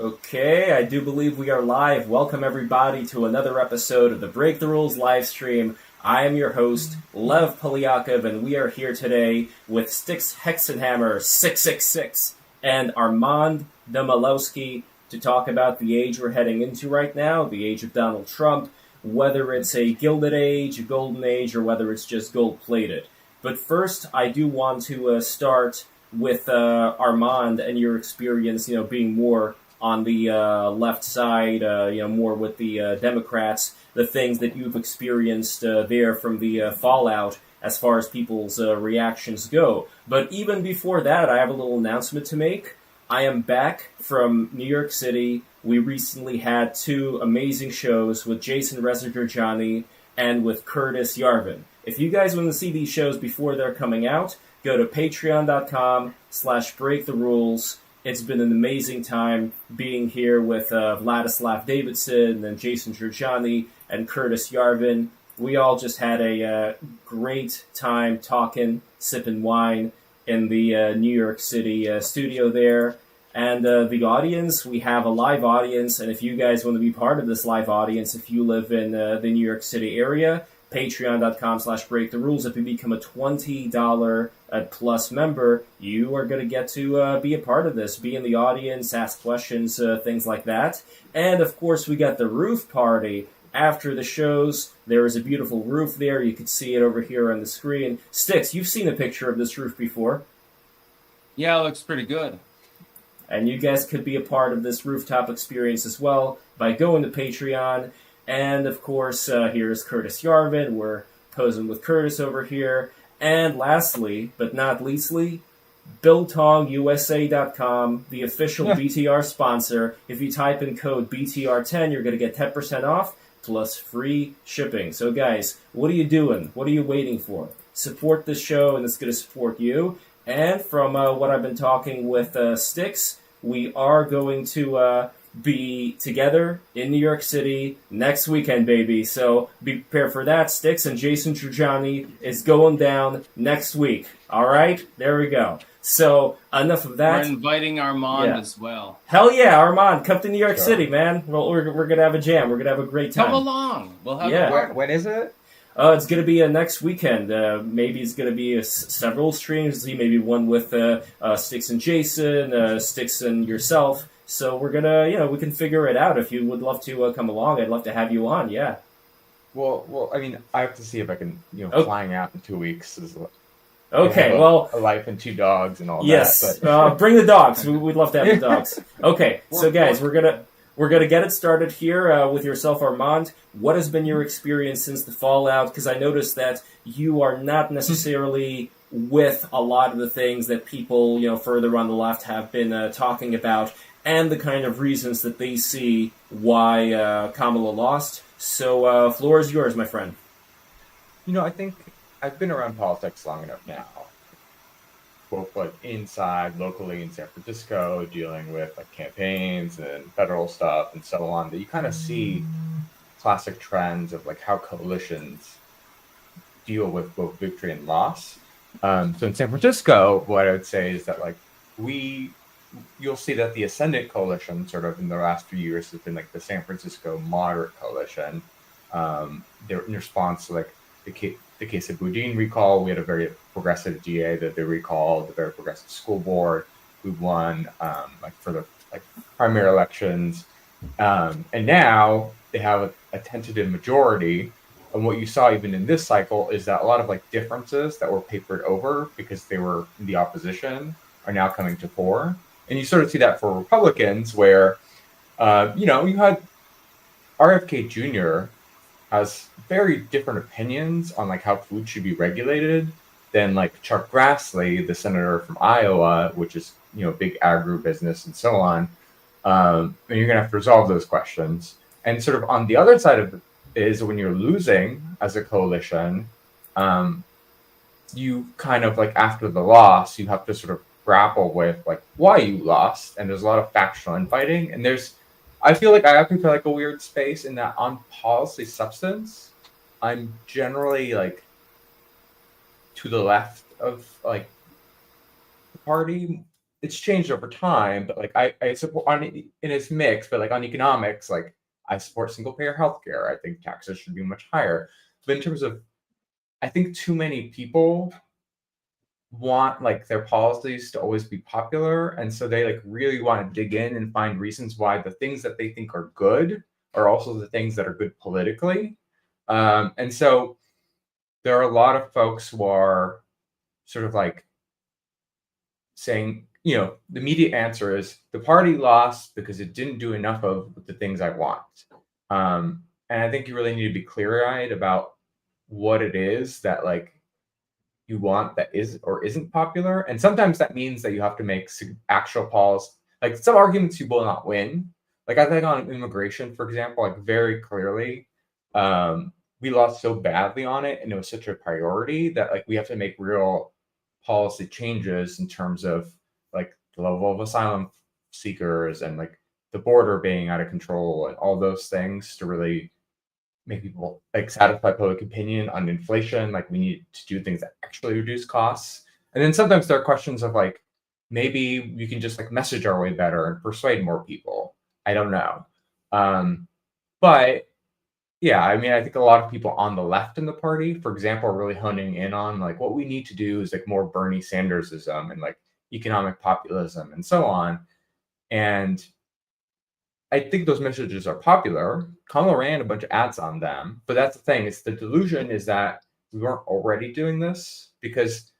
Okay, I do believe we are live. Welcome everybody to another episode of the Break the Rules live stream. I am your host, Lev Polyakov, and we are here today with Styxhexenhammer666 and Armand Domalewski to talk about the age we're heading into right now, the age of Donald Trump, whether it's a gilded age, a golden age, or whether it's just gold-plated. But first, I do want to start with Armand and your experience, being more on the left side, more with the Democrats, the things that you've experienced there from the fallout as far as people's reactions go. But even before that, I have a little announcement to make. I am back from New York City. We recently had two amazing shows with Jason Rezajurjani and with Curtis Yarvin. If you guys want to see these shows before they're coming out, go to patreon.com/breaktherules. It's been an amazing time being here with Vladislav Davidson and Jason Jurjani and Curtis Yarvin. We all just had a great time talking, sipping wine in the New York City studio there. And the audience, we have a live audience. And if you guys want to be part of this live audience, if you live in the New York City area, patreon.com/breaktherules. If you become a $20 plus member, you are going to get to be a part of this, be in the audience, ask questions, things like that. And of course, we got the roof party after the shows. There is a beautiful roof there. You can see it over here on the screen. Styx, you've seen a picture of this roof before. Yeah, it looks pretty good. And you guys could be a part of this rooftop experience as well by going to Patreon. And, of course, here's Curtis Yarvin. We're posing with Curtis over here. And lastly, but not leastly, BiltongUSA.com, the official BTR sponsor. If you type in code BTR10, you're going to get 10% off plus free shipping. So, guys, what are you doing? What are you waiting for? Support this show, and it's going to support you. And from what I've been talking with Styx, we are going to be together in New York City next weekend, baby. So be prepared for that. Styx and Jason Trujani is going down next week. All right? There we go. So enough of that. We're inviting Armand as well. Hell yeah, Armand. Come to New York City, man. Well, we're going to have a jam. We're going to have a great time. Come along. We'll have When is it? It's going to be next weekend. Maybe it's going to be several streams. Maybe one with Styx and Jason, Styx and yourself. So we're gonna, we can figure it out. If you would love to come along, I'd love to have you on. Yeah. Well, I mean, I have to see if I can, flying out in 2 weeks is. Okay. A life and two dogs and all yes, that. Yes. Bring the dogs. We'd love to have the dogs. Okay. So guys, we're gonna get it started here with yourself, Armand. What has been your experience since the fallout? Because I noticed that you are not necessarily with a lot of the things that people, further on the left have been talking about, and the kind of reasons that they see why Kamala lost. So, floor is yours, my friend. I think I've been around politics long enough now, both like inside, locally in San Francisco, dealing with like campaigns and federal stuff and so on, that you kind of see classic trends of like how coalitions deal with both victory and loss. So in San Francisco, what I would say is that like you'll see that the ascendant coalition sort of in the last few years has been like the San Francisco moderate coalition. They're in response to like the case of Boudin recall. We had a very progressive DA that they recalled, a very progressive school board who won for the primary elections. And now they have a tentative majority. And what you saw even in this cycle is that a lot of like differences that were papered over because they were in the opposition are now coming to fore. And you sort of see that for Republicans where, you had RFK Jr. has very different opinions on like how food should be regulated than like Chuck Grassley, the senator from Iowa, which is, big agribusiness and so on. And you're going to have to resolve those questions. And sort of on the other side of it is when you're losing as a coalition, you kind of like after the loss, you have to sort of grapple with like why you lost. And there's a lot of factional infighting. And I feel like I have to feel like a weird space in that on policy substance, I'm generally like to the left of like the party it's changed over time, but like I support on in its mix, but like on economics, like I support single payer healthcare. I think taxes should be much higher. But in terms of, I think too many people want like their policies to always be popular, and so they like really want to dig in and find reasons why the things that they think are good are also the things that are good politically. And so there are a lot of folks who are sort of like saying, you know, the immediate answer is the party lost because it didn't do enough of the things I want. And I think you really need to be clear-eyed about what it is that like you want that is or isn't popular. And sometimes that means that you have to make actual policy. Like some arguments you will not win. Like I think on immigration, for example, like very clearly, we lost so badly on it, and it was such a priority that like we have to make real policy changes in terms of like the level of asylum seekers and like the border being out of control and all those things to really make people like satisfy public opinion on inflation. Like we need to do things that actually reduce costs. And then sometimes there are questions of like, maybe we can just like message our way better and persuade more people. I don't know. But yeah, I mean, I think a lot of people on the left in the party, for example, are really honing in on like what we need to do is like more Bernie Sandersism and like economic populism and so on. And I think those messages are popular. Kamala ran a bunch of ads on them, but that's the thing. It's the delusion is that we weren't already doing this, because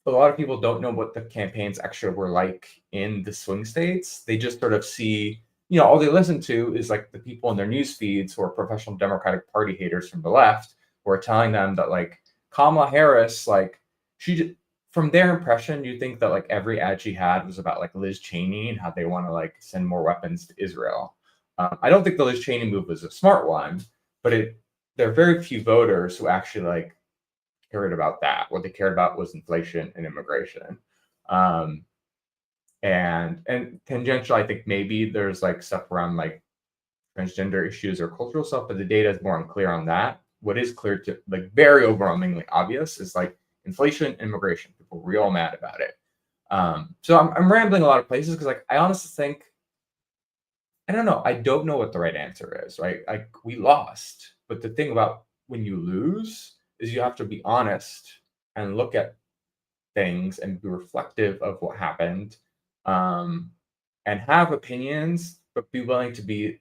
a lot of people don't know what the campaigns actually were like in the swing states. They just sort of see, you know, all they listen to is like the people in their news feeds who are professional Democratic Party haters from the left, who are telling them that like Kamala Harris, like from their impression, you think that like every ad she had was about like Liz Cheney and how they want to like send more weapons to Israel. I don't think the Liz Cheney move was a smart one, but there are very few voters who actually like cared about that. What they cared about was inflation and immigration. And tangential, I think maybe there's like stuff around like transgender issues or cultural stuff, but the data is more unclear on that. What is clear to like very overwhelmingly obvious is like inflation, immigration. People are real mad about it. So I'm rambling a lot of places because like I honestly think, I don't know. I don't know what the right answer is, right? Like we lost, but the thing about when you lose is you have to be honest and look at things and be reflective of what happened, and have opinions, but be willing to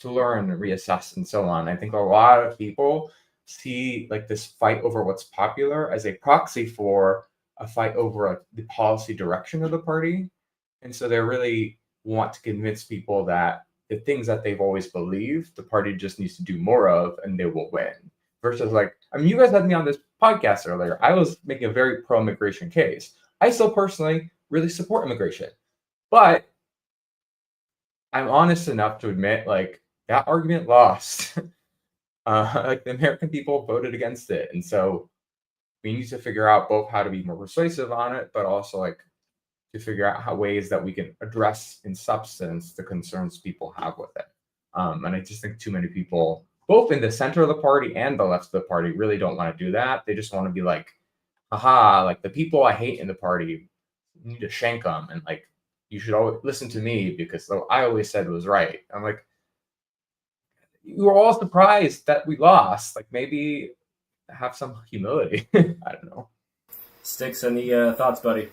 learn and reassess and so on. I think a lot of people see like this fight over what's popular as a proxy for a fight over the policy direction of the party. And so they really want to convince people that the things that they've always believed, the party just needs to do more of and they will win. Versus like, I mean, you guys had me on this podcast earlier. I was making a very pro-immigration case. I still personally really support immigration, but I'm honest enough to admit like that argument lost. Like the American people voted against it. And so we need to figure out both how to be more persuasive on it, but also like to figure out how ways that we can address in substance the concerns people have with it. And I just think too many people, both in the center of the party and the left of the party, really don't want to do that. They just want to be like, haha, like the people I hate in the party, you need to shank them. And like, you should always listen to me because I always said it was right. I'm like, you were all surprised that we lost. Like maybe have some humility. I don't know. Styx, any thoughts, buddy?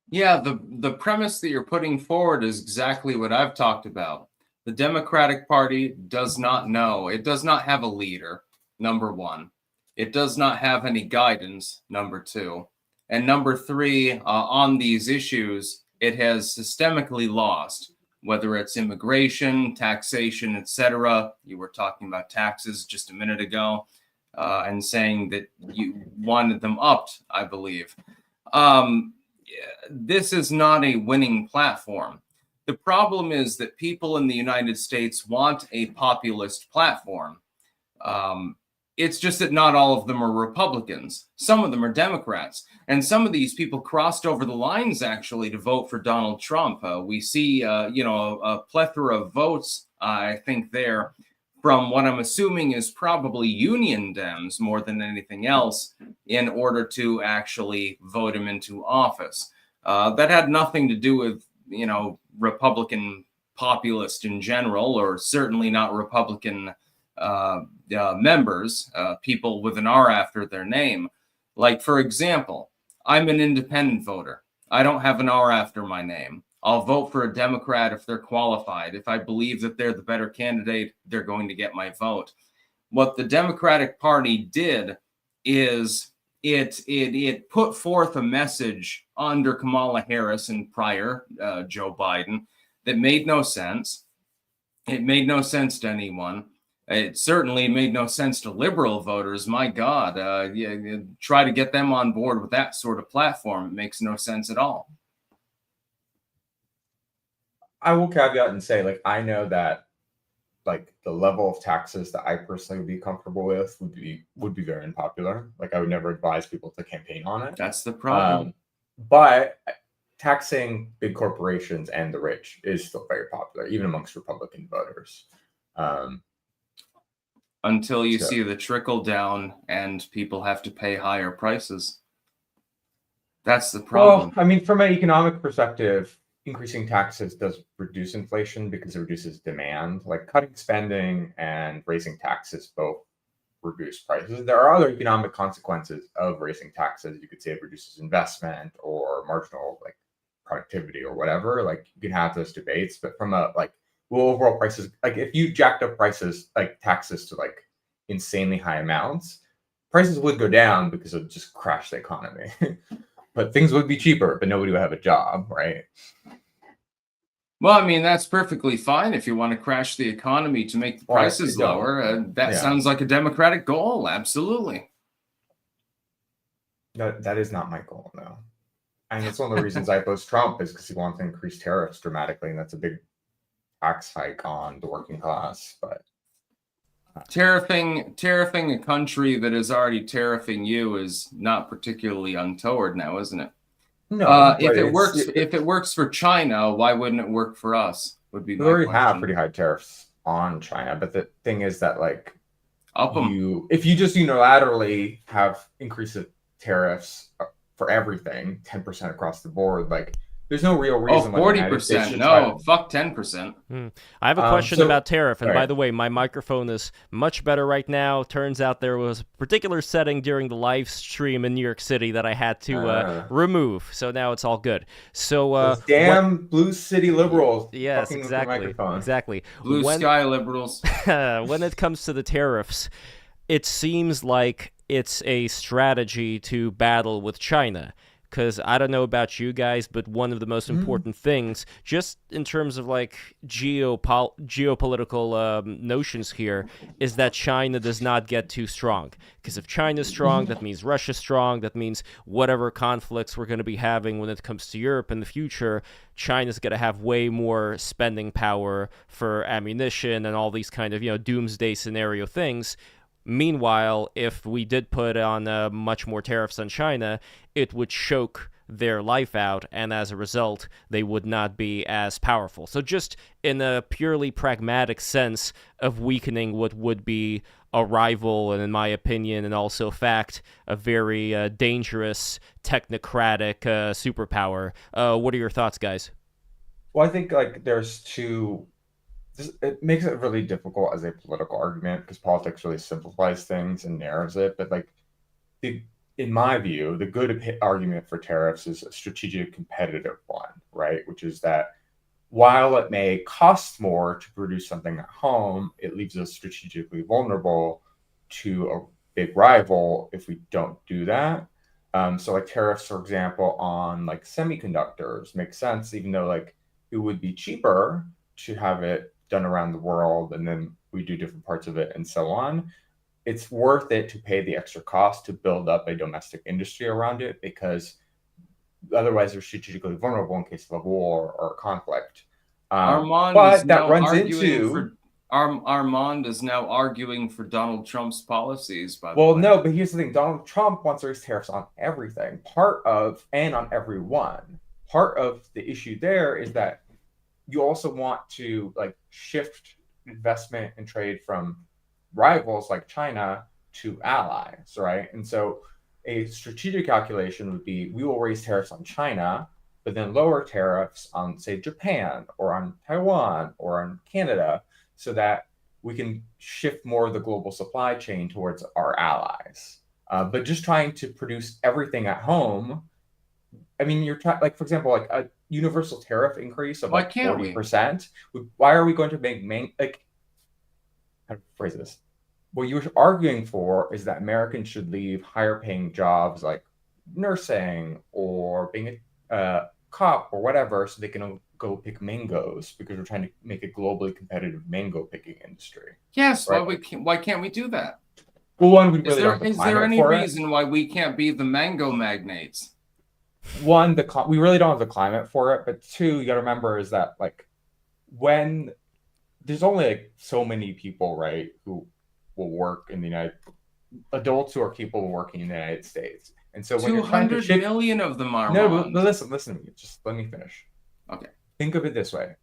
Yeah, the premise that you're putting forward is exactly what I've talked about. The Democratic Party does not know. It does not have a leader, number one. It does not have any guidance, number two. And number three, on these issues, it has systemically lost. Whether it's immigration, taxation, etc. You were talking about taxes just a minute ago, and saying that you wanted them upped, I believe. This is not a winning platform. The problem is that people in the United States want a populist platform. It's just that not all of them are Republicans. Some of them are Democrats. And some of these people crossed over the lines, actually, to vote for Donald Trump. We see, a plethora of votes, I think, there from what I'm assuming is probably union Dems more than anything else in order to actually vote him into office. That had nothing to do with, Republican populist in general, or certainly not Republican members, people with an R after their name. Like, for example, I'm an independent voter. I don't have an R after my name. I'll vote for a Democrat if they're qualified. If I believe that they're the better candidate, they're going to get my vote. What the Democratic Party did is it put forth a message under Kamala Harris and prior Joe Biden that made no sense. It made no sense to anyone. It certainly made no sense to liberal voters. My God, try to get them on board with that sort of platform. It makes no sense at all. I will caveat and say, like, I know that, like, the level of taxes that I personally would be comfortable with would be very unpopular. Like, I would never advise people to campaign on it. That's the problem. But taxing big corporations and the rich is still very popular, even amongst Republican voters. Until you see the trickle down and people have to pay higher prices. That's the problem. Well, I mean, from an economic perspective, increasing taxes does reduce inflation because it reduces demand. Like, cutting spending and raising taxes both reduce prices. There are other economic consequences of raising taxes. You could say it reduces investment or marginal, like, productivity or whatever. Like, you can have those debates, but from a, like, well, overall prices, like, if you jacked up prices, like taxes to like insanely high amounts, prices would go down because it would just crash the economy. But things would be cheaper, but nobody would have a job, right? Well, I mean, that's perfectly fine if you want to crash the economy to make the prices lower. That sounds like a Democratic goal. Absolutely. That is not my goal, no. And it's one of the reasons I oppose Trump is because he wants to increase tariffs dramatically, and that's a big tax hike on the working class. But tariffing a country that is already tariffing you is not particularly untoward now, isn't it? No. If it works for China, why wouldn't it work for us? Would be my question. We already have pretty high tariffs on China, but the thing is that, like, if you just unilaterally have increase of tariffs for everything, 10% across the board, like, there's no real reason. 40%. No, fuck 10%. I have a question about tariff. And by the way, my microphone is much better right now. Turns out there was a particular setting during the live stream in New York City that I had to remove. So now it's all good. So damn blue city liberals. Yes, exactly. Blue sky liberals. When it comes to the tariffs, it seems like it's a strategy to battle with China. Because I don't know about you guys, but one of the most important things, just in terms of like geopolitical notions here, is that China does not get too strong. Because if China's strong, that means Russia's strong. That means whatever conflicts we're going to be having when it comes to Europe in the future, China's going to have way more spending power for ammunition and all these kind of, doomsday scenario things. Meanwhile, if we did put on much more tariffs on China, it would choke their life out, and as a result, they would not be as powerful. So just in a purely pragmatic sense of weakening what would be a rival, and in my opinion, and also fact, a very dangerous technocratic superpower. What are your thoughts, guys? Well, I think, like, there's two... It makes it really difficult as a political argument because politics really simplifies things and narrows it. But, like, in my view, the good argument for tariffs is a strategic competitive one, right? Which is that while it may cost more to produce something at home, it leaves us strategically vulnerable to a big rival if we don't do that. So, like, tariffs, for example, on, like, semiconductors make sense, even though, like, it would be cheaper to have it done around the world, and then we do different parts of it and so on. It's worth it to pay the extra cost to build up a domestic industry around it, because otherwise they're strategically vulnerable in case of a war or a conflict. Armand is now arguing for Donald Trump's policies. No, but here's the thing: Donald Trump wants to raise tariffs on everything, and on everyone. Part of the issue there is that you also want to, like, shift investment and trade from rivals like China to allies, right? And so a strategic calculation would be, we will raise tariffs on China but then lower tariffs on, say, Japan or on Taiwan or on Canada, so that we can shift more of the global supply chain towards our allies. But just trying to produce everything at home, I mean, you're trying, like, for example, like a universal tariff increase of Why like can't we? 40%. Why are we going to make like, how to phrase this? What you're arguing for is that Americans should leave higher paying jobs like nursing or being a cop or whatever, so they can go pick mangoes, because we're trying to make a globally competitive mango picking industry. Yes, right? why can't we do that? Well, one, we Is really there don't have the is there climate any for it. reason why we can't be the mango magnates? One, we really don't have the climate for it, but two, you got to remember is that, like, when there's only like so many people, right, who will work in the adults who are capable of working in the United States. And so when you're trying to 200 million of them are. No, but listen to me. Just let me finish. Okay. Think of it this way.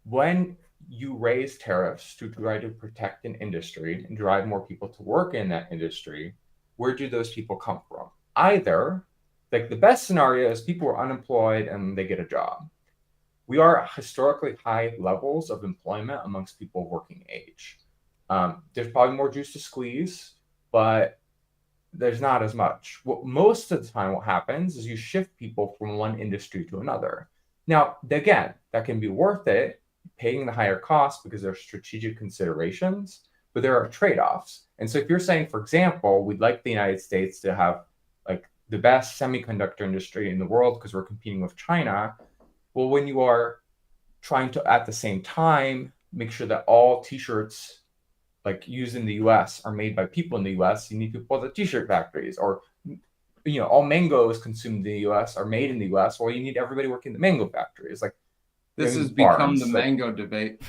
When you raise tariffs to try to protect an industry and drive more people to work in that industry, where do those people come from? Either, like, the best scenario is people are unemployed and they get a job. We are at historically high levels of employment amongst people of working age. There's probably more juice to squeeze, but there's not as much. Most of the time what happens is you shift people from one industry to another. Now, again, that can be worth it, paying the higher cost, because there are strategic considerations, but there are trade-offs. And so if you're saying, for example, we'd like the United States to have like the best semiconductor industry in the world because we're competing with China, well, when you are trying to, at the same time, make sure that all t-shirts like used in the US are made by people in the US, you need people at the t-shirt factories. Or, you know, all mangoes consumed in the US are made in the US. Well, you need everybody working in the mango factories. Like, This has farms, become the like, mango debate.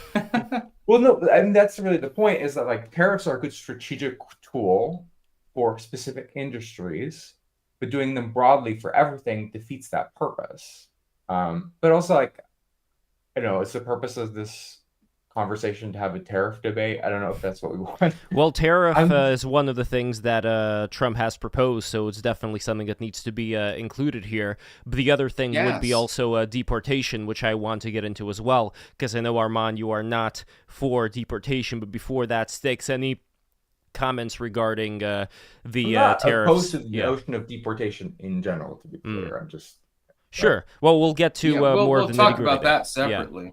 well, no, I mean, that's really the point, is that, like, tariffs are a good strategic tool for specific industries, but doing them broadly for everything defeats that purpose. But also, like, I don't know, it's the purpose of this conversation to have a tariff debate. I don't know if that's what we want. Well, tariff is one of the things that Trump has proposed, so it's definitely something that needs to be included here. But the other thing would be also deportation, which I want to get into as well, because I know, Armand, you are not for deportation, but before that, Styx, any comments regarding the tariffs? Opposed to the notion of deportation in general, to be clear. I'm just... Sure. Well, we'll get to more of the nitty-gritty. We'll talk about that separately. Yeah.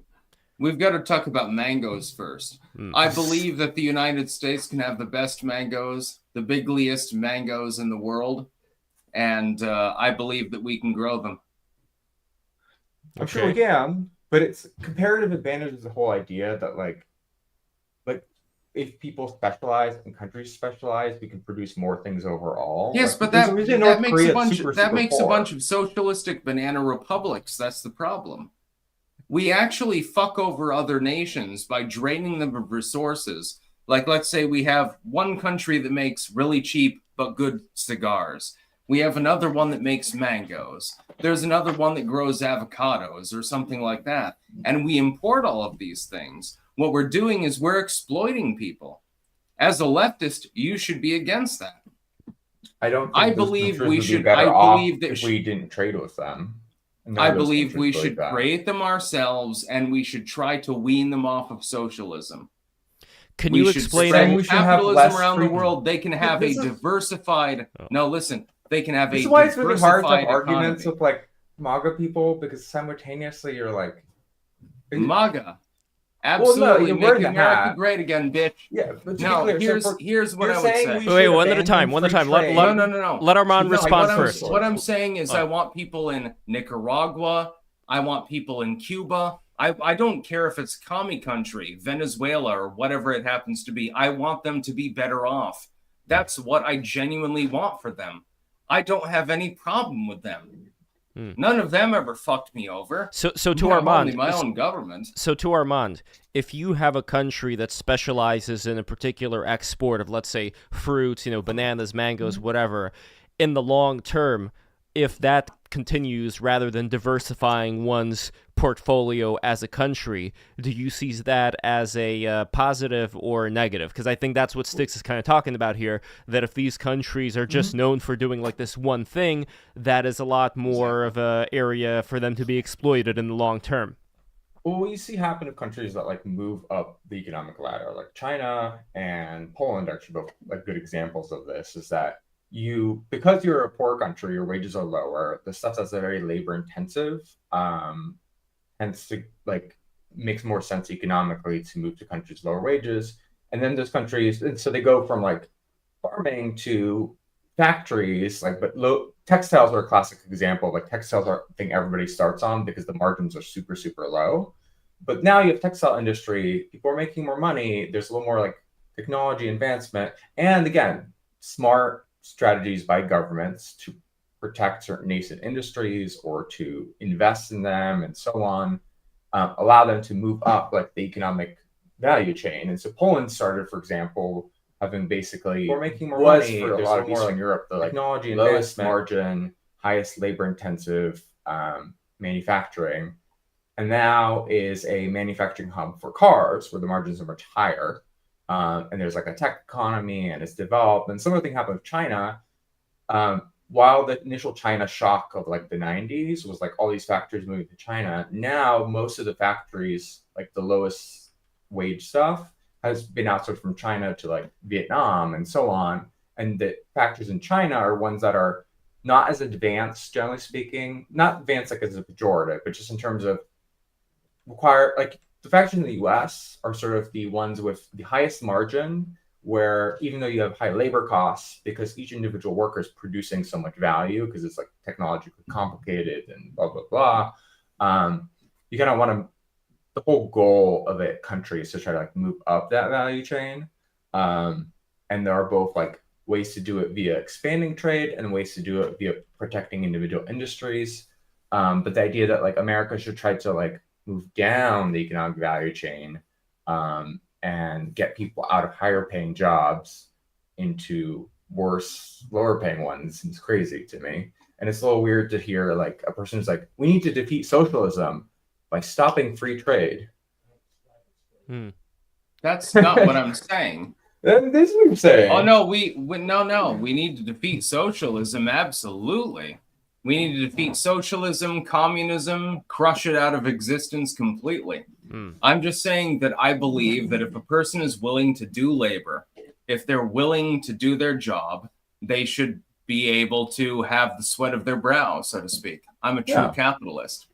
We've got to talk about mangoes first. I believe that the United States can have the best mangoes, the bigliest mangoes in the world, and I believe that we can grow them. I'm sure we can, but it's comparative advantage is the whole idea that, like if people specialize and countries specialize, we can produce more things overall. Yes, like, but that makes a bunch of socialistic banana republics. That's the problem. We actually fuck over other nations by draining them of resources. Like, let's say we have one country that makes really cheap but good cigars. We have another one that makes mangoes. There's another one that grows avocados or something like that. And we import all of these things. What we're doing is we're exploiting people. As a leftist, you should be against that. I don't. I believe we should. I believe that if we didn't trade with them. I believe we should create them ourselves, and we should try to wean them off of socialism. Can you explain capitalism around the world? They can have a diversified. No, listen. They can have a. This is why it's really hard to have economy. Arguments with like MAGA people, because simultaneously you're like MAGA. Absolutely, well, no, make America great again, bitch. Yeah, but no. Here's what I would say. Wait, one at a time. Let Armand respond first. What I'm saying is, I want people in Nicaragua. I want people in Cuba. I don't care if it's commie country, Venezuela, or whatever it happens to be. I want them to be better off. That's what I genuinely want for them. I don't have any problem with them. None of them ever fucked me over. So to Armand, only my own government. So to Armand, if you have a country that specializes in a particular export of, let's say, fruits, bananas, mangoes, whatever, in the long term, if that continues rather than diversifying one's portfolio as a country. Do you see that as a positive or negative? Because I think that's what Styx is kind of talking about here, that if these countries are just known for doing like this one thing, that is a lot more of a area for them to be exploited in the long term. Well, what you see happen in countries that like move up the economic ladder, like China and Poland, actually both like good examples of this, is that because you're a poor country, your wages are lower. The stuff that's very labor intensive, hence to like makes more sense economically to move to countries with lower wages. And then those countries, and so they go from like farming to factories, like textiles are a classic example. Like textiles are a thing everybody starts on because the margins are super, super low. But now you have textile industry, people are making more money, there's a little more like technology advancement, and again, smart strategies by governments to protect certain nascent industries or to invest in them and so on, allow them to move up like the economic value chain. And so Poland started, for example, having basically we're making more money for a lot of Eastern Europe, the like technology lowest margin, highest labor intensive manufacturing, and now is a manufacturing hub for cars where the margins are much higher. And there's like a tech economy and it's developed. And similar thing happened with China. While the initial China shock of like the 90s was like all these factories moving to China, now most of the factories, like the lowest wage stuff, has been outsourced from China to like Vietnam and so on. And the factories in China are ones that are not as advanced, generally speaking, not advanced like as a pejorative, but just in terms of require like the factories in the US are sort of the ones with the highest margin, where even though you have high labor costs, because each individual worker is producing so much value because it's like technologically complicated and blah, blah, blah. You kind of want to, the whole goal of a country is to try to like move up that value chain. And there are both like ways to do it via expanding trade and ways to do it via protecting individual industries. But the idea that like America should try to like move down the economic value chain and get people out of higher paying jobs into worse, lower paying ones seems crazy to me. And it's a little weird to hear like a person who's like, we need to defeat socialism by stopping free trade. That's not what I'm saying. This is what I'm saying. Oh no, we need to defeat socialism. Absolutely. We need to defeat socialism, communism, crush it out of existence completely. I'm just saying that I believe that if a person is willing to do labor, if they're willing to do their job, they should be able to have the sweat of their brow, so to speak. I'm a true capitalist.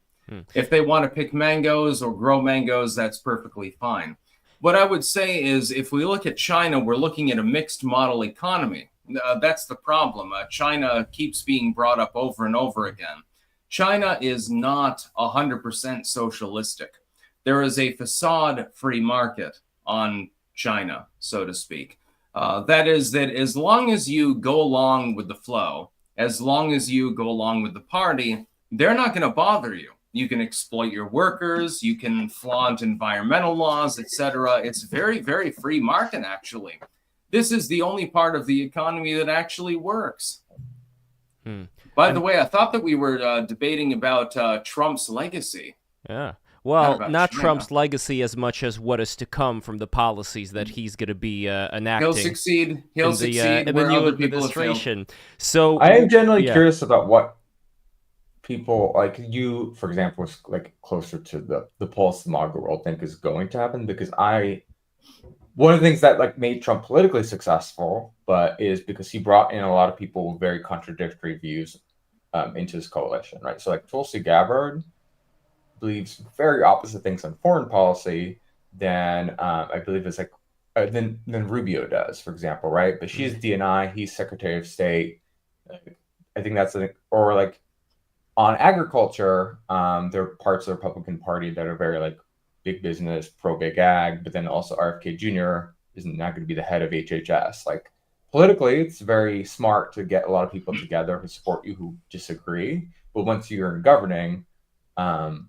If they want to pick mangoes or grow mangoes, that's perfectly fine. What I would say is if we look at China, we're looking at a mixed model economy. That's the problem. China keeps being brought up over and over again. China is not 100% socialistic. There is a facade free market on China, so to speak. That is that as long as you go along with the flow, as long as you go along with the party, they're not going to bother you. You can exploit your workers, you can flaunt environmental laws, etc. It's very, very free market, actually. This is the only part of the economy that actually works. By the way, I thought that we were debating about Trump's legacy. Yeah. Well, not Trump's legacy as much as what is to come from the policies that he's going to be enacting. He'll succeed. He'll succeed in the new administration. So I am generally curious about what people like you, for example, is like closer to the post-MAGA world think is going to happen, because one of the things that like made Trump politically successful, but is because he brought in a lot of people with very contradictory views into his coalition, right? So like Tulsi Gabbard believes very opposite things on foreign policy than I believe it's like than Rubio does, for example, right? But she's DNI, he's Secretary of State. I think that's or like on agriculture, there are parts of the Republican Party that are very like big business, pro big ag, but then also RFK Jr. is not going to be the head of HHS. Like politically, it's very smart to get a lot of people together who support you who disagree. But once you're in governing, I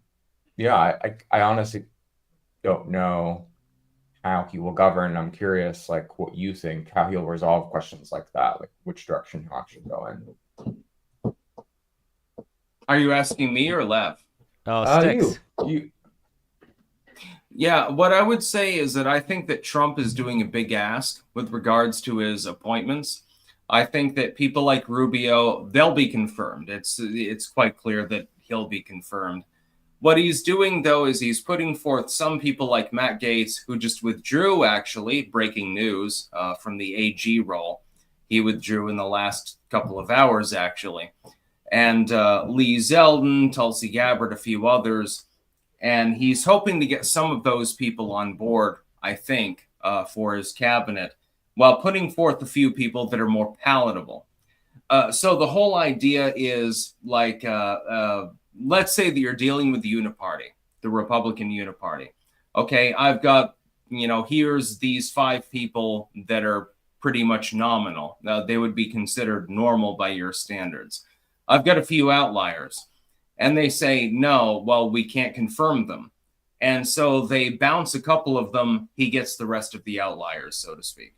honestly don't know how he will govern. I'm curious, like what you think, how he'll resolve questions like that, like which direction he'll actually go in. Are you asking me or Lev? Oh, You, Styx. you, Yeah, what I would say is that I think that Trump is doing a big ask with regards to his appointments. I think that people like Rubio, they'll be confirmed. It's quite clear that he'll be confirmed. What he's doing, though, is he's putting forth some people like Matt Gaetz, who just withdrew, actually, breaking news, from the AG role. He withdrew in the last couple of hours, actually. And Lee Zeldin, Tulsi Gabbard, a few others. And he's hoping to get some of those people on board, I think, for his cabinet, while putting forth a few people that are more palatable. So the whole idea is like, let's say that you're dealing with the Uniparty, the Republican Uniparty. Okay, I've got, here's these 5 people that are pretty much nominal. They would be considered normal by your standards. I've got a few outliers. And they say, no, well, we can't confirm them. And so they bounce a couple of them. He gets the rest of the outliers, so to speak.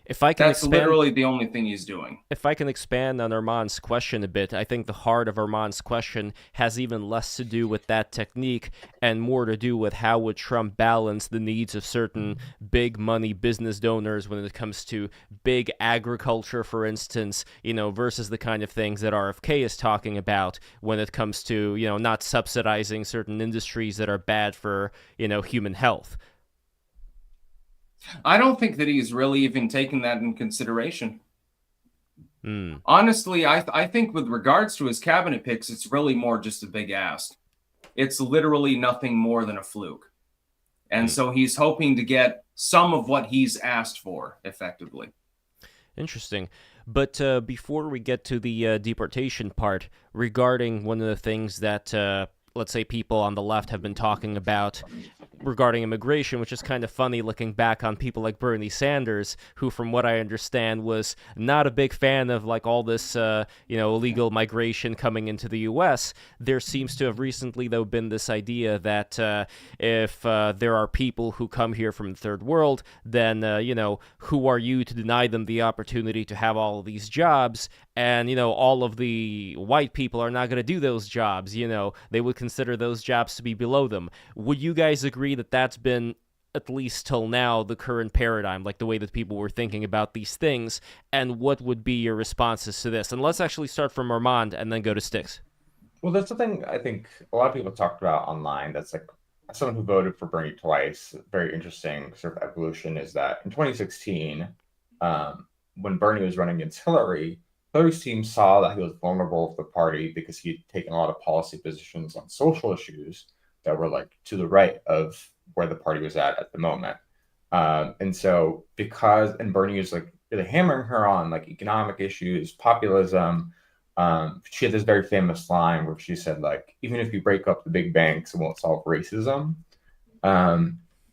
If I can That's expand, literally the only thing he's doing. if I can expand on Armand's question a bit, I think the heart of Armand's question has even less to do with that technique and more to do with how would Trump balance the needs of certain big money business donors when it comes to big agriculture, for instance, versus the kind of things that RFK is talking about when it comes to, not subsidizing certain industries that are bad for, human health. I don't think that he's really even taken that in consideration. Honestly, I think with regards to his cabinet picks, it's really more just a big ask. It's literally nothing more than a fluke. And so he's hoping to get some of what he's asked for, effectively. Interesting. But before we get to the deportation part, regarding one of the things that, let's say, people on the left have been talking about regarding immigration, which is kind of funny looking back on people like Bernie Sanders, who, from what I understand, was not a big fan of like all this, illegal migration coming into the U.S. There seems to have recently, though, been this idea that if there are people who come here from the third world, then, who are you to deny them the opportunity to have all of these jobs? And, all of the white people are not going to do those jobs. They would consider those jobs to be below them. Would you guys agree that that's been, at least till now, the current paradigm, like the way that people were thinking about these things? And what would be your responses to this? And let's actually start from Armand and then go to Styx. well, that's something I think a lot of people talked about online. That's like someone who voted for Bernie twice. Very interesting sort of evolution is that in 2016, when Bernie was running against Hillary, Hillary's team saw that he was vulnerable to the party because he'd taken a lot of policy positions on social issues that were like to the right of where the party was at the moment. And so and Bernie was like really hammering her on like economic issues, populism. She had this very famous line where she said, like, even if you break up the big banks, it won't solve racism. But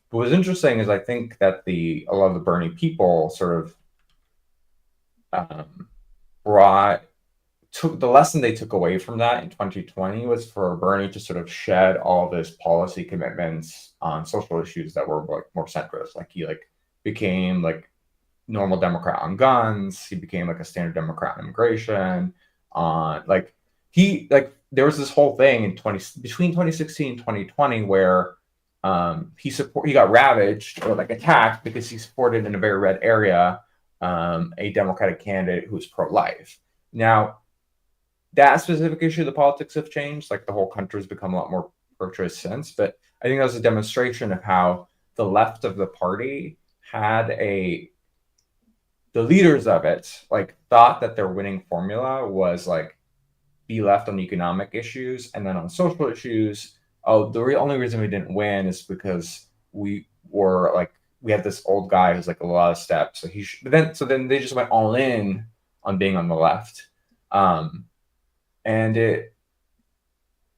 what's interesting is I think that a lot of the Bernie people sort of took the lesson they took away from that in 2020 was for Bernie to sort of shed all of his policy commitments on social issues that were like more centrist. Like he became like normal Democrat on guns. He became like a standard Democrat on immigration. There was this whole thing between 2016 and 2020 where he got ravaged or like attacked because he supported in a very red area a Democratic candidate who was pro-life. Now, that specific issue, the politics have changed. Like the whole country has become a lot more pro-choice since. But I think that was a demonstration of how the left of the party the leaders of it like thought that their winning formula was like be left on economic issues, and then on social issues, the only reason we didn't win is because we had this old guy who's like a lot of steps. So then they just went all in on being on the left. And it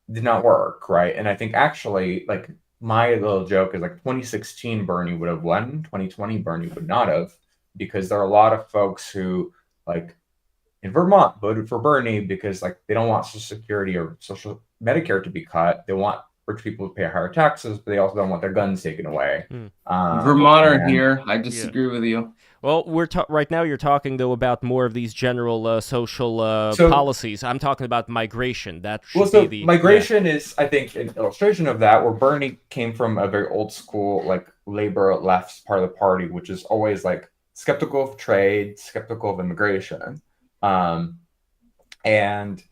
did not work, right? And I think actually, like my little joke is like 2016 Bernie would have won, 2020 Bernie would not have, because there are a lot of folks who like in Vermont voted for Bernie because like they don't want Social Security or Social Medicare to be cut. They want rich people to pay higher taxes, but they also don't want their guns taken away. Vermonter here, I disagree with you. Well, right now you're talking, though, about more of these general social So policies. I'm talking about migration. That Well, should be so the... Yeah. migration is, I think, an illustration of that, where Bernie came from a very old school, like labor left part of the party, which is always like skeptical of trade, skeptical of immigration. And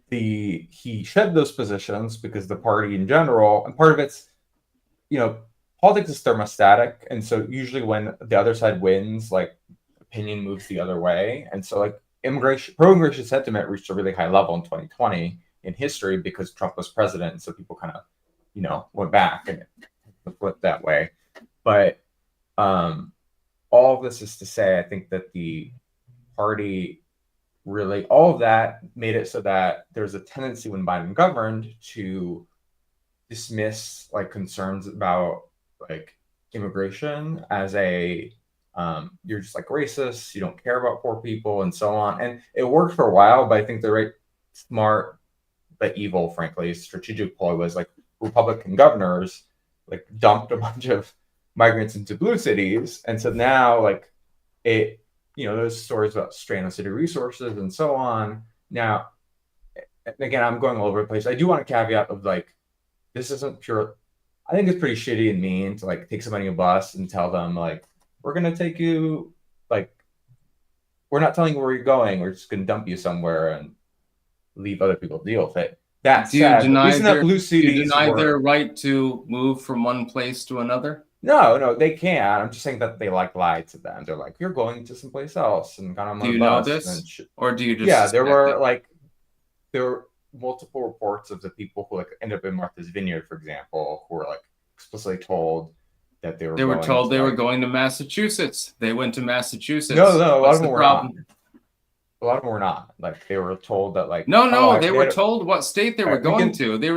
he shed those positions because the party in general, and part of it's, politics is thermostatic. And so usually when the other side wins, like opinion moves the other way. And so like pro-immigration sentiment reached a really high level in 2020 in history because Trump was president. And so people kind of, went back and it flipped that way. But all of this is to say, I think that the party really, all of that made it so that there's a tendency when Biden governed to dismiss like concerns about like immigration as a you're just like racist, you don't care about poor people and so on. And it worked for a while, but I think the right smart but evil, frankly, strategic ploy was like Republican governors like dumped a bunch of migrants into blue cities. And so now like it, those stories about strain on city resources and so on. Now, again, I'm going all over the place. I do want a caveat of like, this isn't pure. I think it's pretty shitty and mean to like take somebody on a bus and tell them like, we're going to take you, like, we're not telling you where you're going. We're just going to dump you somewhere and leave other people to deal with it. Do you deny their right to move from one place to another? No, they can't. I'm just saying that they like lied to them. They're like, you're going to someplace else and got on my bus. Do you know this? Or do you just there were multiple reports of the people who like ended up in Martha's Vineyard, for example, who were like explicitly told that they were told they were going to Massachusetts. They went to Massachusetts. No, a lot of them were not. A lot of them were not. Like they were told that like they were told what state they were going to. They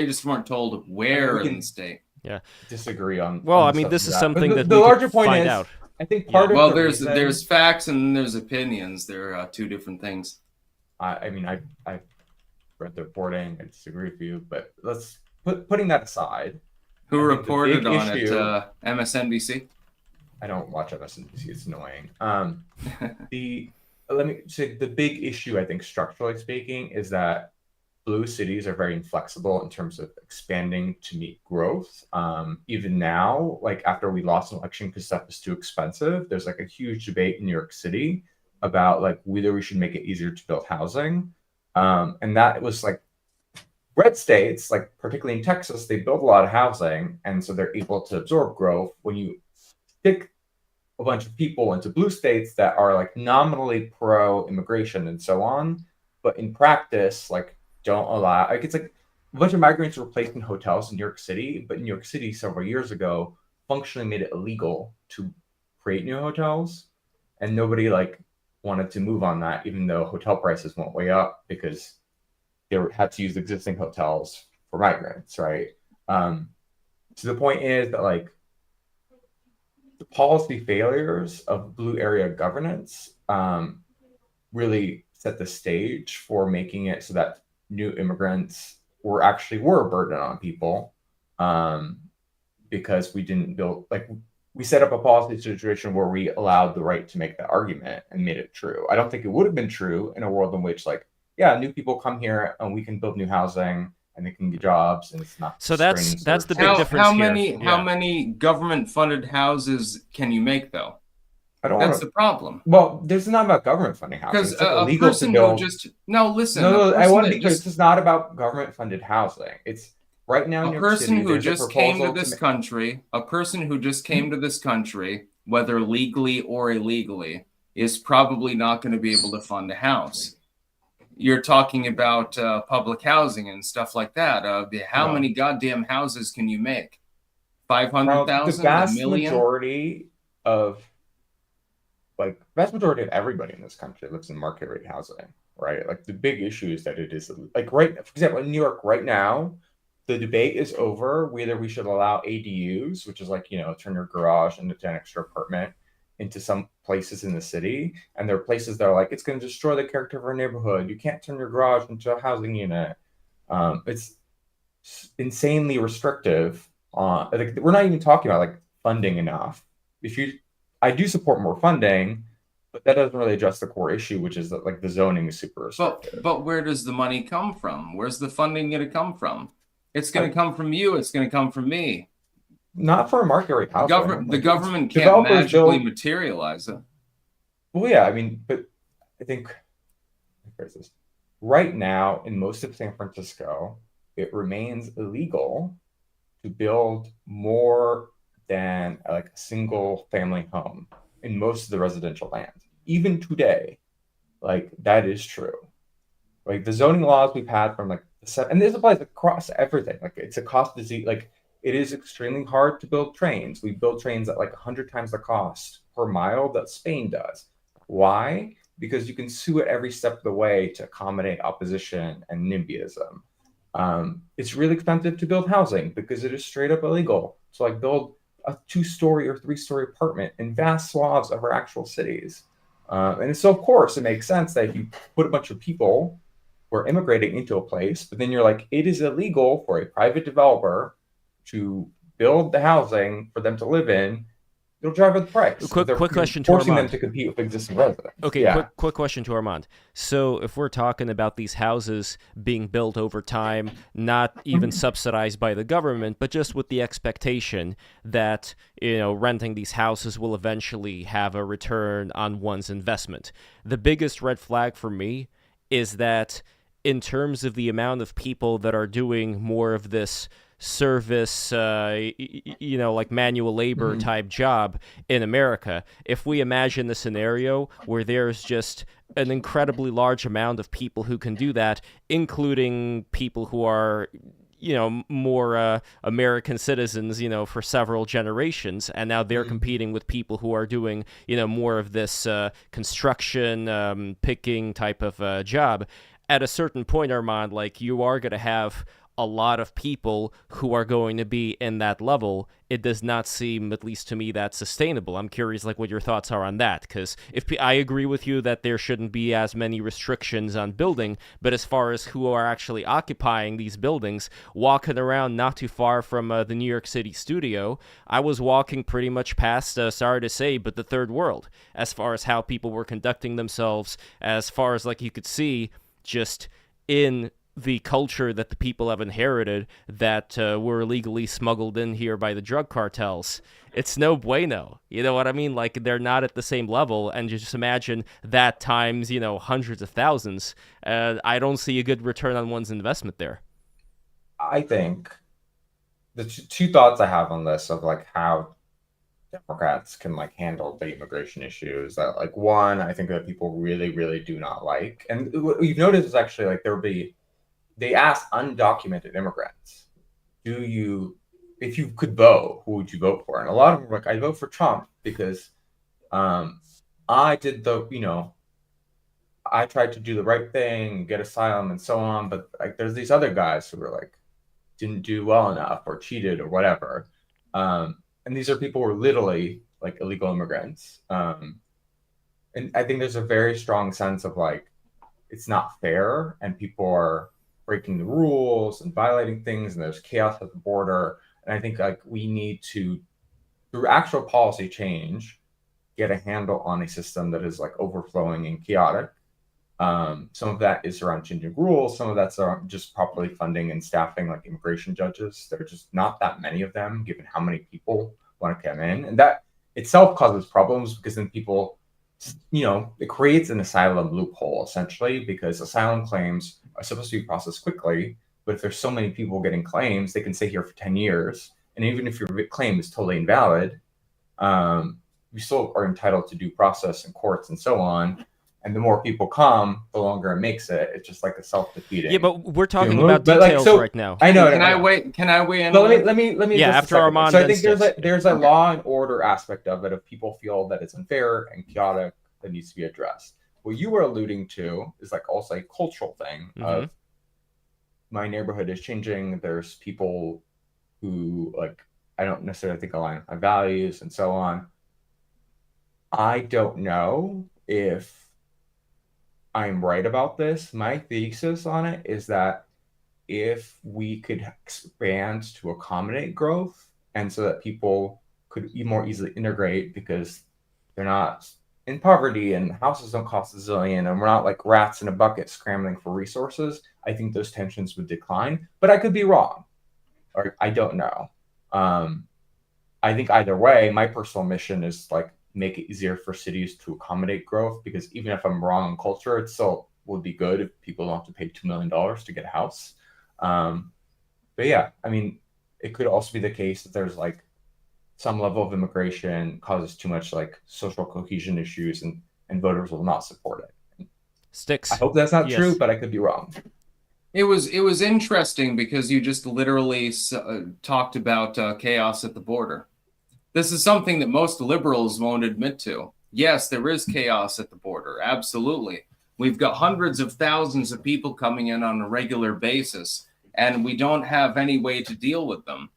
just weren't told where in the state. Yeah. Disagree on. Well, I mean, this is something that the larger point find is, out. I think part of there's facts and there's opinions. They're two different things. I mean, I read the reporting. I disagree with you, but let's putting that aside. Who reported on it? MSNBC. I don't watch MSNBC. It's annoying. Let me say the big issue, I think, structurally speaking, is that blue cities are very inflexible in terms of expanding to meet growth. Even now, like after we lost an election because stuff was too expensive, there's like a huge debate in New York City about like whether we should make it easier to build housing. And that was like red states, like particularly in Texas, they build a lot of housing. And so they're able to absorb growth. When you stick a bunch of people into blue states that are like nominally pro-immigration and so on, but in practice, like don't allow, like it's like a bunch of migrants were placed in hotels in New York City, but New York City several years ago functionally made it illegal to create new hotels, and nobody like wanted to move on that, even though hotel prices went way up because they had to use existing hotels for migrants, right? So the point is that like the policy failures of blue area governance really set the stage for making it so that new immigrants were a burden on people because we didn't build, like we set up a policy situation where we allowed the right to make that argument and made it true. I don't think it would have been true in a world in which like, yeah, new people come here and we can build new housing and they can get jobs and it's not. So that's the big difference How many government funded houses can you make though? That's the problem. Well, this is not about government funding housing. Because a person who just I want to be clear. This is not about government funded housing. It's right now. A person who just came to this country, whether legally or illegally, is probably not going to be able to fund a house. You're talking about public housing and stuff like that. How many goddamn houses can you make? 500,000? The vast majority of everybody in this country lives in market rate housing, right? Like the big issue is that it is like for example, in New York right now, the debate is over whether we should allow ADUs, which is like, turn your garage into an extra apartment, into some places in the city. And there are places that are like, it's going to destroy the character of our neighborhood. You can't turn your garage into a housing unit. It's insanely restrictive. Like we're not even talking about like funding enough. I do support more funding, but that doesn't really address the core issue, which is that like the zoning is super restrictive. But where does the money come from? Where's the funding going to come from? It's going to come from you. It's going to come from me. Not for a market rate housing. The government can't magically materialize it. Well, yeah, I mean, but I think right now in most of San Francisco, it remains illegal to build more than like a single family home in most of the residential land. Even today, like that is true. Like the zoning laws we've had from like and this applies across everything. Like it's a cost disease. Like it is extremely hard to build trains. We build trains at like 100 times the cost per mile that Spain does. Why? Because you can sue at every step of the way to accommodate opposition and NIMBYism. It's really expensive to build housing because it is straight up illegal. So like build a 2-story or 3-story apartment in vast swaths of our actual cities. And so of course it makes sense that if you put a bunch of people who are immigrating into a place, but then you're like, it is illegal for a private developer to build the housing for them to live in, it'll drive up the price. Quick question to forcing Armand. them to compete with existing residents. Okay, yeah. quick question to Armand. So if we're talking about these houses being built over time, not even subsidized by the government, but just with the expectation that, renting these houses will eventually have a return on one's investment. The biggest red flag for me is that in terms of the amount of people that are doing more of this service, like manual labor type job in America, if we imagine the scenario where there's just an incredibly large amount of people who can do that, including people who are more American citizens, for several generations, and now they're competing with people who are doing, more of this construction, picking type of job. At a certain point, Armand, like you are going to have a lot of people who are going to be in that level. It does not seem, at least to me, that sustainable. I'm curious, like, what your thoughts are on that, because I agree with you that there shouldn't be as many restrictions on building, but as far as who are actually occupying these buildings, walking around not too far from the New York City studio, I was walking pretty much past, sorry to say, but the third world, as far as how people were conducting themselves, as far as, like, you could see just in the culture that the people have inherited that were illegally smuggled in here by the drug cartels. It's no bueno. You know what I mean? Like, they're not at the same level, and you just imagine that times, hundreds of thousands. I don't see a good return on one's investment there. I think the two thoughts I have on this of like how Democrats can like handle the immigration issues that like one, I think that people really, really do not like. And what you've noticed is actually like they asked undocumented immigrants, if you could vote, who would you vote for? And a lot of them were like, I vote for Trump because I did I tried to do the right thing, get asylum and so on. But like, there's these other guys who were like, didn't do well enough or cheated or whatever. And these are people who are literally like illegal immigrants. And I think there's a very strong sense of like, it's not fair and people are breaking the rules and violating things and there's chaos at the border. And I think like we need to, through actual policy change, get a handle on a system that is like overflowing and chaotic. Some of that is around changing rules. Some of that's around just properly funding and staffing like immigration judges. There are just not that many of them, given how many people want to come in. And that itself causes problems because then people, it creates an asylum loophole essentially, because asylum claims are supposed to be processed quickly. But if there's so many people getting claims, they can stay here for 10 years. And even if your claim is totally invalid, you still are entitled to due process in courts and so on. And the more people come, the longer it makes it. It's just like a self-defeating. Yeah, but we're talking about details right now. I know. Can I weigh in? But let me. Yeah, after Armand. So I think there's a law and order aspect of it. If people feel that it's unfair and chaotic, that needs to be addressed. What you were alluding to is like also a cultural thing of my neighborhood is changing. There's people who like I don't necessarily think align with my values and so on. I don't know if I'm right about this. My thesis on it is that if we could expand to accommodate growth and so that people could more easily integrate because they're not in poverty and houses don't cost a zillion and we're not like rats in a bucket scrambling for resources, I think those tensions would decline. But I could be wrong, or I don't know. I think either way, my personal mission is like make it easier for cities to accommodate growth, because even if I'm wrong on culture, it still would be good if people don't have to pay $2 million to get a house. But yeah, I mean, it could also be the case that there's like some level of immigration causes too much like social cohesion issues, and voters will not support it. Styx. I hope that's not Yes. true, but I could be wrong. It was interesting because you just literally talked about chaos at the border. This is something that most liberals won't admit to. Yes, there is chaos at the border. Absolutely. We've got hundreds of thousands of people coming in on a regular basis, and we don't have any way to deal with them.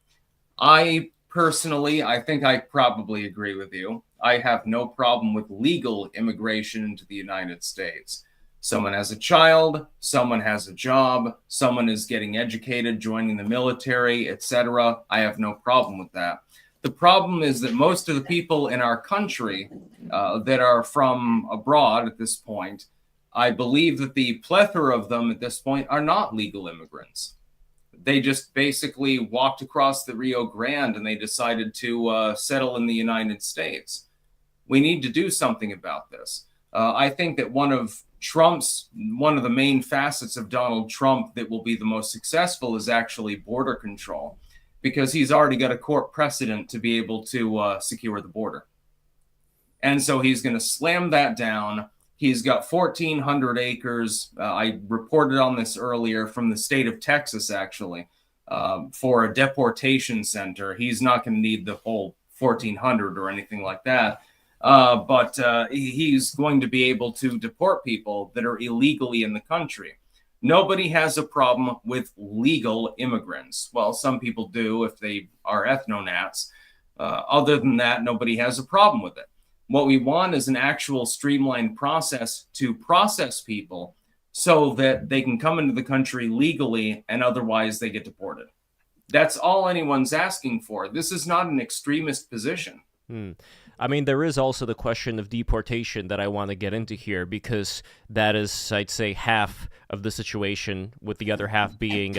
I personally, I think I probably agree with you. I have no problem with legal immigration into the United States. Someone has a child, someone has a job, someone is getting educated, joining the military, etc. I have no problem with that. The problem is that most of the people in our country that are from abroad at this point, I believe that the plethora of them at this point are not legal immigrants. They just basically walked across the Rio Grande and they decided to settle in the United States. We need to do something about this. I think that one of the main facets of Donald Trump that will be the most successful is actually border control, because he's already got a court precedent to be able to secure the border. And so he's going to slam that down. He's got 1,400 acres. I reported on this earlier from the state of Texas, actually, for a deportation center. He's not going to need the whole 1,400 or anything like that. But he's going to be able to deport people that are illegally in the country. Nobody has a problem with legal immigrants. Well, some people do if they are ethnonats. Other than that, nobody has a problem with it. What we want is an actual streamlined process to process people so that they can come into the country legally and otherwise they get deported. That's all anyone's asking for. This is not an extremist position. I mean, there is also the question of deportation that I want to get into here, because that is, I'd say, half of the situation, with the other half being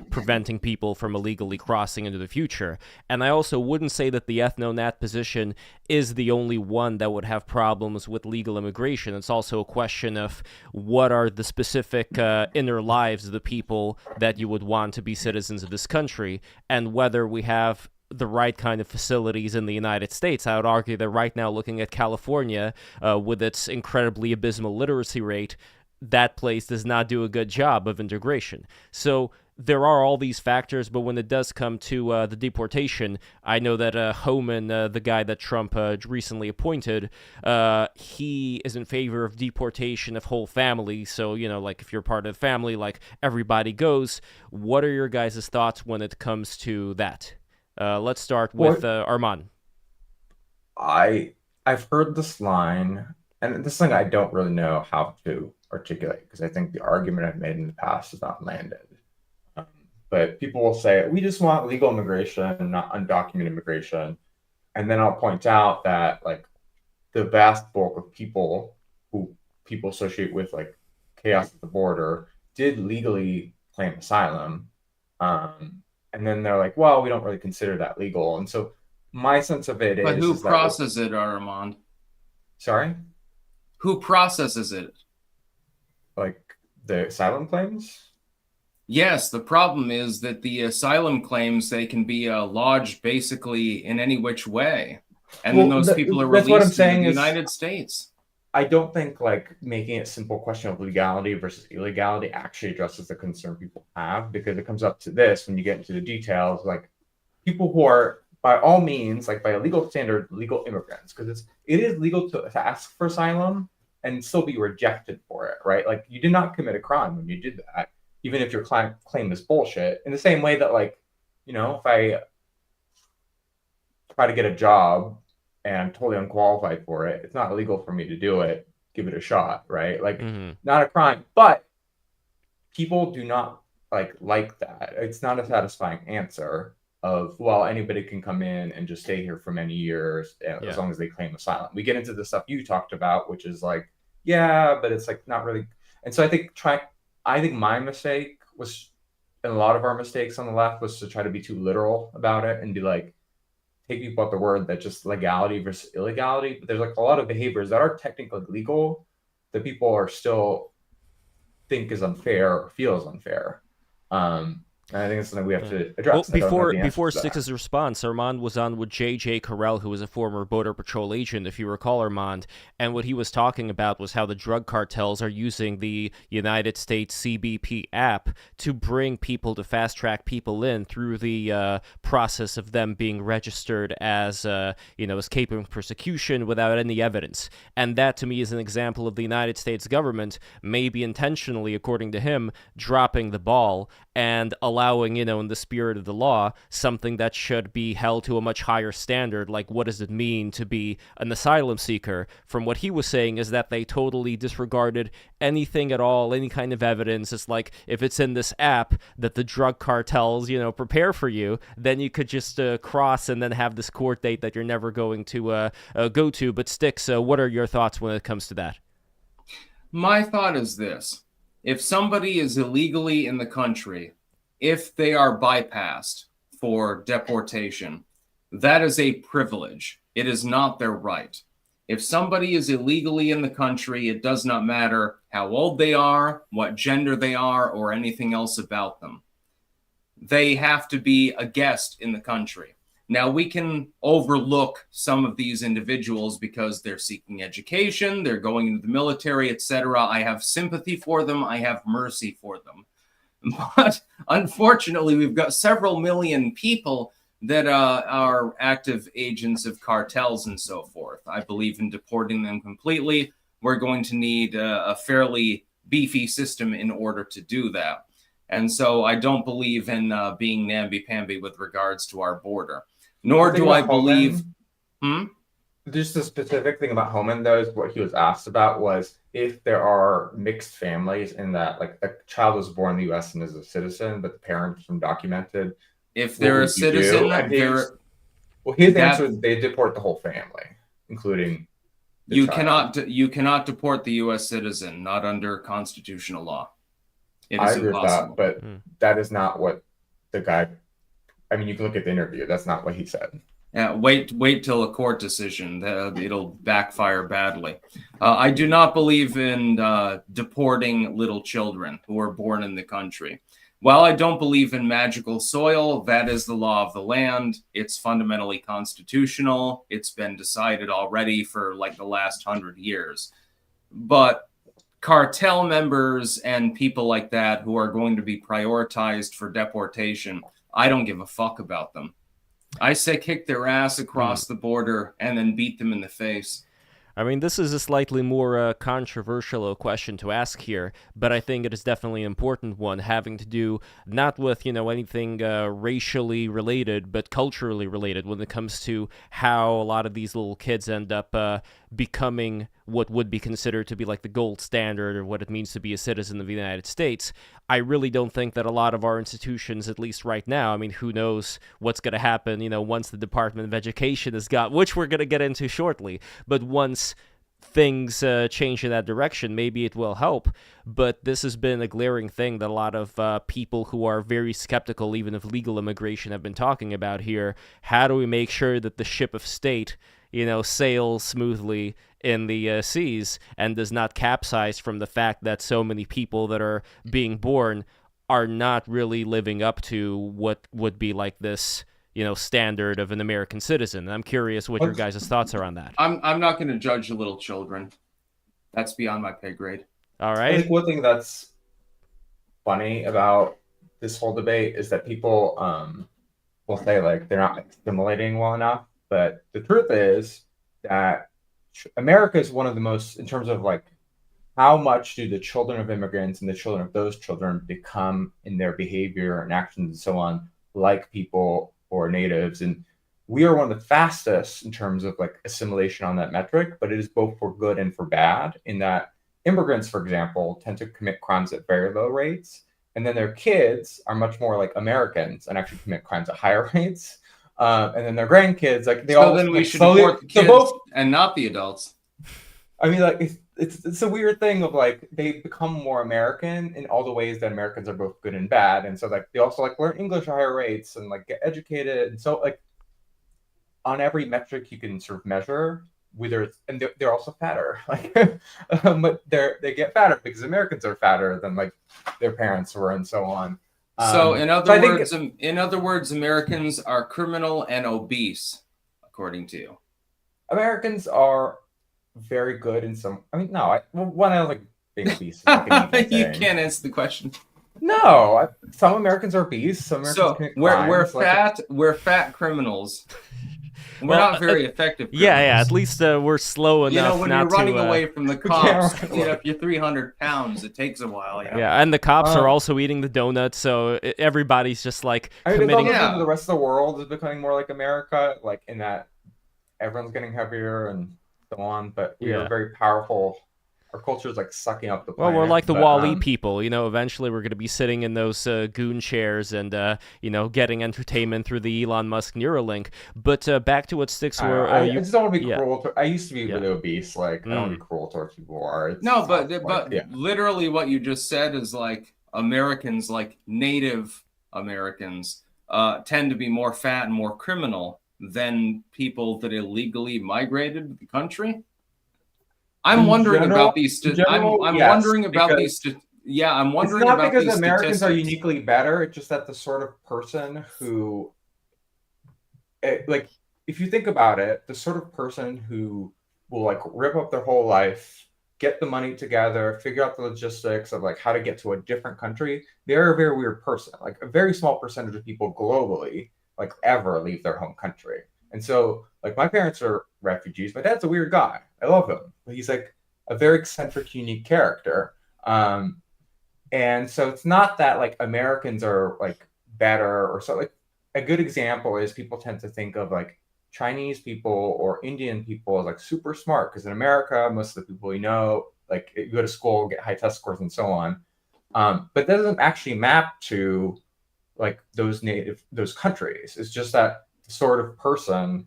preventing people from illegally crossing into the future. And I also wouldn't say that the ethnonat position is the only one that would have problems with legal immigration. It's also a question of what are the specific inner lives of the people that you would want to be citizens of this country, and whether we have the right kind of facilities in the United States. I would argue that right now, looking at California, with its incredibly abysmal literacy rate, that place does not do a good job of integration. So there are all these factors, but when it does come to the deportation, I know that Homan, the guy that Trump recently appointed, he is in favor of deportation of whole families. So, you know, like if you're part of the family, like everybody goes. What are your guys' thoughts when it comes to that? Let's start with Armand. I've heard this line, and this thing I don't really know how to articulate, because I think the argument I've made in the past has not landed. But people will say, we just want legal immigration, not undocumented immigration. And then I'll point out that like the vast bulk of people who people associate with like chaos at the border did legally claim asylum. And then they're like, well, we don't really consider that legal. And so my sense of it is... But who processes it, Armand? Sorry? Who processes it? Like the asylum claims? Yes, the problem is that the asylum claims, they can be lodged basically in any which way. And then those people are released to the United States. I don't think like making it a simple question of legality versus illegality actually addresses the concern people have, because it comes up to this when you get into the details, like people who are by all means, like by a legal standard, legal immigrants, because it is legal to ask for asylum and still be rejected for it, right? Like you did not commit a crime when you did that, even if your claim is bullshit. In the same way that, like, you know, if I try to get a job and I'm totally unqualified for it, it's not illegal for me to do it. Give it a shot, right? Like, not a crime. But people do not like that. It's not a satisfying answer. of, well, anybody can come in and just stay here for many years Yeah. as long as they claim asylum. We get into the stuff you talked about, which is like, yeah, but it's like not really. And so I think my mistake was, and a lot of our mistakes on the left was to try to be too literal about it and be like, take people at the word that just legality versus illegality. But there's like a lot of behaviors that are technically legal that people are still think is unfair or feels unfair. And I think it's something we have to address. Well, before Styx's response, Armand was on with J.J. Carell, who was a former Border Patrol agent, if you recall, Armand, and what he was talking about was how the drug cartels are using the United States CBP app to bring people, to fast-track people in through the process of them being registered as, escaping persecution without any evidence. And that, to me, is an example of the United States government, maybe intentionally, according to him, dropping the ball and allowing, in the spirit of the law, something that should be held to a much higher standard, like what does it mean to be an asylum seeker? From what he was saying is that they totally disregarded anything at all, any kind of evidence. It's like, if it's in this app that the drug cartels, prepare for you, then you could just cross and then have this court date that you're never going to go to. But Styx, what are your thoughts when it comes to that? My thought is this. If somebody is illegally in the country, if they are bypassed for deportation, that is a privilege. It is not their right. If somebody is illegally in the country, it does not matter how old they are, what gender they are, or anything else about them. They have to be a guest in the country. Now, we can overlook some of these individuals because they're seeking education, they're going into the military, etc. I have sympathy for them. I have mercy for them. But unfortunately, we've got several million people that are active agents of cartels and so forth. I believe in deporting them completely. We're going to need a fairly beefy system in order to do that. And so I don't believe in being namby-pamby with regards to our border. Nor do I believe... Just a specific thing about Homan, though, is what he was asked about was if there are mixed families in that, like, a child was born in the U.S. and is a citizen, but the parents are undocumented. If they're a citizen, his answer is they deport the whole family, including the child. You cannot deport the U.S. citizen, not under constitutional law. It I is agree with impossible. that, but that is not what the guy. I mean, you can look at the interview. That's not what he said. Yeah, wait till a court decision. It'll backfire badly. I do not believe in deporting little children who are born in the country. While I don't believe in magical soil, that is the law of the land. It's fundamentally constitutional. It's been decided already for like the last 100 years. But cartel members and people like that who are going to be prioritized for deportation, I don't give a fuck about them. I say kick their ass across the border and then beat them in the face. I mean, this is a slightly more controversial question to ask here, but I think it is definitely an important one, having to do not with, anything racially related, but culturally related when it comes to how a lot of these little kids end up becoming what would be considered to be like the gold standard or what it means to be a citizen of the United States. I really don't think that a lot of our institutions, at least right now, I mean, who knows what's going to happen, once the Department of Education has got, which we're going to get into shortly, but once things change in that direction, maybe it will help. But this has been a glaring thing that a lot of people who are very skeptical, even of legal immigration, have been talking about here. How do we make sure that the ship of state, sails smoothly in the seas and does not capsize from the fact that so many people that are being born are not really living up to what would be like this, standard of an American citizen? And I'm curious what your guys' thoughts are on that. I'm not going to judge the little children. That's beyond my pay grade. All right. I think one thing that's funny about this whole debate is that people will say like they're not assimilating well enough. But the truth is that America is one of the most, in terms of like how much do the children of immigrants and the children of those children become in their behavior and actions and so on, like people or natives. And we are one of the fastest in terms of like assimilation on that metric, but it is both for good and for bad in that immigrants, for example, tend to commit crimes at very low rates. and then their kids are much more like Americans and actually commit crimes at higher rates. And then their grandkids, like they all. So then we like, should slowly, deport the kids and not the adults. I mean, like it's a weird thing of like they become more American in all the ways that Americans are both good and bad, and so like they also like learn English at higher rates and like get educated, and so like on every metric you can sort of measure, whether and they're also fatter, like, but they get fatter because Americans are fatter than like their parents were, and so on. So in other words, Americans are criminal and obese, according to you. Americans are very good in some. I mean, no, one I don't like being obese. Is like an evil You thing. can't answer the question. No, some Americans are obese. Some Americans So commit we're crimes, we're fat criminals. We're Well, not very effective. Yeah. At least we're slow enough. You know, when not you're running to, away from the cops, to clean up your 300 pounds, it takes a while. You know? Yeah, and the cops are also eating the donuts, so everybody's just like I mean, committing. it's almost the rest of the world is becoming more like America, like in that everyone's getting heavier and so on. But we are very powerful. Our culture is like sucking up the planet. Well, we're like the Wall-E people, you know. Eventually, we're going to be sitting in those goon chairs and getting entertainment through the Elon Musk Neuralink. But back to what Styx were. I just don't want to be cruel. I used to be really obese. Like I don't want to be cruel towards people who are. Literally, what you just said is like Americans, like Native Americans, tend to be more fat and more criminal than people that illegally migrated to the country. I'm wondering about these. I'm wondering about these. I'm wondering about these. It's not because Americans are uniquely better. It's just that the sort of person who, like, if you think about it, the sort of person who will like rip up their whole life, get the money together, figure out the logistics of like how to get to a different country. They're a very weird person. Like a very small percentage of people globally like ever leave their home country. And so, like, my parents are refugees. My dad's a weird guy. I love him. But he's, like, a very eccentric, unique character. And so it's not that, like, Americans are, like, better or so. Like, a good example is people tend to think of, like, Chinese people or Indian people as, like, super smart. Because in America, most of the people you know, like, you go to school, get high test scores, and so on. But that doesn't actually map to, like, those countries. It's just that sort of person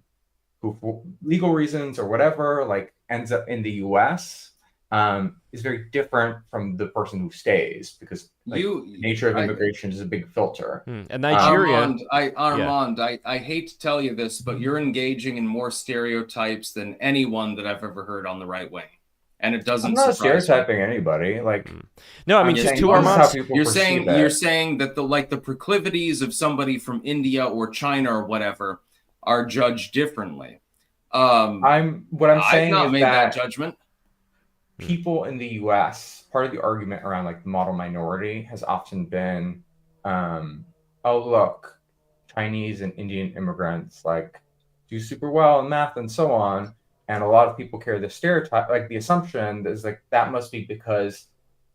who, for legal reasons or whatever, like ends up in the U.S. Is very different from the person who stays because the nature of immigration is a big filter. And Nigeria, Armand, I hate to tell you this, but you're engaging in more stereotypes than anyone that I've ever heard on the right wing. And it doesn't. I'm not stereotyping anybody. Like, no, I mean just to Armand. You're saying that the proclivities of somebody from India or China or whatever are judged differently. I've not made that judgment. People in the U.S. part of the argument around like the model minority has often been, oh look, Chinese and Indian immigrants like do super well in math and so on. And a lot of people carry the stereotype, like the assumption is like that must be because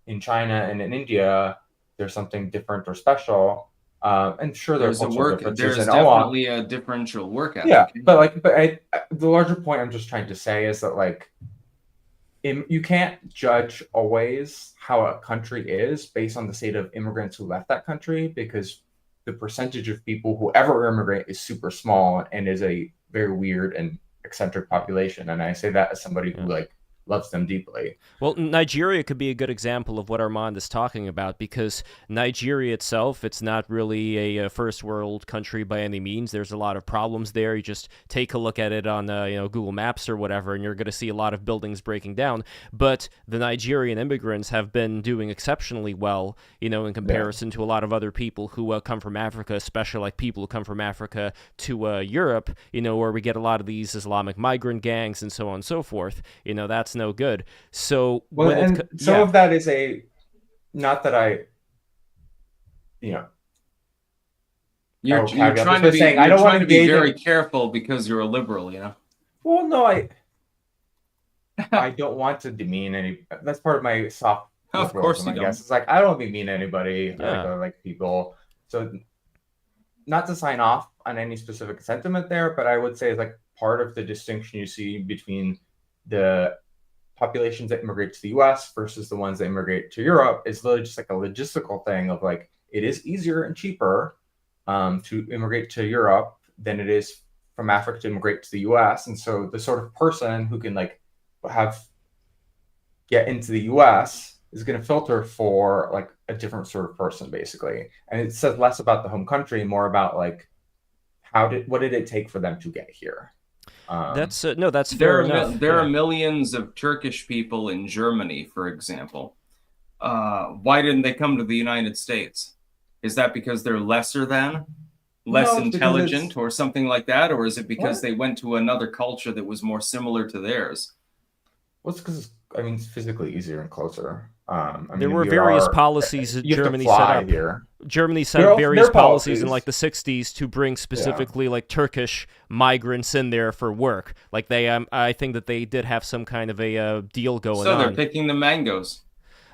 in China and in India there's something different or special. And sure, there's definitely a differential work ethic. Yeah, but the larger point I'm just trying to say is that like you can't judge always how a country is based on the state of immigrants who left that country because the percentage of people who ever immigrate is super small and is a very weird and eccentric population, and I say that as somebody who like loves them deeply. Well, Nigeria could be a good example of what Armand is talking about because Nigeria itself, it's not really a first world country by any means. There's a lot of problems there. You just take a look at it on Google Maps or whatever, and you're going to see a lot of buildings breaking down. But the Nigerian immigrants have been doing exceptionally well, in comparison to a lot of other people who come from Africa, especially like people who come from Africa to Europe, where we get a lot of these Islamic migrant gangs and so on and so forth. That's no good. So some of that is not that I you're trying to be very careful because you're a liberal, Well, no, I don't want to demean any. That's part of my soft. Of course, I guess it's like I don't demean anybody. I like people. So, not to sign off on any specific sentiment there, but I would say like part of the distinction you see between the populations that immigrate to the US versus the ones that immigrate to Europe is literally just like a logistical thing of like, it is easier and cheaper to immigrate to Europe than it is from Africa to immigrate to the US. And so the sort of person who can like get into the US is going to filter for like a different sort of person, basically. And it says less about the home country, more about like, what did it take for them to get here? That's fair enough. There are millions of Turkish people in Germany, for example. Why didn't they come to the United States? Is that because they're lesser than, less intelligent, or something like that? Or is it because they went to another culture that was more similar to theirs? Well, it's because, it's physically easier and closer. There were various policies that Germany set up. Here. Germany set up various policies in like the 60s to bring specifically like Turkish migrants in there for work. Like I think that they did have some kind of a deal going on. So they're picking the mangoes.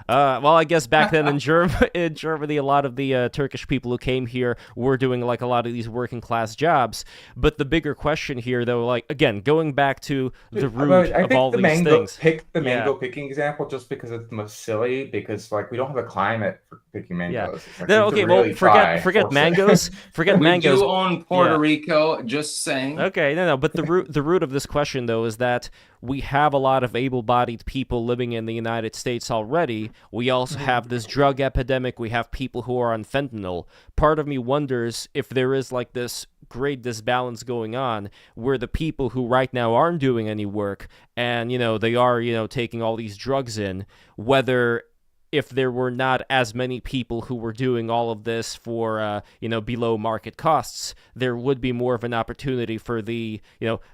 Well, I guess back then in Germany, a lot of the Turkish people who came here were doing like a lot of these working class jobs. But the bigger question here, though, like again, going back to the root of all these things. Pick the mango picking example just because it's the most silly. Because like we don't have a climate for picking mangoes. Yeah. No, okay, well, forget mangoes. Forget mangoes. We do own Puerto Rico. Just saying. Okay, no. But the root of this question, though, is that we have a lot of able-bodied people living in the United States already. We also have this drug epidemic. We have people who are on fentanyl. Part of me wonders if there is like this great disbalance going on where the people who right now aren't doing any work and, they are, taking all these drugs in, whether if there were not as many people who were doing all of this for, below market costs, there would be more of an opportunity for the,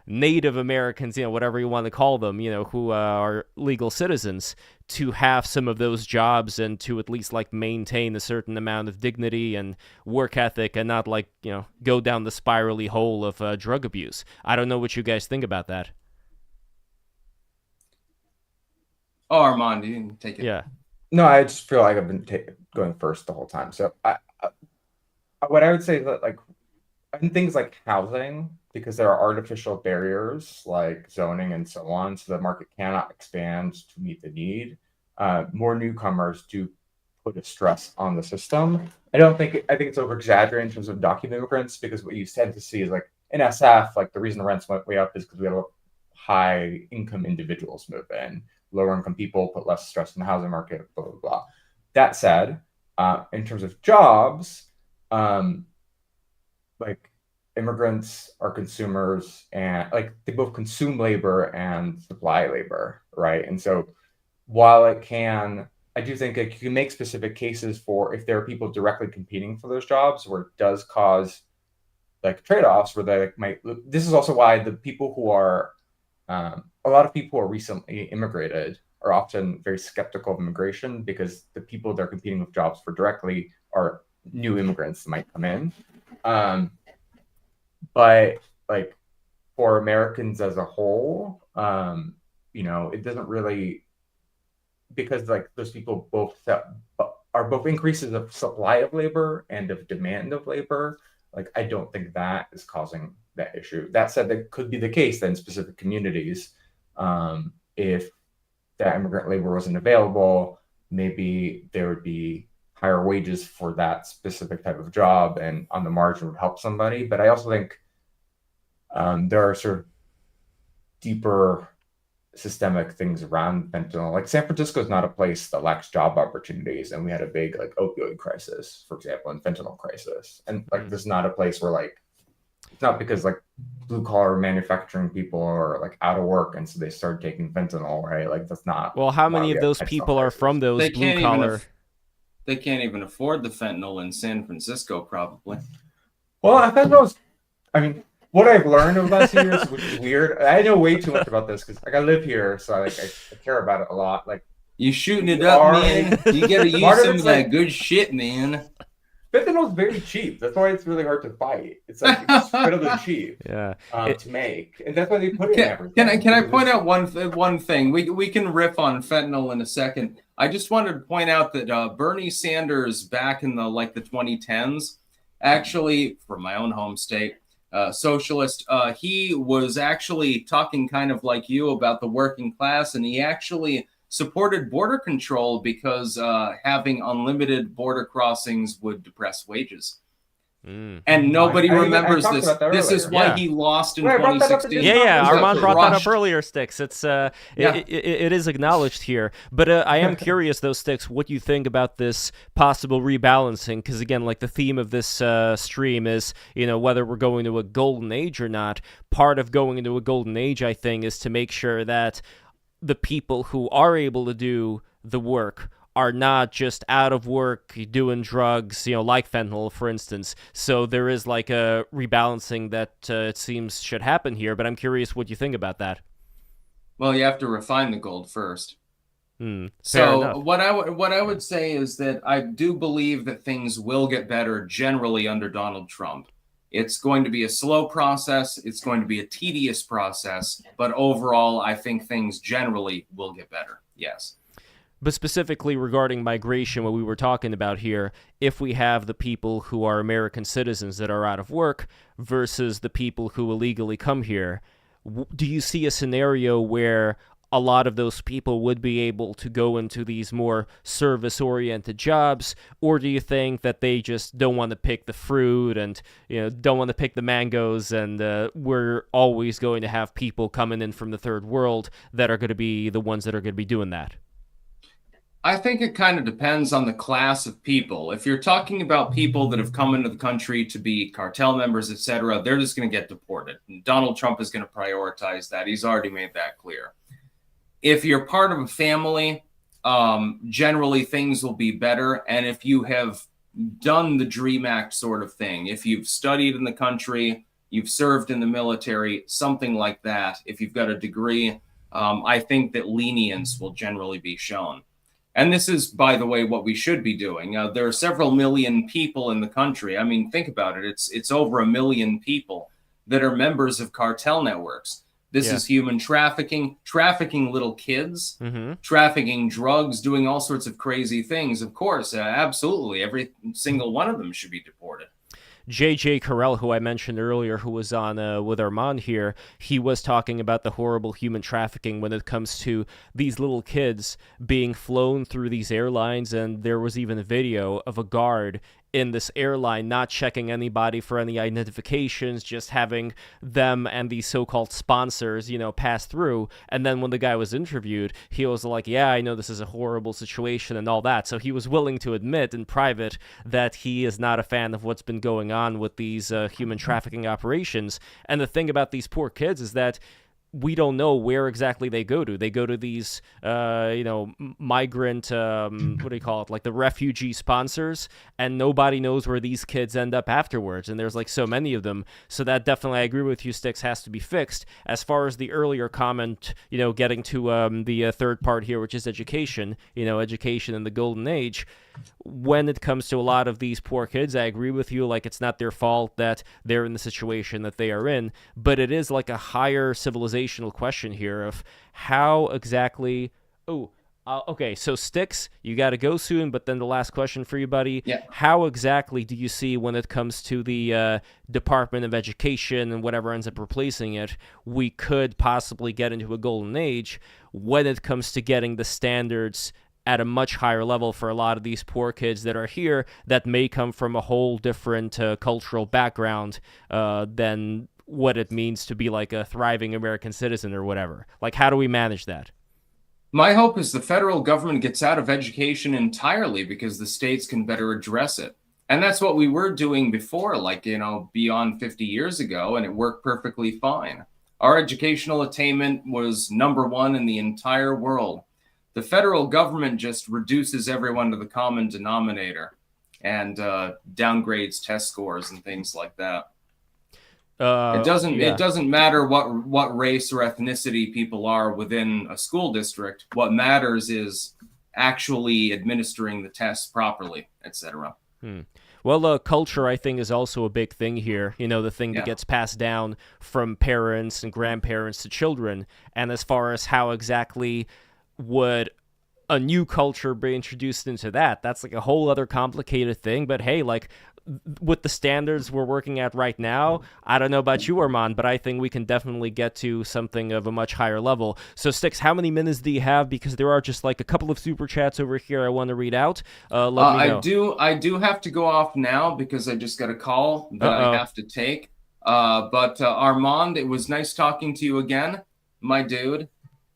Native Americans, whatever you want to call them, who are legal citizens, to have some of those jobs and to at least like maintain a certain amount of dignity and work ethic and not like, go down the spirally hole of drug abuse. I don't know what you guys think about that. Oh, Armand, you can take it. Yeah. No, I just feel like I've been going first the whole time. So what I would say is that like in things like housing, because there are artificial barriers like zoning and so on, so the market cannot expand to meet the need. More newcomers do put a stress on the system. I think it's over exaggerated in terms of documented immigrants, because what you tend to see is like in SF, like the reason the rents went way up is because we have high income individuals move in. Lower income people put less stress in the housing market, blah, blah, blah. That said, in terms of jobs, like immigrants are consumers and like they both consume labor and supply labor, right? And so while I do think like you can make specific cases for if there are people directly competing for those jobs where it does cause like trade-offs where they might, this is also why the people who are, a lot of people who are recently immigrated are often very skeptical of immigration because the people they're competing with jobs for directly are new immigrants that might come in. But like for Americans as a whole, it doesn't really, because like those people are both increases of supply of labor and of demand of labor. Like, I don't think that is causing that issue. That said, that could be the case then in specific communities. If that immigrant labor wasn't available, maybe there would be higher wages for that specific type of job and on the margin would help somebody. But I also think there are sort of deeper systemic things around fentanyl. Like San Francisco is not a place that lacks job opportunities, and we had a big like opioid crisis, for example, and fentanyl crisis. And like this is not a place where like it's not because like blue collar manufacturing people are like out of work and so they start taking fentanyl, right? Like that's not. Well, how many of those people are from those blue collar? They can't even afford the fentanyl in San Francisco, probably. Well, what I've learned over the last few years, which is weird. I know way too much about this because like I live here, so I care about it a lot. Like you shooting it up, man. You gotta use some of that good shit, man. Fentanyl is very cheap. That's why it's really hard to fight. It's like incredibly cheap to make, and that's why they put it in everything. Can I point out one thing? We can riff on fentanyl in a second. I just wanted to point out that Bernie Sanders back in the 2010s, actually from my own home state, socialist. He was actually talking kind of like you about the working class, and he actually supported border control because having unlimited border crossings would depress wages. And nobody remembers talked this. about that This is earlier. why Yeah. he lost in Wait, I brought that up in 2016. this Yeah, It was Armand a brought that rushed- up earlier, Styx. It's Yeah. it is acknowledged here, but I am curious though, Styx, what you think about this possible rebalancing? Because again, like the theme of this stream is, whether we're going to a golden age or not. Part of going into a golden age, I think, is to make sure that the people who are able to do the work are not just out of work doing drugs, like fentanyl, for instance. So there is like a rebalancing that it seems should happen here, but I'm curious what you think about that. Well, you have to refine the gold first. Fair So enough. what I would say is that I do believe that things will get better generally under Donald Trump. It's going to be a slow process. It's going to be a tedious process, but overall, I think things generally will get better. Yes. But specifically regarding migration, what we were talking about here, if we have the people who are American citizens that are out of work versus the people who illegally come here, do you see a scenario where a lot of those people would be able to go into these more service-oriented jobs, or do you think that they just don't want to pick the fruit and don't want to pick the mangoes, and we're always going to have people coming in from the third world that are going to be the ones that are going to be doing that? I think it kind of depends on the class of people. If you're talking about people that have come into the country to be cartel members, etc., they're just going to get deported. And Donald Trump is going to prioritize that. He's already made that clear. If you're part of a family, generally things will be better. And if you have done the DREAM Act sort of thing, if you've studied in the country, you've served in the military, something like that, if you've got a degree, I think that lenience will generally be shown. And this is, by the way, what we should be doing. There are several million people in the country. I mean, think about it. It's over 1 million people that are members of cartel networks. This is human trafficking little kids, trafficking drugs, doing all sorts of crazy things. Of course, absolutely. Every single one of them should be deported. J.J. Carell, who I mentioned earlier, who was on with Armand here, he was talking about the horrible human trafficking when it comes to these little kids being flown through these airlines, and there was even a video of a guard in this airline not checking anybody for any identifications, just having them and these so-called sponsors, pass through. And then when the guy was interviewed, he was like, yeah, I know this is a horrible situation and all that. So he was willing to admit in private that he is not a fan of what's been going on with these human trafficking operations. And the thing about these poor kids is that we don't know where exactly they go to. They go to these, migrant, what do you call it, like the refugee sponsors, and nobody knows where these kids end up afterwards. And there's like so many of them. So that definitely, I agree with you, Styx, has to be fixed. As far as the earlier comment, getting to the third part here, which is education, education in the golden age. When it comes to a lot of these poor kids, I agree with you, like it's not their fault that they're in the situation that they are in, but it is like a higher civilizational question here of how exactly... okay, so Styx, you got to go soon, but then the last question for you, buddy. Yeah. How exactly do you see when it comes to the Department of Education and whatever ends up replacing it, we could possibly get into a golden age when it comes to getting the standards at a much higher level for a lot of these poor kids that are here that may come from a whole different cultural background than what it means to be like a thriving American citizen or whatever? Like, how do we manage that? My hope is the federal government gets out of education entirely because the states can better address it. And that's what we were doing before, like, beyond 50 years ago, and it worked perfectly fine. Our educational attainment was #1 in the entire world. The federal government just reduces everyone to the common denominator and downgrades test scores and things like that. It doesn't matter what race or ethnicity people are within a school district. What matters is actually administering the tests properly, etc. Well, culture, I think, is also a big thing here. The thing that gets passed down from parents and grandparents to children. And as far as how exactly would a new culture be introduced into that, that's like a whole other complicated thing. But hey, like, with the standards we're working at right now, I don't know about you, Armand, but I think we can definitely get to something of a much higher level. So, Styx, how many minutes do you have? Because there are just like a couple of super chats over here I want to read out. Let me know. I do have to go off now because I just got a call that I have to take. But Armand, it was nice talking to you again, my dude.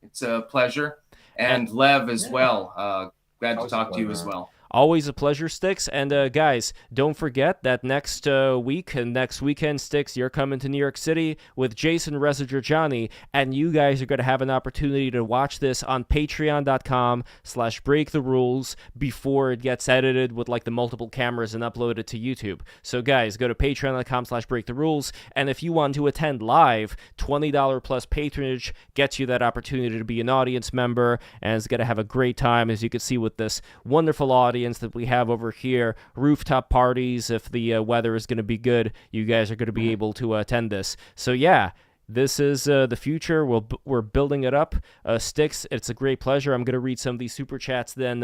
It's a pleasure. And Lev as well. Glad to talk to you as well. Always a pleasure, Styx. And guys, don't forget that next week and next weekend, Styx, you're coming to New York City with Jason Rezajurjani, and you guys are going to have an opportunity to watch this on patreon.com/breaktherules before it gets edited with like the multiple cameras and uploaded to YouTube. So guys, go to patreon.com/breaktherules, and if you want to attend live, $20 plus patronage gets you that opportunity to be an audience member, and it's going to have a great time, as you can see with this wonderful audience that we have over here. Rooftop parties, if the weather is going to be good, you guys are going to be able to attend this. So yeah, this is the future. We're building it up. Styx, it's a great pleasure. I'm going to read some of these super chats then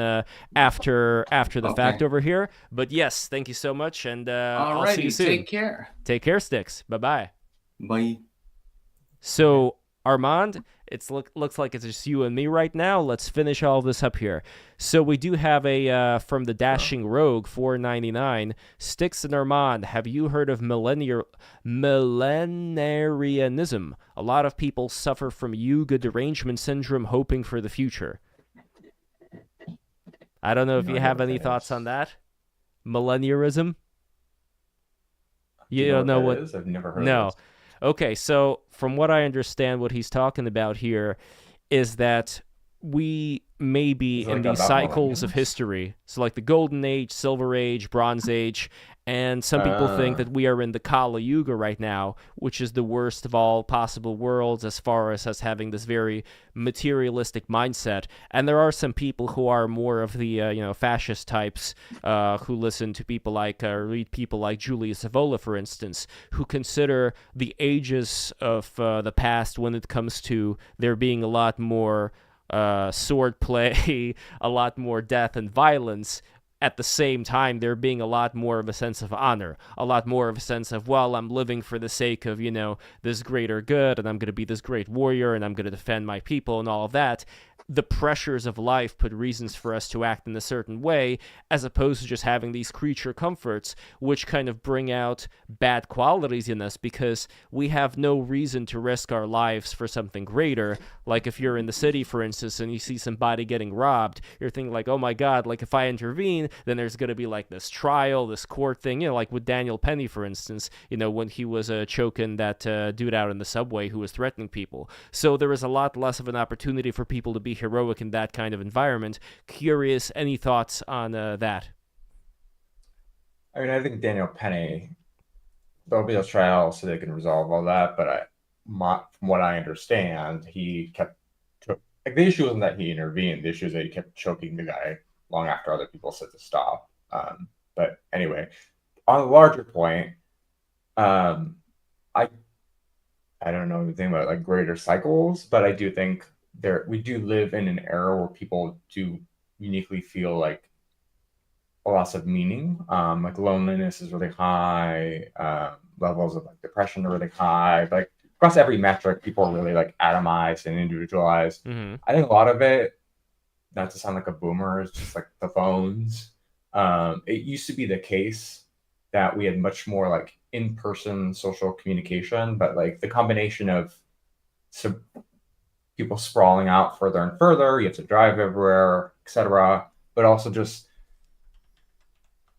after the fact over here. But yes, thank you so much, and I'll see you soon. Take care. Take care, Styx. Bye-bye. Bye. So, Armand, looks like it's just you and me right now. Let's finish all of this up here. So we do have a from the Dashing Rogue, $4.99. Styx and Armand, have you heard of millenarianism? A lot of people suffer from Yuga derangement syndrome, hoping for the future. I don't know if you have any thoughts on that. Millenniarism? You don't know what? I've never heard No. of this. Okay, so from what I understand, what he's talking about here is that we may be in these cycles of history. So like the Golden Age, Silver Age, Bronze Age, and some people think that we are in the Kali Yuga right now, which is the worst of all possible worlds as far as us having this very materialistic mindset. And there are some people who are more of the fascist types who listen to people like read people like Julius Evola, for instance, who consider the ages of the past when it comes to there being a lot more sword play, a lot more death and violence. At the same time, there being a lot more of a sense of honor, a lot more of a sense of, well, I'm living for the sake of, this greater good, and I'm going to be this great warrior, and I'm going to defend my people, and all of that. The pressures of life put reasons for us to act in a certain way, as opposed to just having these creature comforts, which kind of bring out bad qualities in us, because we have no reason to risk our lives for something greater. Like if you're in the city, for instance, and you see somebody getting robbed, you're thinking like, oh my God, like if I intervene, then there's going to be like this trial, this court thing, like with Daniel Penny, for instance, when he was choking that dude out in the subway who was threatening people. So there is a lot less of an opportunity for people to be heroic in that kind of environment. Curious, any thoughts on that? I mean, I think Daniel Penny, there'll be a trial so they can resolve all that, but from what I understand, he kept, like, the issue wasn't that he intervened, the issue is that he kept choking the guy long after other people said to stop. But anyway, on a larger point, I don't know anything about like greater cycles, but I do think we do live in an era where people do uniquely feel like a loss of meaning. Like loneliness is really high, levels of like depression are really high. Like across every metric, people are really like atomized and individualized. Mm-hmm. I think a lot of it, not to sound like a boomer, is just like the phones. It used to be the case that we had much more like in-person social communication, but like the combination of people sprawling out further and further, you have to drive everywhere, etc. But also just,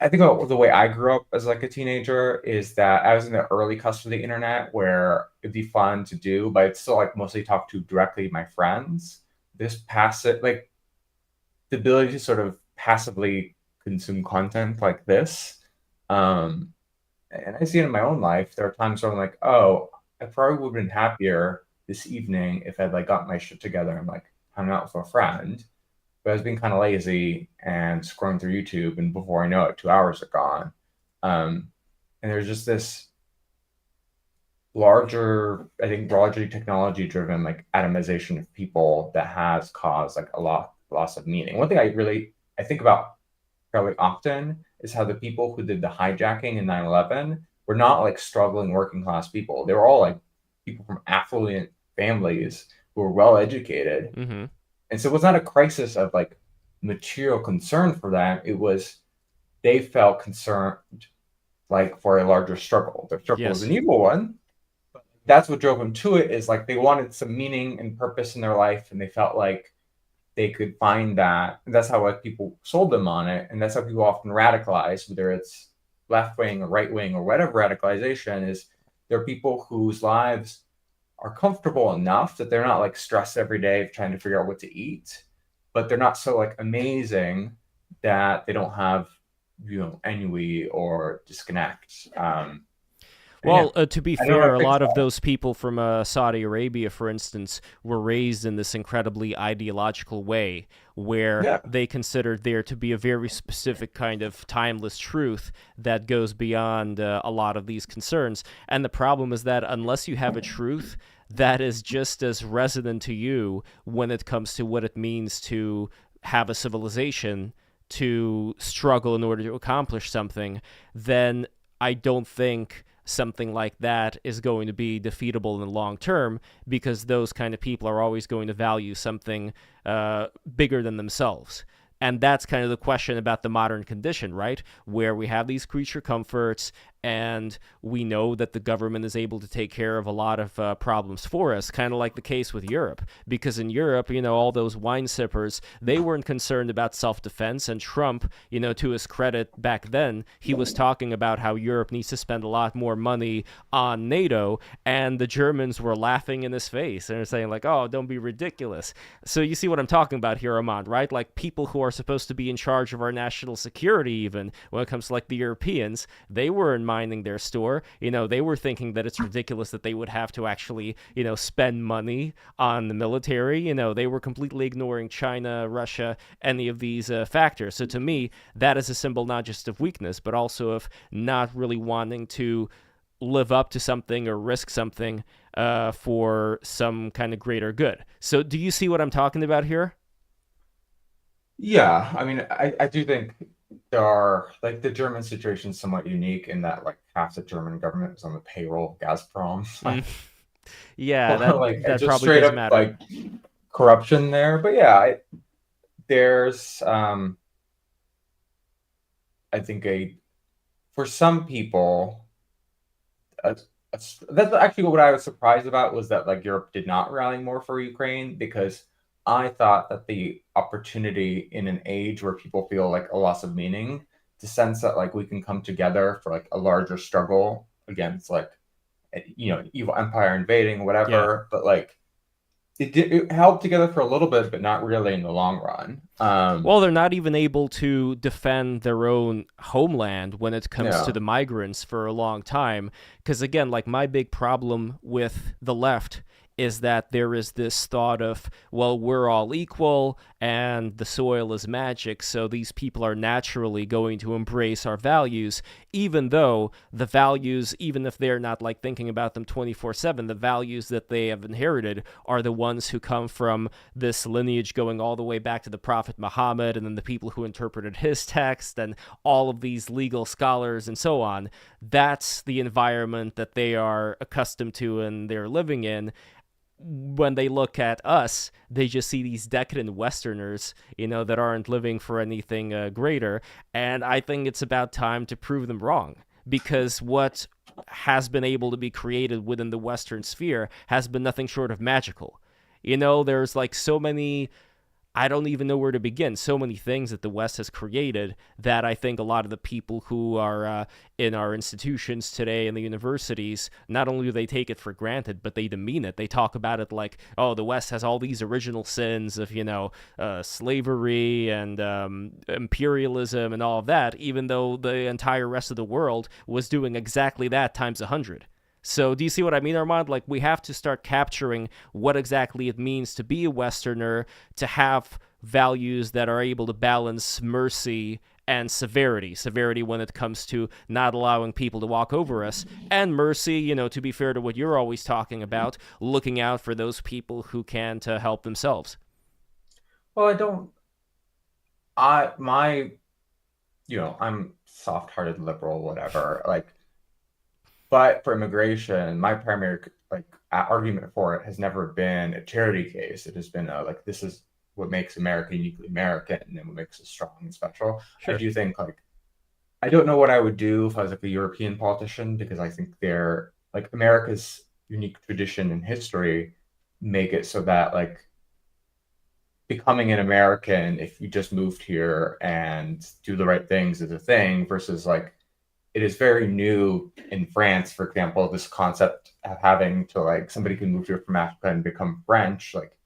I think the way I grew up as like a teenager is that I was in the early cusp of the internet where it'd be fun to do, but I'd still like mostly talk to directly my friends. This passive, like the ability to sort of passively consume content like this. And I see it in my own life. There are times where I'm like, oh, I probably would have been happier this evening if I'd like got my shit together and like hung out with a friend. But I was being kind of lazy and scrolling through YouTube, and before I know it, 2 hours are gone. And there's just this largely technology-driven like atomization of people that has caused like a loss of meaning. One thing I think about fairly often is how the people who did the hijacking in 9/11 were not like struggling working class people. They were all like people from affluent families who were well educated. Mm-hmm. And so it was not a crisis of like material concern for them. It was they felt concerned like for a larger struggle. Their struggle was Yes. an evil one. But that's what drove them to it, is like they wanted some meaning and purpose in their life, and they felt like they could find that. And that's how like people sold them on it. And that's how people often radicalize, whether it's left wing or right wing or whatever radicalization is. There are people whose lives are comfortable enough that they're not like stressed every day of trying to figure out what to eat, but they're not so like amazing that they don't have, ennui or disconnect. Well, to be I don't know fair, how a to fix lot of that. those people from Saudi Arabia, for instance, were raised in this incredibly ideological way where Yeah. they considered there to be a very specific kind of timeless truth that goes beyond a lot of these concerns. And the problem is that unless you have a truth that is just as resonant to you when it comes to what it means to have a civilization, to struggle in order to accomplish something, then I don't think something like that is going to be defeatable in the long term, because those kind of people are always going to value something bigger than themselves. And that's kind of the question about the modern condition, right? Where we have these creature comforts, and we know that the government is able to take care of a lot of problems for us, kind of like the case with Europe. Because in Europe, all those wine sippers, they weren't concerned about self-defense, and Trump, to his credit back then, he was talking about how Europe needs to spend a lot more money on NATO, and the Germans were laughing in his face, and they're saying like, oh, don't be ridiculous. So you see what I'm talking about here, Armand, right? Like people who are supposed to be in charge of our national security, even when it comes to like the Europeans, they weren't minding their store. They were thinking that it's ridiculous that they would have to actually, spend money on the military. They were completely ignoring China, Russia, any of these factors. So to me, that is a symbol not just of weakness, but also of not really wanting to live up to something or risk something for some kind of greater good. So do you see what I'm talking about here? Yeah, I mean, I do think there are like the German situation is somewhat unique in that like half the German government was on the payroll of Gazprom. Mm. Yeah, Like that just probably straight does up matter. like corruption there. But yeah, there's I think for some people, a, that's actually what I was surprised about, was that like Europe did not rally more for Ukraine, because I thought that the opportunity in an age where people feel like a loss of meaning, to sense that like we can come together for like a larger struggle against like evil empire invading Yeah. whatever, but like it held together for a little bit, but not really in the long run. Well, they're not even able to defend their own homeland when it comes to Yeah. the migrants for a long time. Because, again, like my big problem with the left is that there is this thought of, well, we're all equal and the soil is magic, so these people are naturally going to embrace our values, even though the values, even if they're not like thinking about them 24/7, the values that they have inherited are the ones who come from this lineage going all the way back to the Prophet Muhammad, and then the people who interpreted his text, and all of these legal scholars and so on. That's the environment that they are accustomed to and they're living in. When they look at us, they just see these decadent Westerners, that aren't living for anything greater. And I think it's about time to prove them wrong, because what has been able to be created within the Western sphere has been nothing short of magical. There's like so many, I don't even know where to begin. So many things that the West has created that I think a lot of the people who are in our institutions today in the universities, not only do they take it for granted, but they demean it. They talk about it like, oh, the West has all these original sins of, slavery and imperialism and all of that, even though the entire rest of the world was doing exactly that times 100. So do you see what I mean, Armand? Like, we have to start capturing what exactly it means to be a Westerner, to have values that are able to balance mercy and severity. Severity when it comes to not allowing people to walk over us, and mercy, to be fair to what you're always talking about, looking out for those people who can't help themselves. Well, my I'm soft-hearted liberal, whatever. Like, but for immigration, my primary argument for it has never been a charity case. It has been like, this is what makes America uniquely American and what makes us strong and special. I Sure. do think I don't know what I would do if I was like a European politician, because I think they're like America's unique tradition and history make it so that like becoming an American, if you just moved here and do the right things, is a thing, versus like it is very new in France, for example, this concept of having to like somebody can move here from Africa and become French. Like,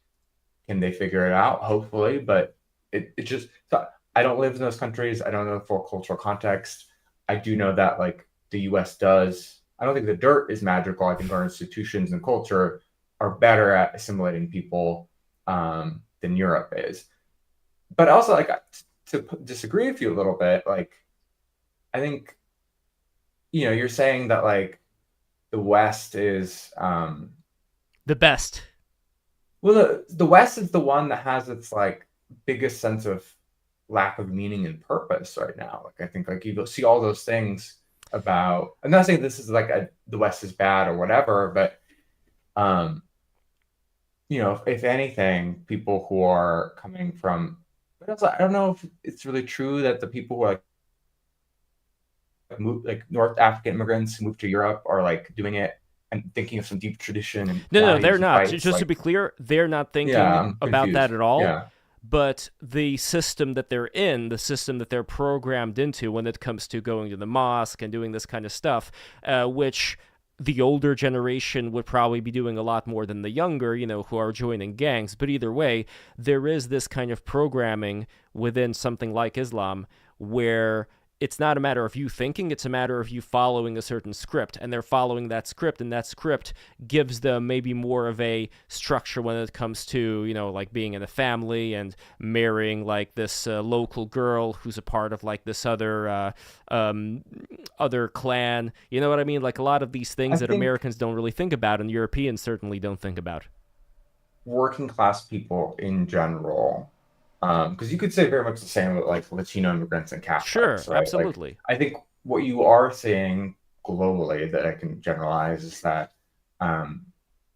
can they figure it out? Hopefully, but it just so I don't live in those countries. I don't know the full cultural context. I do know that like the US does. I don't think the dirt is magical. I think our institutions and culture are better at assimilating people than Europe is. But also, like, to disagree with you a little bit, like, I think, you're saying that like the West is The best. well, the West is the one that has its like biggest sense of lack of meaning and purpose right now. Like, I think like you see all those things about. I'm not saying this is like the West is bad or whatever, but if anything, people who are coming from, but also, I don't know if it's really true that the people who are like North African immigrants who move to Europe are like doing it and thinking of some deep tradition and No, they're values and not. fights. Just to Like, be clear, they're not thinking yeah, I'm about that confused. at all. Yeah. But the system that they're in, the system that they're programmed into when it comes to going to the mosque and doing this kind of stuff, which the older generation would probably be doing a lot more than the younger, who are joining gangs. But either way, there is this kind of programming within something like Islam where it's not a matter of you thinking, it's a matter of you following a certain script, and they're following that script, and that script gives them maybe more of a structure when it comes to, like being in a family and marrying like this local girl who's a part of like this other clan. You know what I mean? Like a lot of these things I that think Americans don't really think about and Europeans certainly don't think about. working class people in general, because you could say very much the same with like Latino immigrants and Sure, Catholics, right? Like, absolutely. I think what you are seeing globally that I can generalize is that um,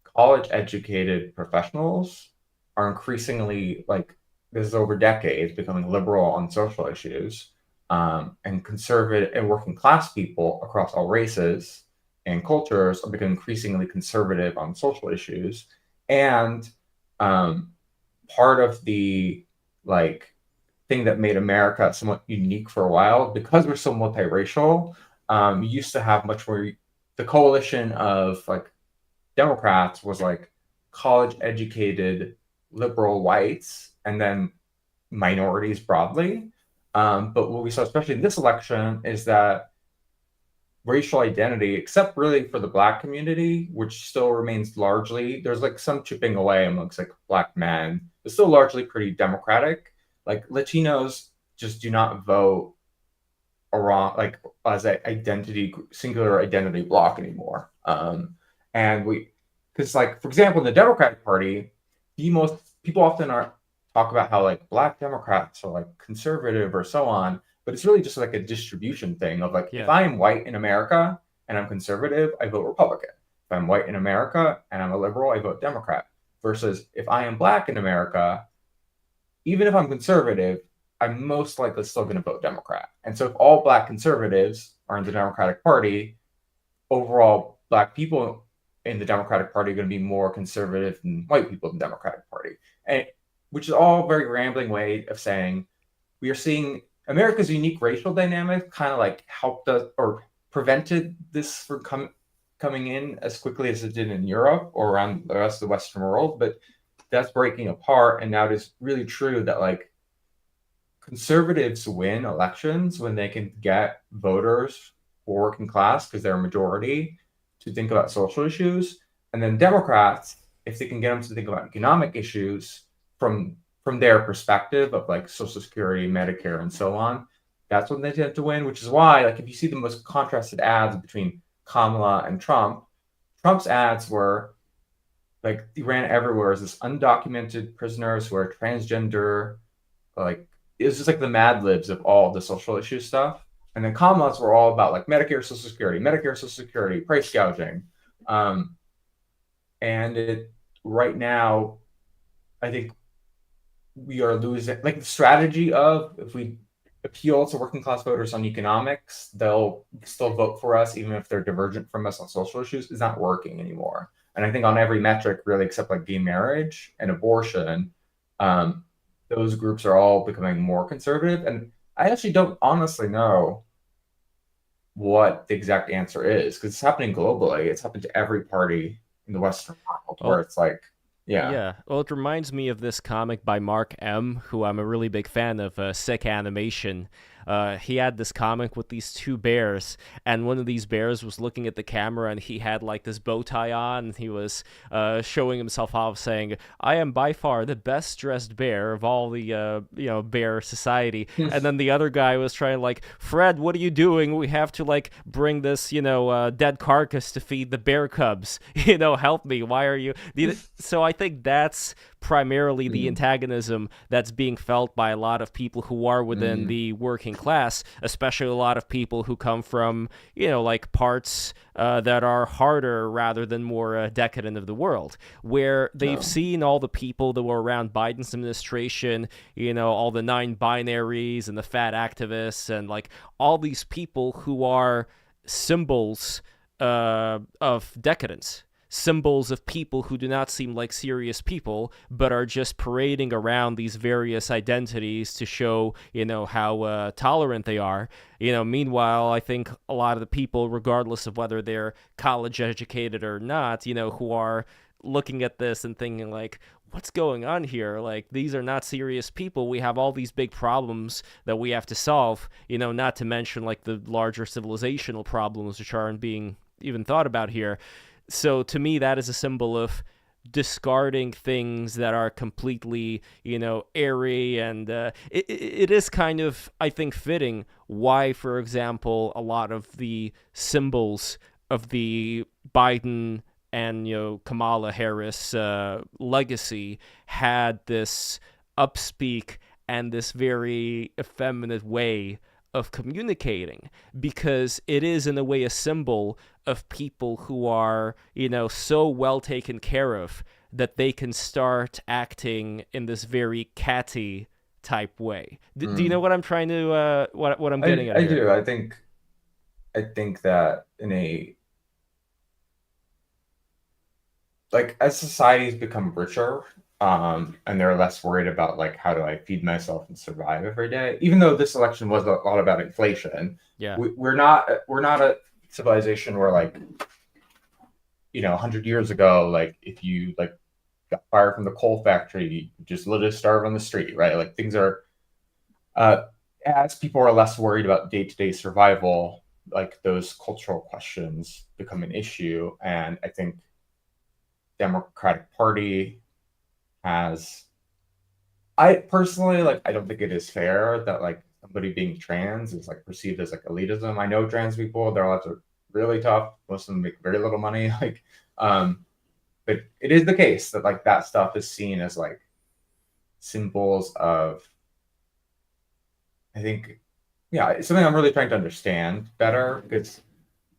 college educated professionals are increasingly, like, this is over decades, becoming liberal on social issues, and conservative and working class people across all races and cultures are becoming increasingly conservative on social issues. And um, part of the like thing that made America somewhat unique for a while, because we're so multiracial, you used to have much more. The coalition of like Democrats was like college educated liberal whites and then minorities broadly. But what we saw, especially in this election, is that racial identity, except really for the Black community, which still remains largely, there's like some chipping away amongst like Black men, but still largely pretty Democratic. Like, Latinos just do not vote around like as a singular identity block anymore. And because like, for example, in the Democratic Party, the most people often are talk about how like Black Democrats are like conservative or so on, but it's really just like a distribution thing of like, if I am white in America and I'm conservative, I vote Republican. If I'm white in America and I'm a liberal, I vote Democrat. Versus if I am Black in America, even if I'm conservative, I'm most likely still going to vote Democrat. And so if all Black conservatives are in the Democratic Party, overall Black people in the Democratic Party are going to be more conservative than white people in the Democratic Party. And which is all a very rambling way of saying we are seeing America's unique racial dynamic kind of like helped us or prevented this from coming in as quickly as it did in Europe or around the rest of the Western world. But that's breaking apart. And now it is really true that like conservatives win elections when they can get voters or working class, because they're a majority, to think about social issues. And then Democrats, if they can get them to think about economic issues from their perspective of like Social Security, Medicare, and so on, that's when they tend to win, which is why, like, if you see the most contrasted ads between Kamala and Trump, Trump's ads were like, he ran everywhere as this undocumented prisoners who are transgender, like it was just like the Mad Libs of all the social issue stuff. And then commonwealths were all about like Medicare, Social Security, price gouging. And it right now, I think we are losing like the strategy of if we appeal to working class voters on economics, they'll still vote for us even if they're divergent from us on social issues, is not working anymore. And I think on every metric, really, except like gay marriage and abortion, those groups are all becoming more conservative. And I actually don't honestly know what the exact answer is because it's happening globally. It's happened to every party in the Western world where it's like, yeah. Well, it reminds me of this comic by Mark M., who I'm a really big fan of, Sick Animation. He had this comic with these two bears, and one of these bears was looking at the camera, and he had like this bow tie on, and he was showing himself off, saying, "I am by far the best dressed bear of all the bear society." And then the other guy was trying like, "Fred, what are you doing? We have to like bring this dead carcass to feed the bear cubs. Help me. Why are you?" So I think that's primarily the antagonism that's being felt by a lot of people who are within the working class, especially a lot of people who come from, like parts that are harder rather than more decadent of the world, where they've seen all the people that were around Biden's administration, all the 9 binaries and the fat activists and like all these people who are symbols of decadence. Symbols of people who do not seem like serious people, but are just parading around these various identities to show, how tolerant they are. Meanwhile, I think a lot of the people, regardless of whether they're college educated or not, who are looking at this and thinking like, what's going on here? Like, these are not serious people. We have all these big problems that we have to solve, not to mention like the larger civilizational problems which aren't being even thought about here. So to me, that is a symbol of discarding things that are completely, airy. And it is kind of, I think, fitting why, for example, a lot of the symbols of the Biden and, Kamala Harris legacy had this upspeak and this very effeminate way of communicating, because it is in a way a symbol of people who are, so well taken care of that they can start acting in this very catty type way. Do you know what I'm trying to, what I'm getting at here? I do. I think that as societies become richer, and they're less worried about like how do I feed myself and survive every day. Even though this election was a lot about inflation, we're not a civilization where 100 years ago, like if you like got fired from the coal factory, you just literally starve on the street, right? Like things are as people are less worried about day-to-day survival, like those cultural questions become an issue, and I think Democratic Party has, I personally I don't think it is fair that like somebody being trans is like perceived as like elitism. I know trans people, their lives are really tough. Most of them make very little money. But it is the case that like that stuff is seen as like symbols of, I think, it's something I'm really trying to understand better because,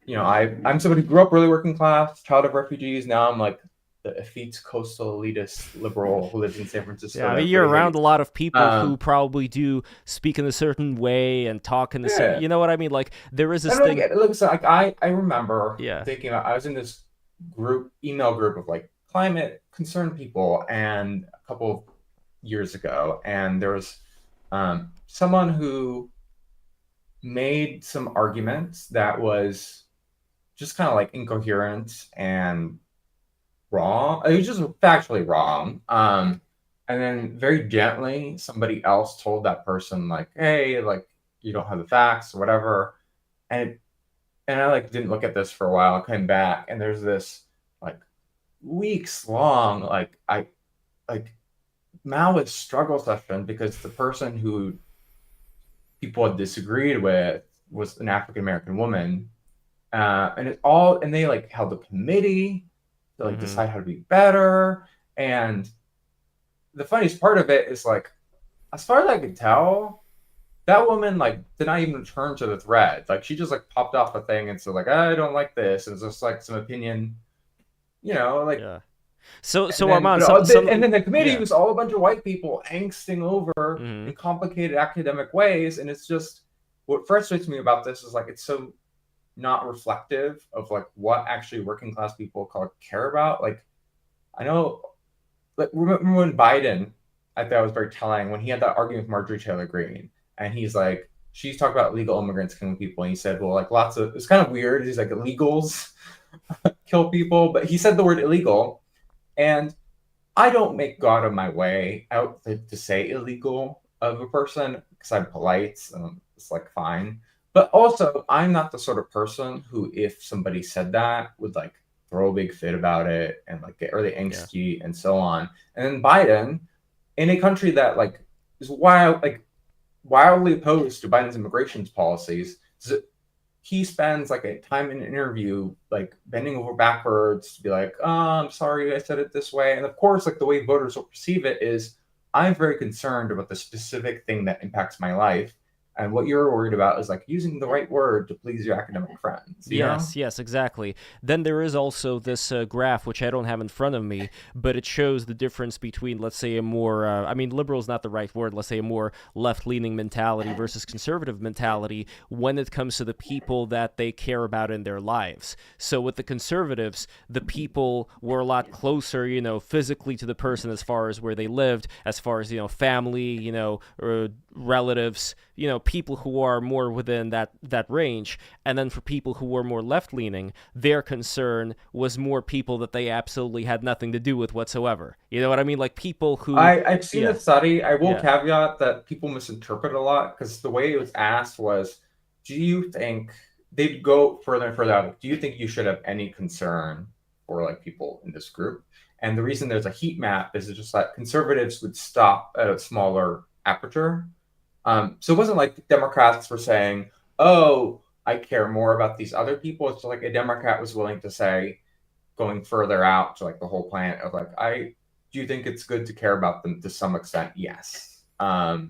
I'm somebody who grew up really working class, child of refugees. Now I'm like the effete coastal elitist liberal who lives in San Francisco. Yeah, I mean, you're around a lot of people who probably do speak in a certain way and talk in the same. You know what I mean? Like there is this thing. I remember thinking about. I was in this email group of like climate concerned people, and a couple of years ago, and there was someone who made some arguments that was just kind of like incoherent and wrong. It was just factually wrong. And then very gently, somebody else told that person like, "Hey, like you don't have the facts or whatever." And I like didn't look at this for a while. I came back, and there's this like weeks long Maoist struggle session because the person who people had disagreed with was an African American woman, and they like held a committee to like decide how to be better. And the funniest part of it is like as far as I could tell, that woman like did not even return to the thread. Like she just like popped off the thing and said like I don't like this. It's just like some opinion, like. Yeah. So And then, Armand, and then the committee yeah. was all a bunch of white people angsting over Mhm. in complicated academic ways, and it's just what frustrates me about this is like it's so not reflective of like what actually working class people care about. Like I know, like remember when Biden, I thought it was very telling when he had that argument with Marjorie Taylor Greene, and he's like, she's talking about illegal immigrants killing people, and he said, well, like lots of it's kind of weird. He's like illegals kill people, but he said the word illegal, and I don't make God of my way out to say illegal of a person because I'm polite. It's like fine. But also, I'm not the sort of person who, if somebody said that, would like throw a big fit about it and like get really angsty and so on. And then Biden, in a country that like is wildly opposed to Biden's immigration policies, he spends like a time in an interview like bending over backwards to be like, oh, I'm sorry I said it this way. And of course, like the way voters will perceive it is I'm very concerned about the specific thing that impacts my life. And what you're worried about is like using the right word to please your academic friends. Yes, exactly. Then there is also this graph, which I don't have in front of me, but it shows the difference between, let's say, a more, liberal is not the right word, let's say a more left-leaning mentality versus conservative mentality when it comes to the people that they care about in their lives. So with the conservatives, the people were a lot closer, physically to the person as far as where they lived, as far as, family, relatives, people who are more within that range. And then for people who were more left-leaning, their concern was more people that they absolutely had nothing to do with whatsoever. You know what I mean? Like people who... I've seen the study. I will Yeah. caveat that people misinterpret a lot because the way it was asked was, do you think they'd go further and further out? Do you think you should have any concern for like people in this group? And the reason there's a heat map is just that conservatives would stop at a smaller aperture. So it wasn't like Democrats were saying, oh, I care more about these other people. It's like a Democrat was willing to say, going further out to like the whole planet of like, do you think it's good to care about them to some extent? Yes. And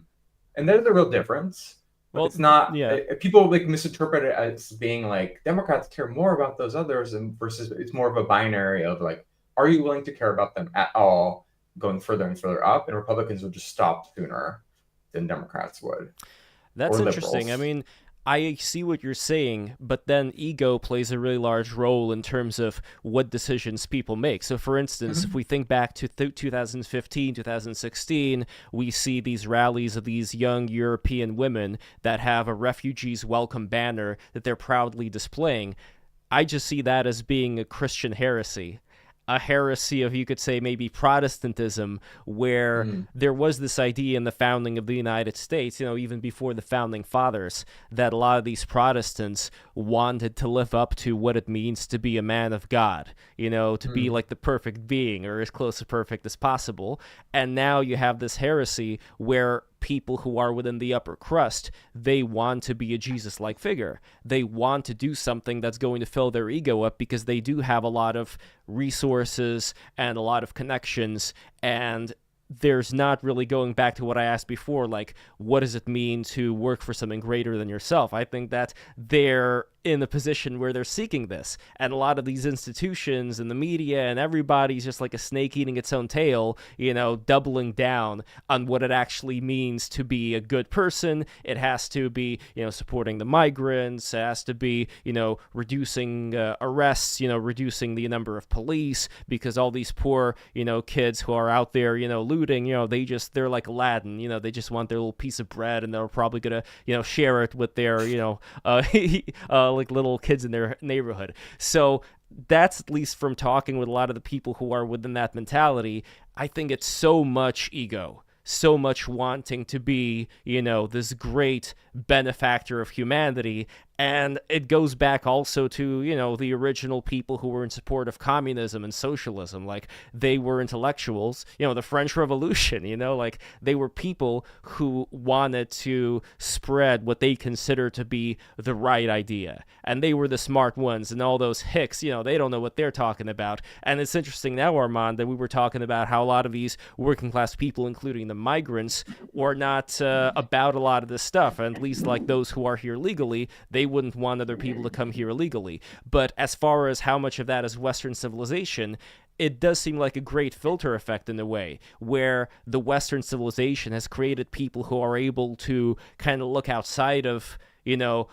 there's a real difference. But it's not, people like misinterpret it as being like Democrats care more about those others and versus it's more of a binary of like, are you willing to care about them at all going further and further up? And Republicans would just stop sooner than Democrats would. That's or interesting. liberals. I mean, I see what you're saying, but then ego plays a really large role in terms of what decisions people make. So, for instance, if we think back to 2015, 2016, we see these rallies of these young European women that have a refugees welcome banner that they're proudly displaying. I just see that as being a Christian heresy. A heresy of, you could say, maybe Protestantism, where there was this idea in the founding of the United States, even before the founding fathers, that a lot of these Protestants wanted to live up to what it means to be a man of God, to be like the perfect being or as close to perfect as possible. And now you have this heresy where people who are within the upper crust, they want to be a Jesus-like figure. They want to do something that's going to fill their ego up because they do have a lot of resources and a lot of connections, and there's not really going back to what I asked before, like, what does it mean to work for something greater than yourself? I think that they're in a position where they're seeking this. And a lot of these institutions and the media and everybody's just like a snake eating its own tail, doubling down on what it actually means to be a good person. It has to be, supporting the migrants. It has to be, reducing arrests, reducing the number of police, because all these poor, kids who are out there, looting, they're like Aladdin, they just want their little piece of bread, and they're probably gonna, share it with their, like little kids in their neighborhood. So that's, at least from talking with a lot of the people who are within that mentality, I think it's so much ego, so much wanting to be, this great benefactor of humanity, And it goes back also to, the original people who were in support of communism and socialism. Like, they were intellectuals, the French Revolution, like, they were people who wanted to spread what they consider to be the right idea. And they were the smart ones, and all those hicks, they don't know what they're talking about. And it's interesting now, Armand, that we were talking about how a lot of these working class people, including the migrants, were not about a lot of this stuff. And at least, like, those who are here legally, they wouldn't want other people to come here illegally. But as far as how much of that is Western civilization, it does seem like a great filter effect in a way, where the Western civilization has created people who are able to kind of look outside of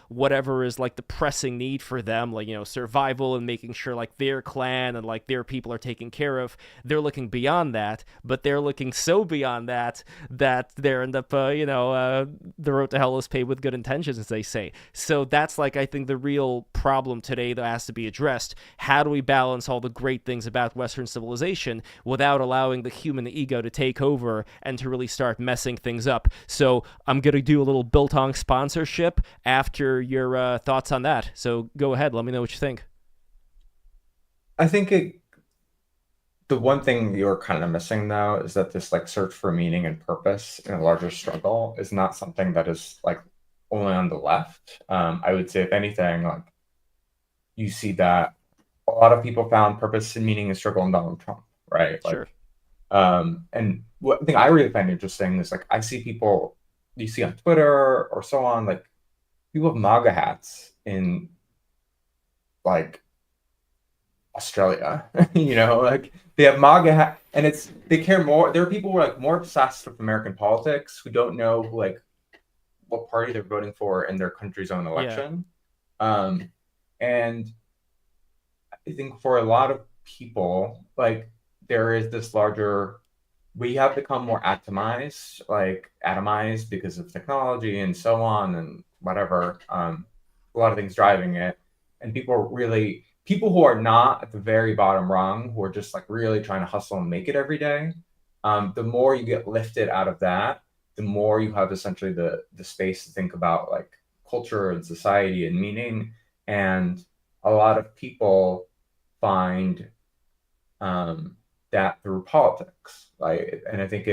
whatever is like the pressing need for them, like, survival and making sure like their clan and like their people are taken care of. They're looking beyond that, but they're looking so beyond that they end up, the road to hell is paved with good intentions, as they say. So that's like, I think, the real problem today that has to be addressed. How do we balance all the great things about Western civilization without allowing the human ego to take over and to really start messing things up? So I'm going to do a little Biltong sponsorship after your thoughts on that. So go ahead, let me know what you think. I think the one thing you're kind of missing, though, is that this like search for meaning and purpose in a larger struggle is not something that is like only on the left. I would say, if anything, like, you see that a lot of people found purpose and meaning in struggle in Donald Trump, right? Like, Sure. And what thing I really find interesting is, like, I see people you see on Twitter or so on, like, people have MAGA hats in like Australia, like they have MAGA hat, and they care more. There are people who are like more obsessed with American politics who don't know what party they're voting for in their country's own election. And I think for a lot of people, like, there is this larger, we have become more atomized because of technology and so on and whatever, a lot of things driving it. And people who are not at the very bottom rung, who are just like really trying to hustle and make it every day, the more you get lifted out of that, the more you have essentially the space to think about like culture and society and meaning. And a lot of people find that through politics. And I think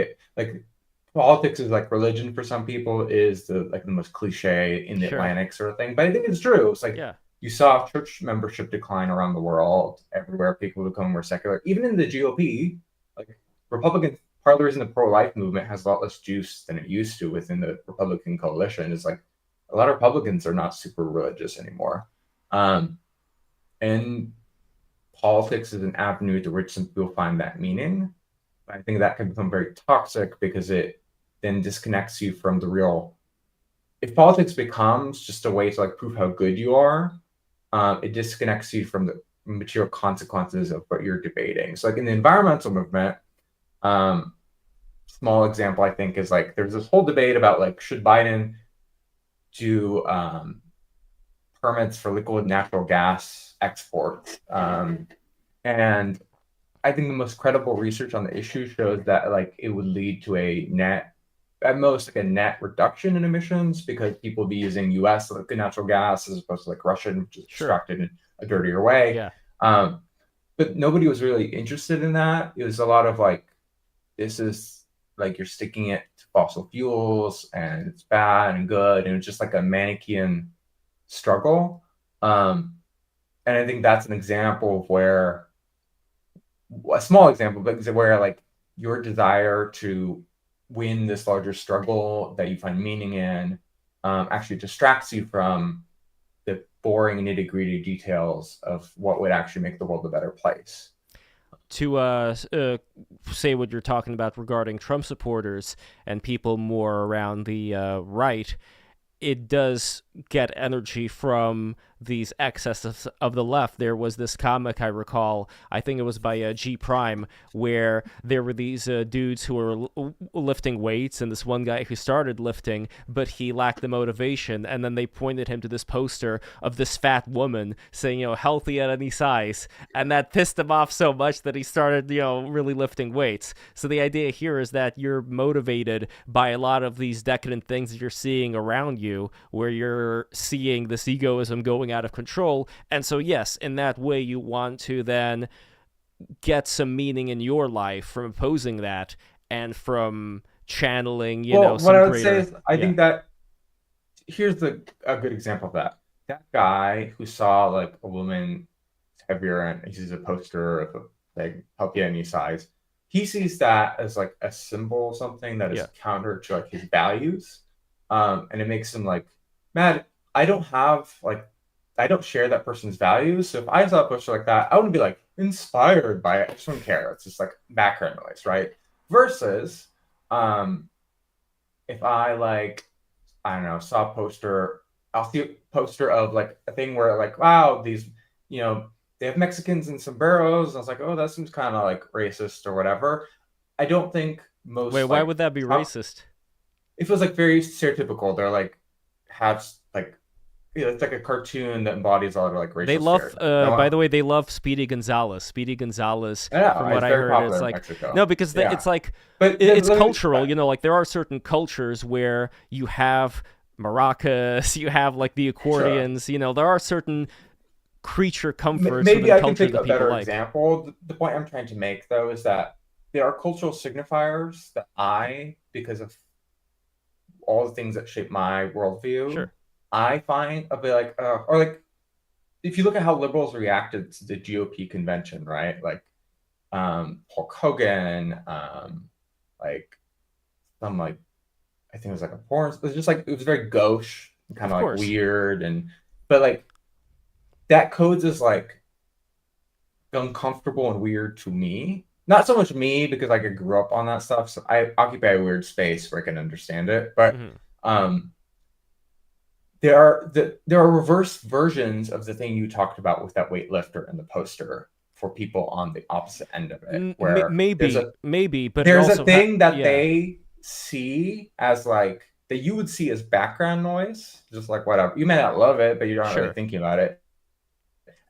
politics is like religion for some people, is the most cliche in the Atlantic sort of thing. But I think it's true. It's like, you saw church membership decline around the world, everywhere people become more secular. Even in the GOP, like, Republicans, part of the reason the pro-life movement has a lot less juice than it used to within the Republican coalition is like a lot of Republicans are not super religious anymore. And politics is an avenue to which some people find that meaning. I think that can become very toxic because it then disconnects you from the real. If politics becomes just a way to like prove how good you are, it disconnects you from the material consequences of what you're debating. So like in the environmental movement, small example I think is like there's this whole debate about like, should Biden do permits for liquid natural gas exports? And I think the most credible research on the issue shows that like it would lead to at most like a net reduction in emissions, because people would be using U.S. liquid natural gas as opposed to like Russian, which is extracted in a dirtier way. But nobody was really interested in that. It was a lot of like, this is like you're sticking it to fossil fuels and it's bad and good, and it's just like a Manichaean struggle. And I think that's an example of where, a small example, but where like your desire to win this larger struggle that you find meaning in actually distracts you from the boring nitty-gritty details of what would actually make the world a better place. To say what you're talking about regarding Trump supporters and people more around the right, it does get energy from these excesses of the left. There was this comic I recall, I think it was by G Prime, where there were these dudes who were lifting weights, and this one guy who started lifting, but he lacked the motivation, and then they pointed him to this poster of this fat woman saying, healthy at any size, and that pissed him off so much that he started, really lifting weights. So the idea here is that you're motivated by a lot of these decadent things that you're seeing around you, where you're we're seeing this egoism going out of control. And so, yes, in that way, you want to then get some meaning in your life from opposing that and from channeling, Well, some what I would greater. say is, I think that here's a good example of that. That guy who saw like a woman heavier and he sees a poster of a like healthy any size, he sees that as like a symbol, something that is counter to like his values, and it makes him like mad. I don't share that person's values, so if I saw a poster like that, I wouldn't be like inspired by it. I just don't care. It's just like background noise, right? Versus, if I like, I don't know, saw a poster, I'll see a poster of like a thing where like, wow, these, they have Mexicans and sombreros. I was like, oh, that seems kind of like racist or whatever. I don't think most. Wait, why would that be racist? It feels like very stereotypical. They're like, have like, it's like a cartoon that embodies all of like racial. They love, by the way, they love Speedy Gonzalez. Speedy Gonzalez, from what I heard, it's like no, because it's like, but it's cultural. Like there are certain cultures where you have maracas, you have like the accordions. Sure. There are certain creature comforts. Maybe I can think a better example. The point I'm trying to make though is that there are cultural signifiers that because of all the things that shape my worldview. Sure. I find a bit like, or like, if you look at how liberals reacted to the GOP convention, right? Like, Hulk Hogan, like, some like, I think it was like a porn. It was just like, it was very gauche, kind of like weird, but like, that codes is like uncomfortable and weird to me. Not so much me because like I grew up on that stuff, so I occupy a weird space where I can understand it. But there are reverse versions of the thing you talked about with that weightlifter and the poster for people on the opposite end of it. Where maybe, but there's a thing that they see as like that you would see as background noise, just like whatever. You may not love it, but you're not really thinking about it.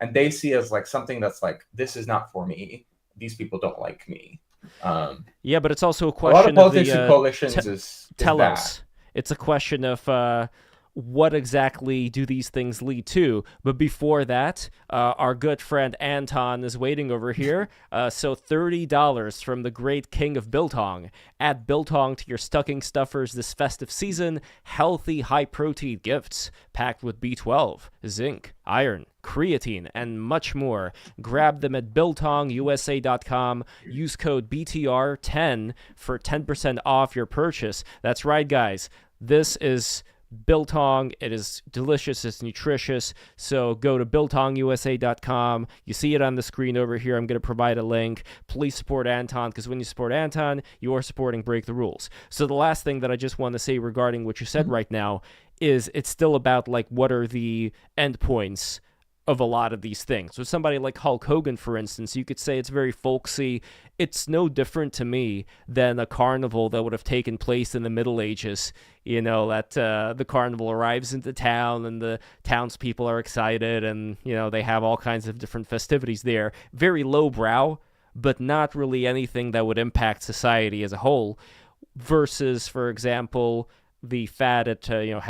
And they see as like something that's like, this is not for me. These people don't like me. But it's also a question a lot of politics of and coalitions is telos. It's a question of what exactly do these things lead to? But before that, our good friend Anton is waiting over here. So $30 from the great king of Biltong. Add Biltong to your stocking stuffers this festive season. Healthy, high-protein gifts packed with B12, zinc, iron, creatine, and much more. Grab them at BiltongUSA.com. Use code BTR10 for 10% off your purchase. That's right, guys. This is Biltong. It is delicious. It's nutritious. So go to BiltongUSA.com. You see it on the screen over here. I'm going to provide a link. Please support Anton, because when you support Anton, you are supporting Break the Rules. So the last thing that I just want to say regarding what you said right now is it's still about like what are the endpoints of a lot of these things. So somebody like Hulk Hogan, for instance, you could say it's very folksy. It's no different to me than a carnival that would have taken place in the Middle Ages. That the carnival arrives into town and the townspeople are excited and, they have all kinds of different festivities there. Very lowbrow, but not really anything that would impact society as a whole. Versus, for example, the fad at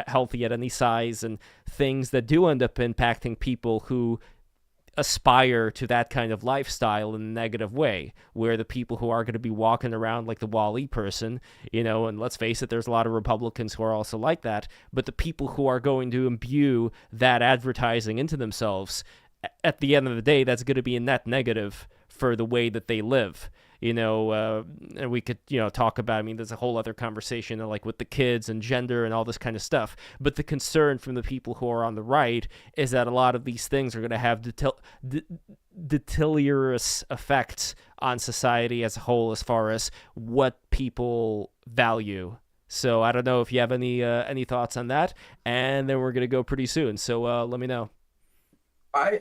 healthy at any size and things that do end up impacting people who aspire to that kind of lifestyle in a negative way, where the people who are going to be walking around like the Wall-E person, and let's face it, there's a lot of Republicans who are also like that, but the people who are going to imbue that advertising into themselves, at the end of the day, that's going to be a net negative for the way that they live. And we could, talk about, there's a whole other conversation like with the kids and gender and all this kind of stuff. But the concern from the people who are on the right is that a lot of these things are going to have deleterious effects on society as a whole as far as what people value. So I don't know if you have any thoughts on that. And then we're going to go pretty soon. So let me know. I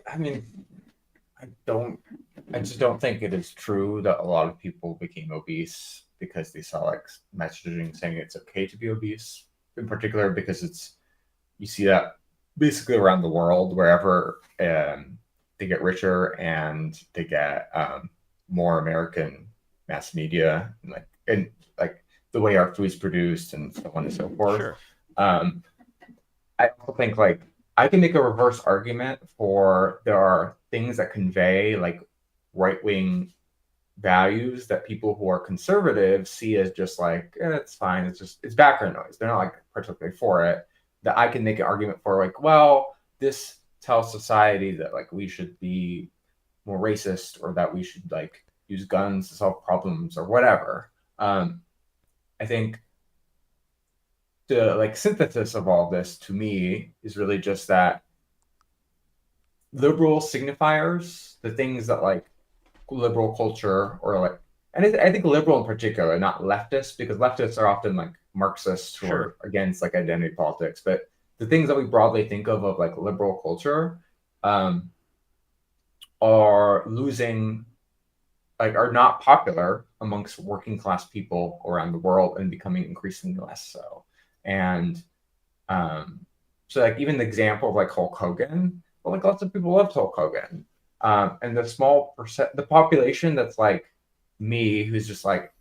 just don't think it is true that a lot of people became obese because they saw like messaging saying it's okay to be obese, in particular because you see that basically around the world wherever they get richer and they get more American mass media and the way our food's produced and so on and so forth. Sure. I also think like I can make a reverse argument for there are things that convey like right wing values that people who are conservative see as just like it's fine, it's background noise. They're not like particularly for it. That I can make an argument for like, well, this tells society that like we should be more racist or that we should like use guns to solve problems or whatever. I think the like synthesis of all this to me is really just that liberal signifiers, the things that like liberal culture or like, and I think liberal in particular, not leftist, because leftists are often like Marxists who are against like identity politics, but the things that we broadly think of like liberal culture are losing, like are not popular amongst working class people around the world and becoming increasingly less so. And so like even the example of like Hulk Hogan, well, like lots of people loved Hulk Hogan. And the small percent, the population that's like me, who's just like,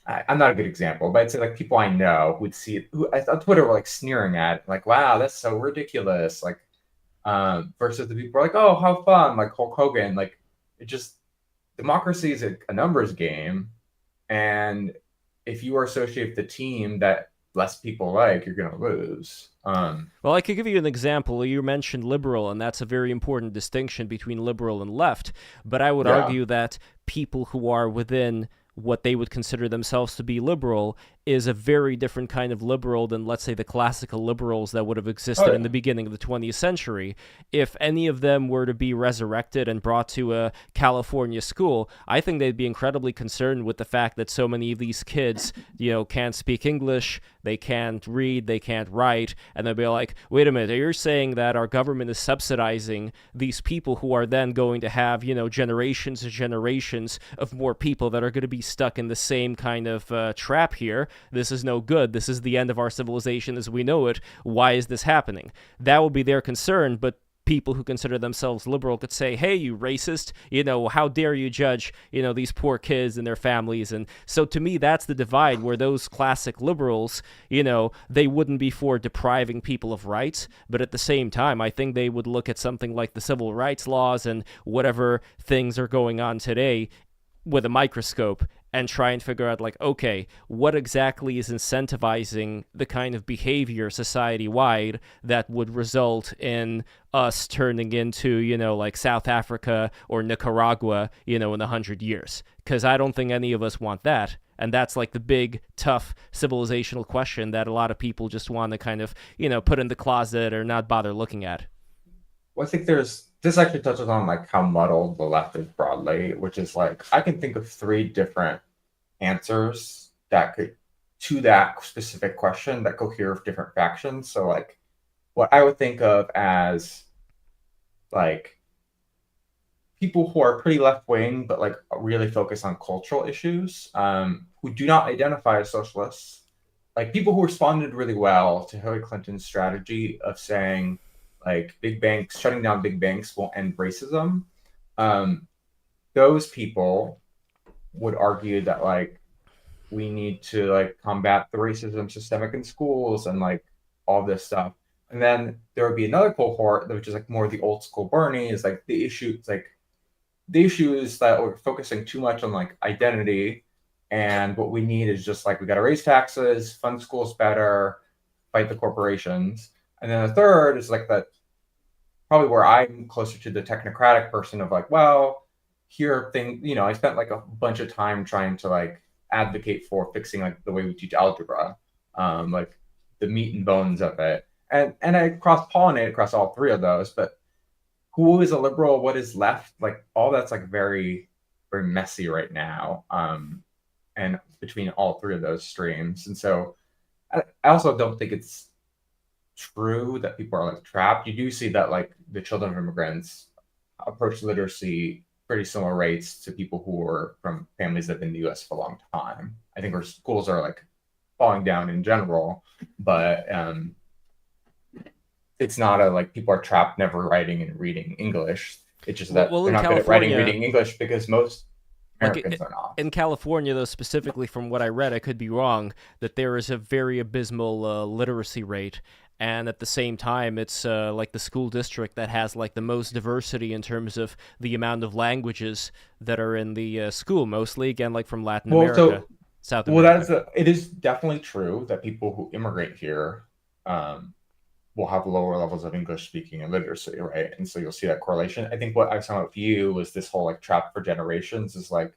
I'm not a good example, but I'd say like people I know would see it, who on Twitter were like sneering at, like, wow, that's so ridiculous. Like, versus the people are like, oh, how fun, like Hulk Hogan. Like, it just, democracy is a numbers game. And if you are associated with the team that less people like, you're going to lose. Well, I could give you an example. You mentioned liberal, and that's a very important distinction between liberal and left. But I would argue that people who are within what they would consider themselves to be liberal is a very different kind of liberal than, let's say, the classical liberals that would have existed in the beginning of the 20th century. If any of them were to be resurrected and brought to a California school, I think they'd be incredibly concerned with the fact that so many of these kids, can't speak English, they can't read, they can't write, and they'll be like, wait a minute, you're saying that our government is subsidizing these people who are then going to have, generations and generations of more people that are going to be stuck in the same kind of trap here. This is no good. This is the end of our civilization as we know it. Why is this happening? That would be their concern, but people who consider themselves liberal could say, hey, you racist, how dare you judge, these poor kids and their families. And so to me, that's the divide where those classic liberals, they wouldn't be for depriving people of rights. But at the same time, I think they would look at something like the civil rights laws and whatever things are going on today with a microscope and try and figure out, like, okay, what exactly is incentivizing the kind of behavior society-wide that would result in us turning into, like South Africa or Nicaragua, in 100 years? Because I don't think any of us want that. And that's like the big, tough civilizational question that a lot of people just want to kind of, put in the closet or not bother looking at. Well, I think this actually touches on like how muddled the left is broadly, which is like, I can think of 3 different answers to that specific question that cohere with different factions. So like what I would think of as like people who are pretty left wing, but like really focus on cultural issues, who do not identify as socialists, like people who responded really well to Hillary Clinton's strategy of saying like big banks, shutting down big banks will end racism. Those people would argue that like we need to like combat the racism systemic in schools and like all this stuff. And then there would be another cohort which is like more the old school Bernie, is like the issue is that we're focusing too much on like identity, and what we need is just like we got to raise taxes, fund schools better, fight the corporations. And then the third is like that, probably where I'm closer to the technocratic person of like, well, here thing, I spent like a bunch of time trying to like advocate for fixing like the way we teach algebra, like the meat and bones of it. And I cross-pollinate across all 3 of those, but who is a liberal, what is left, like all that's like very, very messy right now. And between all 3 of those streams. And so I also don't think it's true that people are like trapped. You do see that like the children of immigrants approach literacy pretty similar rates to people who are from families that have been in the US for a long time. I think our schools are like falling down in general, but it's not like people are trapped never writing and reading English. It's just that they're not good at writing and reading English because most Americans are not. In California, though, specifically from what I read, I could be wrong, that there is a very abysmal literacy rate. and at the same time it's like the school district that has like the most diversity in terms of the amount of languages that are in the school, mostly again like from Latin America, South America. It is definitely true that people who immigrate here will have lower levels of English speaking and literacy, right? And so you'll see that correlation. I think what I was talking about with you was this whole like trap for generations is like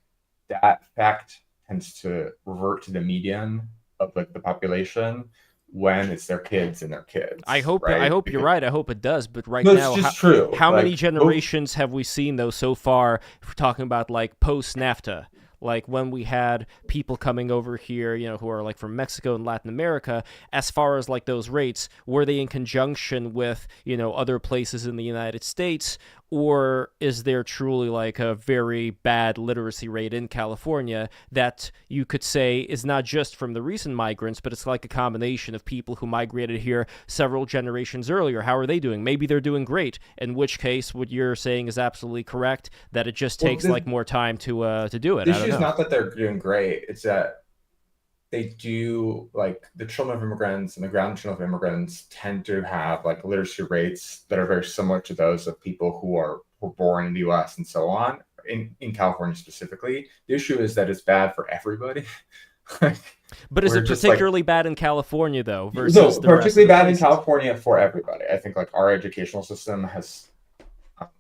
that fact tends to revert to the median of like the population when it's their kids and their kids. I hope right? You're right. I hope it does. But right No, now, it's just true. How Like, many generations have we seen though so far? If we're talking about like post NAFTA, like when we had people coming over here, who are like from Mexico and Latin America, as far as like those rates, were they in conjunction with, other places in the United States? Or is there truly like a very bad literacy rate in California that you could say is not just from the recent migrants, but it's like a combination of people who migrated here several generations earlier? How are they doing? Maybe they're doing great, in which case what you're saying is absolutely correct, that it just takes like more time to do it. The issue is not that they're doing great, it's that they do, like, the children of immigrants and the grandchildren of immigrants tend to have like literacy rates that are very similar to those of people who were born in the US and so on, in California specifically. The issue is that it's bad for everybody. But is it particularly bad in California though? Versus no, the rest particularly of the bad in places? California for everybody. I think like our educational system has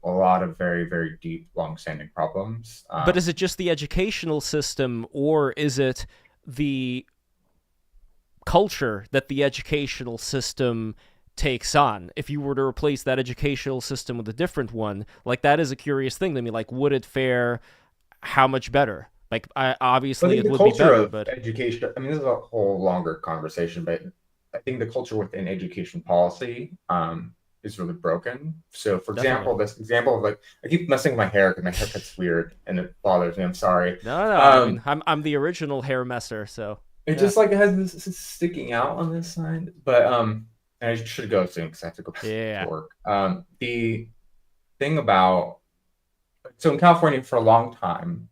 a lot of very, very deep, long-standing problems. But is it just the educational system, or is it the culture that the educational system takes on? If you were to replace that educational system with a different one, like, that is a curious thing to me. Like, would it fare how much better? Like, obviously it would be better, but education, I mean, this is a whole longer conversation, but I think the culture within education policy is really broken. So, for example, this example of like, I keep messing with my hair because my haircut's weird and it bothers me. I'm sorry. No. I mean, I'm the original hair messer, so it just like has this sticking out on this side. But I should go soon because I have to go back to work. The thing about, so in California for a long time,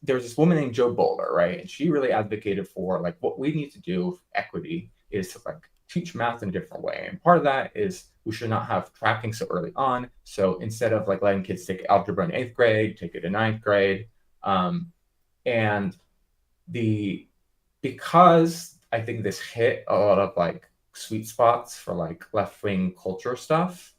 there was this woman named Jo Boulder, right? And she really advocated for like what we need to do for equity is to like teach math in a different way. And part of that is we should not have tracking so early on. So instead of like letting kids take algebra in 8th grade, take it in 9th grade. And because I think this hit a lot of like sweet spots for like left-wing culture stuff,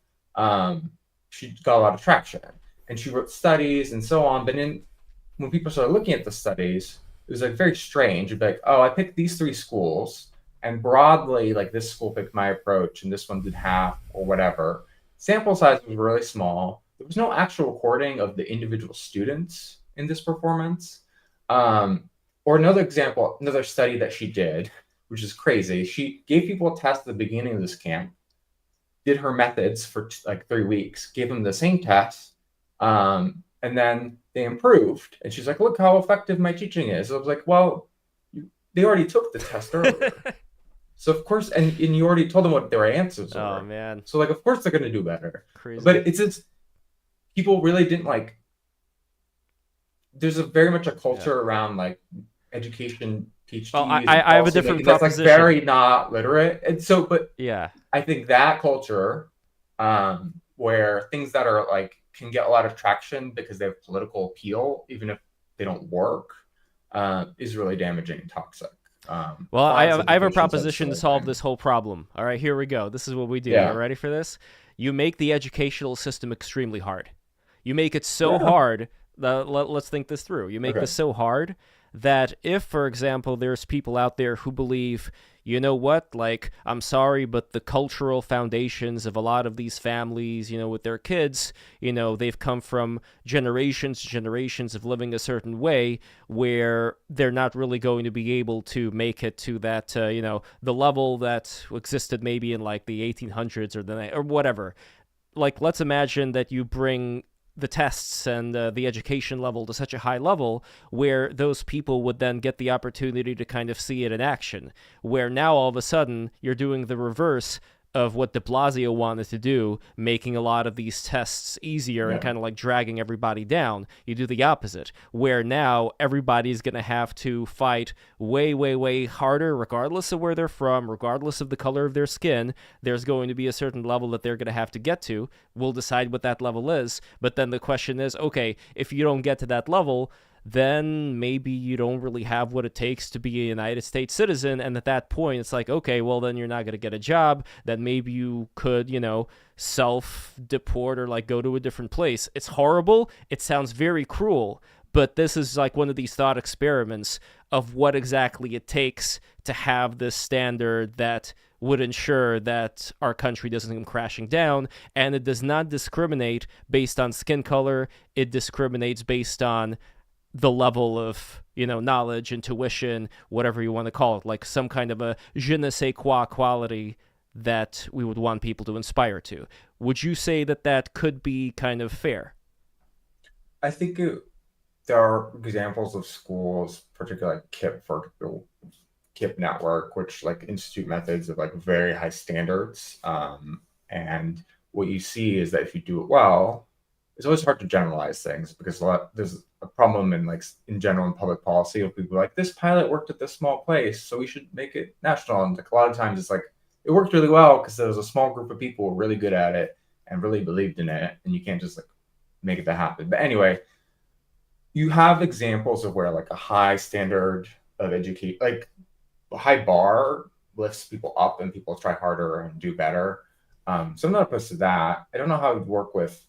she got a lot of traction. And she wrote studies and so on. But when people started looking at the studies, it was like very strange. It'd be like, oh, I picked these 3 schools, and broadly, like this school picked my approach, and this one did half or whatever. Sample size was really small. There was no actual recording of the individual students in this performance. Or another example, another study that she did, which is crazy. She gave people a test at the beginning of this camp, did her methods for like 3 weeks, gave them the same test, and then they improved. And she's like, look how effective my teaching is. So I was like, well, they already took the test earlier. So of course, and you already told them what their answers were. Oh man. So like, of course they're going to do better. Crazy. But it's just, people really didn't like, there's very much a culture around like education, PhDs. Well, I have a different proposition. That's like very not literate. And so, but yeah, I think that culture, where things that are like, can get a lot of traction because they have political appeal, even if they don't work, is really damaging and toxic. Well, I have a proposition to solve this whole problem. All right, here we go. This is what we do. Yeah. You ready for this? You make the educational system extremely hard. You make it so hard. Let's think this through. You make this so hard that if, for example, there's people out there who believe, you know what, like, I'm sorry, but the cultural foundations of a lot of these families, with their kids, they've come from generations of living a certain way where they're not really going to be able to make it to that, the level that existed maybe in like the 1800s or whatever. Like, let's imagine that you bring the tests and the education level to such a high level where those people would then get the opportunity to kind of see it in action, where now all of a sudden you're doing the reverse of what de Blasio wanted to do, making a lot of these tests easier and kind of like dragging everybody down. You do the opposite, where now everybody's going to have to fight way, way, way harder, regardless of where they're from, regardless of the color of their skin. There's going to be a certain level that they're going to have to get to. We'll decide what that level is. But then the question is, okay, if you don't get to that level, then maybe you don't really have what it takes to be a United States citizen. And at that point, it's like, okay, well, then you're not going to get a job. Then maybe you could, self-deport or like go to a different place. It's horrible. It sounds very cruel. But this is like one of these thought experiments of what exactly it takes to have this standard that would ensure that our country doesn't come crashing down. And it does not discriminate based on skin color. It discriminates based on the level of, knowledge, intuition, whatever you want to call it, like some kind of a je ne sais quoi quality that we would want people to inspire to. Would you say that that could be kind of fair? I think there are examples of schools, particularly like KIP network, which like institute methods of like very high standards. And what you see is that if you do it well, it's always hard to generalize things because there's a problem in general in public policy of people like, this pilot worked at this small place, so we should make it national. And like a lot of times it's like, it worked really well because there was a small group of people who were really good at it and really believed in it, and you can't just like make it that happen. But anyway, you have examples of where like a high standard of education, like a high bar lifts people up and people try harder and do better. So I'm not opposed to that. I don't know how it would work with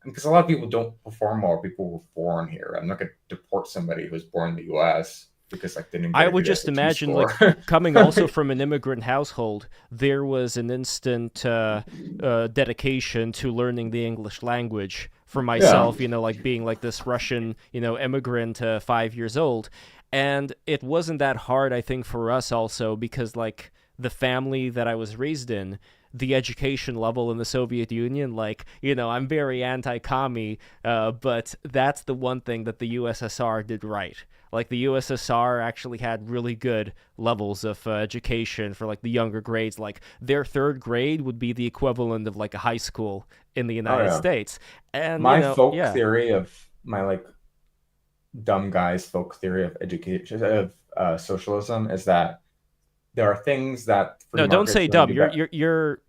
because a lot of people don't perform well. People were born here. I'm not going to deport somebody who was born in the U.S. because like they didn't. I would just imagine like coming also from an immigrant household, there was an instant dedication to learning the English language for myself. Like being like this Russian, immigrant, 5 years old, and it wasn't that hard, I think, for us also because like the family that I was raised in, the education level in the Soviet Union, I'm very anti-commie, but that's the one thing that the USSR did right. Like the USSR actually had really good levels of education for like the younger grades. Like their third grade would be the equivalent of like a high school in the United States. And my theory of my like dumb guy's folk theory of education of socialism is that there are things that no, don't say dumb.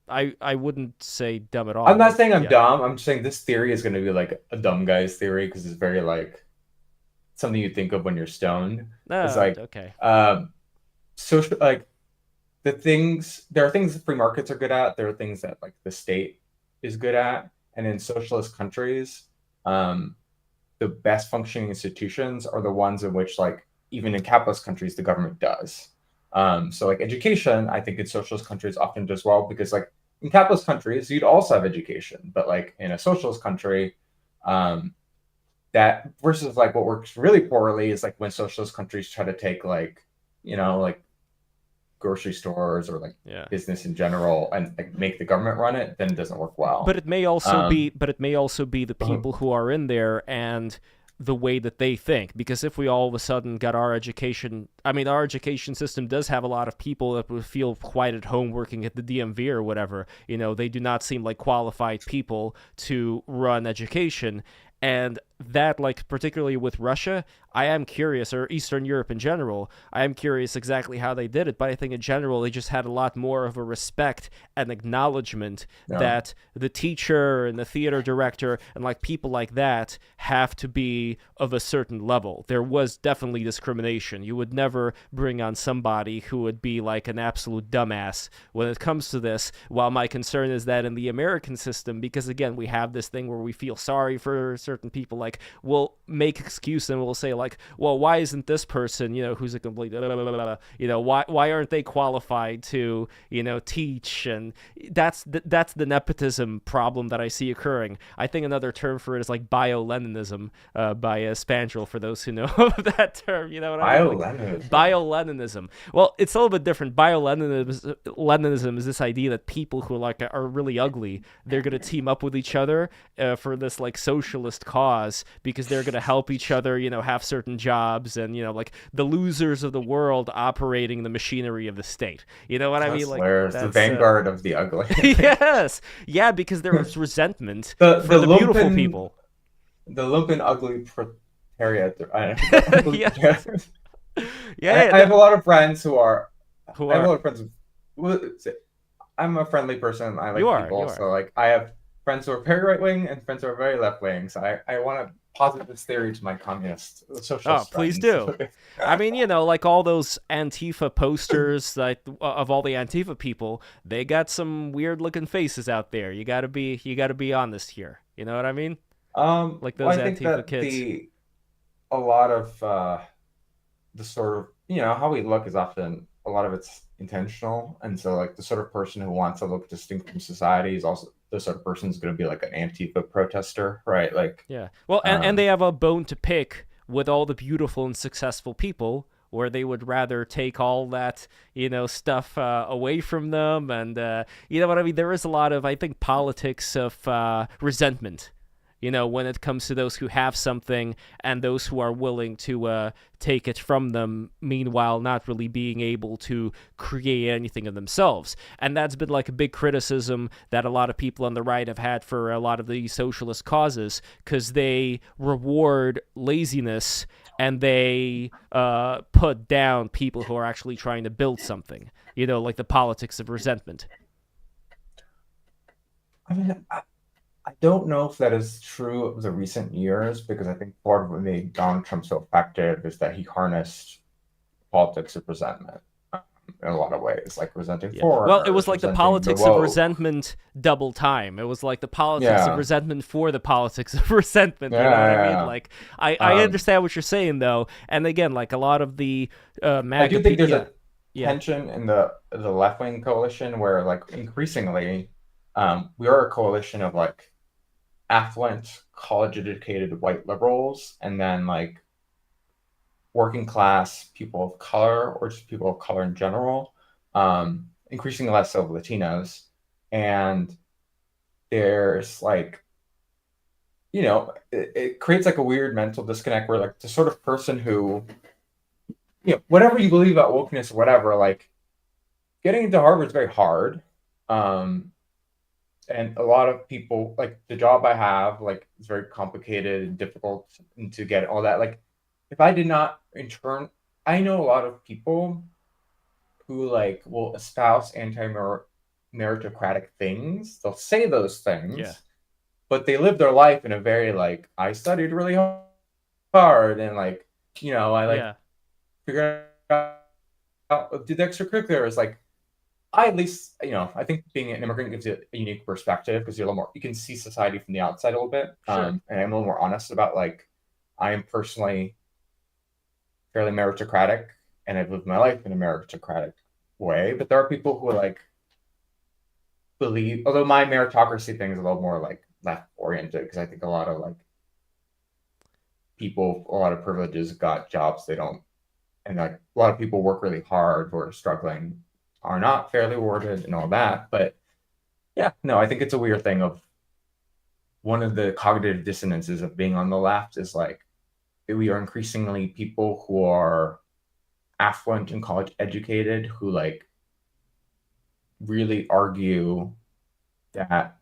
I wouldn't say dumb at all. I'm not saying I'm dumb. I'm just saying this theory is going to be like a dumb guy's theory because it's very like something you think of when you're stoned. It's like okay. Social like there are things that free markets are good at. There are things that like the state is good at, and in socialist countries, the best functioning institutions are the ones in which like even in capitalist countries the government does. So like education, I think in socialist countries often does well because like in capitalist countries, you'd also have education, but like in a socialist country, that versus like what works really poorly is like when socialist countries try to take like, like grocery stores or like business in general and like make the government run it, then it doesn't work well. But it may also be the people who are in there and the way that they think, because if we all of a sudden got our education system does have a lot of people that would feel quite at home working at the DMV or whatever. They do not seem like qualified people to run education. And that, like, particularly with Russia, I am curious, or Eastern Europe in general, I am curious exactly how they did it, but I think in general they just had a lot more of a respect and acknowledgement that the teacher and the theater director and, like, people like that have to be of a certain level. There was definitely discrimination. You would never bring on somebody who would be, like, an absolute dumbass when it comes to this, while my concern is that in the American system, because, again, we have this thing where we feel sorry for certain people, like, we'll make excuse and we'll say, like, well, why isn't this person, who's a complete, why aren't they qualified to, teach? And that's the nepotism problem that I see occurring. I think another term for it is like bio-Leninism by Spandrel, for those who know that term, you know what I mean? Like, bio-Leninism. Well, it's a little bit different. Bio-Leninism is this idea that people who are really ugly, they're going to team up with each other for this like socialist cause class because they're going to help each other, have certain jobs, and like the losers of the world operating the machinery of the state. You know what I mean? Like hilarious. that's The vanguard of the ugly. yes, yeah, because there was resentment the for the beautiful lumpen, people. The lumpen ugly proletariat. I don't know, the ugly Yes. proletariat. Yeah, I have a lot of friends who are. who I have a are lot of friends. I'm a friendly person. I like You are, people. you are. So like I have friends who are very right wing and friends who are very left wing. So I want to posit this theory to my communist socialist please friends. do. I mean, like all those Antifa posters, like of all the Antifa people, they got some weird looking faces out there. You gotta be honest here. You know what I mean? Like those I think Antifa that kids. a lot of the sort of how we look is often a lot of it's intentional, and so like the sort of person who wants to look distinct from society is also the sort of person who's going to be like an Antifa protester, right? Like Yeah. Well, and they have a bone to pick with all the beautiful and successful people, where they would rather take all that, stuff away from them. And, you know what I mean? There is a lot of, I think, politics of resentment, when it comes to those who have something and those who are willing to take it from them, meanwhile not really being able to create anything of themselves. And that's been like a big criticism that a lot of people on the right have had for a lot of these socialist causes, because they reward laziness and they put down people who are actually trying to build something, like the politics of resentment. I mean, I don't know if that is true of the recent years, because I think part of what made Donald Trump so effective is that he harnessed politics of resentment in a lot of ways, like resenting foreigners. Well, it was like the politics of woke. resentment double time. It was like the politics Yeah. of resentment for the politics of resentment. You know Yeah, what I yeah, mean? yeah. Like, I understand what you're saying, though. And again, like a lot of the MAGA I do think there's a Yeah. tension in the left-wing coalition where, like, increasingly, we are a coalition of like affluent, college-educated white liberals, and then like working class people of color, or just people of color in general, increasingly less so Latinos. And there's like, it creates like a weird mental disconnect where like the sort of person who, whatever you believe about wokeness or whatever, like getting into Harvard is very hard. And a lot of people, like the job I have, like it's very complicated and difficult to get all that. Like if I did not I know a lot of people who like will espouse anti-meritocratic things. They'll say those things, but they live their life in a very like, I studied really hard and like, I figured out, did the extracurriculars. Like I at least, I think being an immigrant gives you a unique perspective because you're a little more, you can see society from the outside a little bit. Sure. And I'm a little more honest about like, I am personally fairly meritocratic and I've lived my life in a meritocratic way. But there are people who like believe, although my meritocracy thing is a little more like left oriented, because I think a lot of like people, a lot of privileges got jobs they don't, and like a lot of people work really hard who are struggling are not fairly rewarded and all that. But yeah, no, I think it's a weird thing of one of the cognitive dissonances of being on the left is like we are increasingly people who are affluent and college educated who like really argue that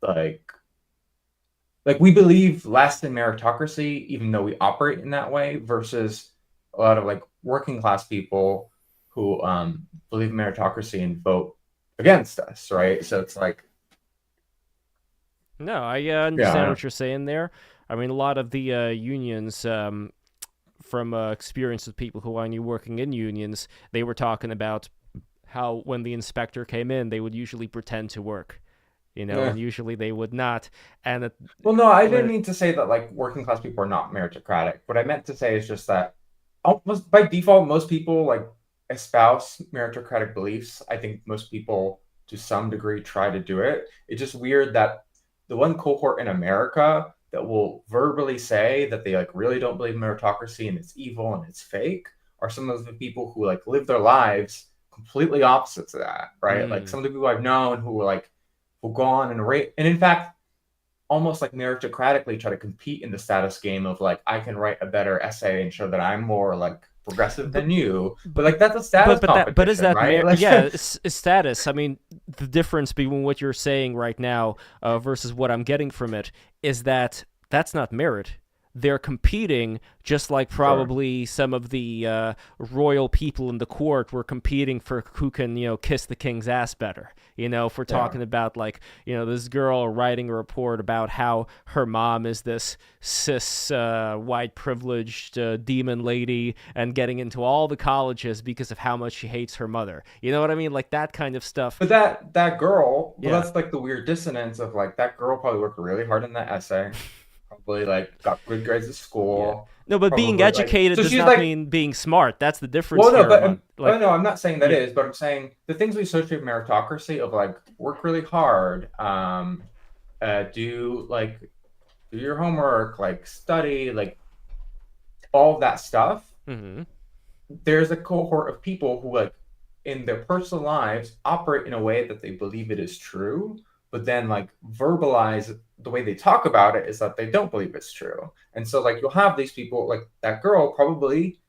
like we believe less in meritocracy even though we operate in that way, versus a lot of like working class people who believe in meritocracy and vote against us, right? So it's like, no, I understand what you're saying there. I mean, a lot of the unions, from experience with people who I knew working in unions, they were talking about how when the inspector came in, they would usually pretend to work, and usually they would not. And well, no, I didn't mean to say that like working class people are not meritocratic. What I meant to say is just that almost by default, most people like espouse meritocratic beliefs. I think most people to some degree try to do it. It's just weird that the one cohort in America that will verbally say that they like really don't believe in meritocracy and it's evil and it's fake are some of the people who like live their lives completely opposite to that, right? Like some of the people I've known who like will go on and rate, and in fact almost like meritocratically try to compete in the status game of like, I can write a better essay and show that I'm more like progressive than you, but like that's a status competition, but is that right? it's status. I mean, the difference between what you're saying right now versus what I'm getting from it is that that's not merit. They're competing just like probably some of the royal people in the court were competing for who can, kiss the king's ass better. If we're talking about like, this girl writing a report about how her mom is this cis, white privileged demon lady and getting into all the colleges because of how much she hates her mother. You know what I mean? Like that kind of stuff. But that girl, that's like the weird dissonance of like that girl probably worked really hard in that essay. Probably like got good grades at school. No, but probably, being educated does not mean being smart. That's the difference. Well, no, here, but no, I'm not saying that is, but I'm saying the things we associate with meritocracy of like work really hard, do your homework, like study, like all of that stuff. Mm-hmm. There's a cohort of people who like in their personal lives operate in a way that they believe it is true, but then like verbalize the way they talk about it is that they don't believe it's true. And so like you'll have these people, like that girl probably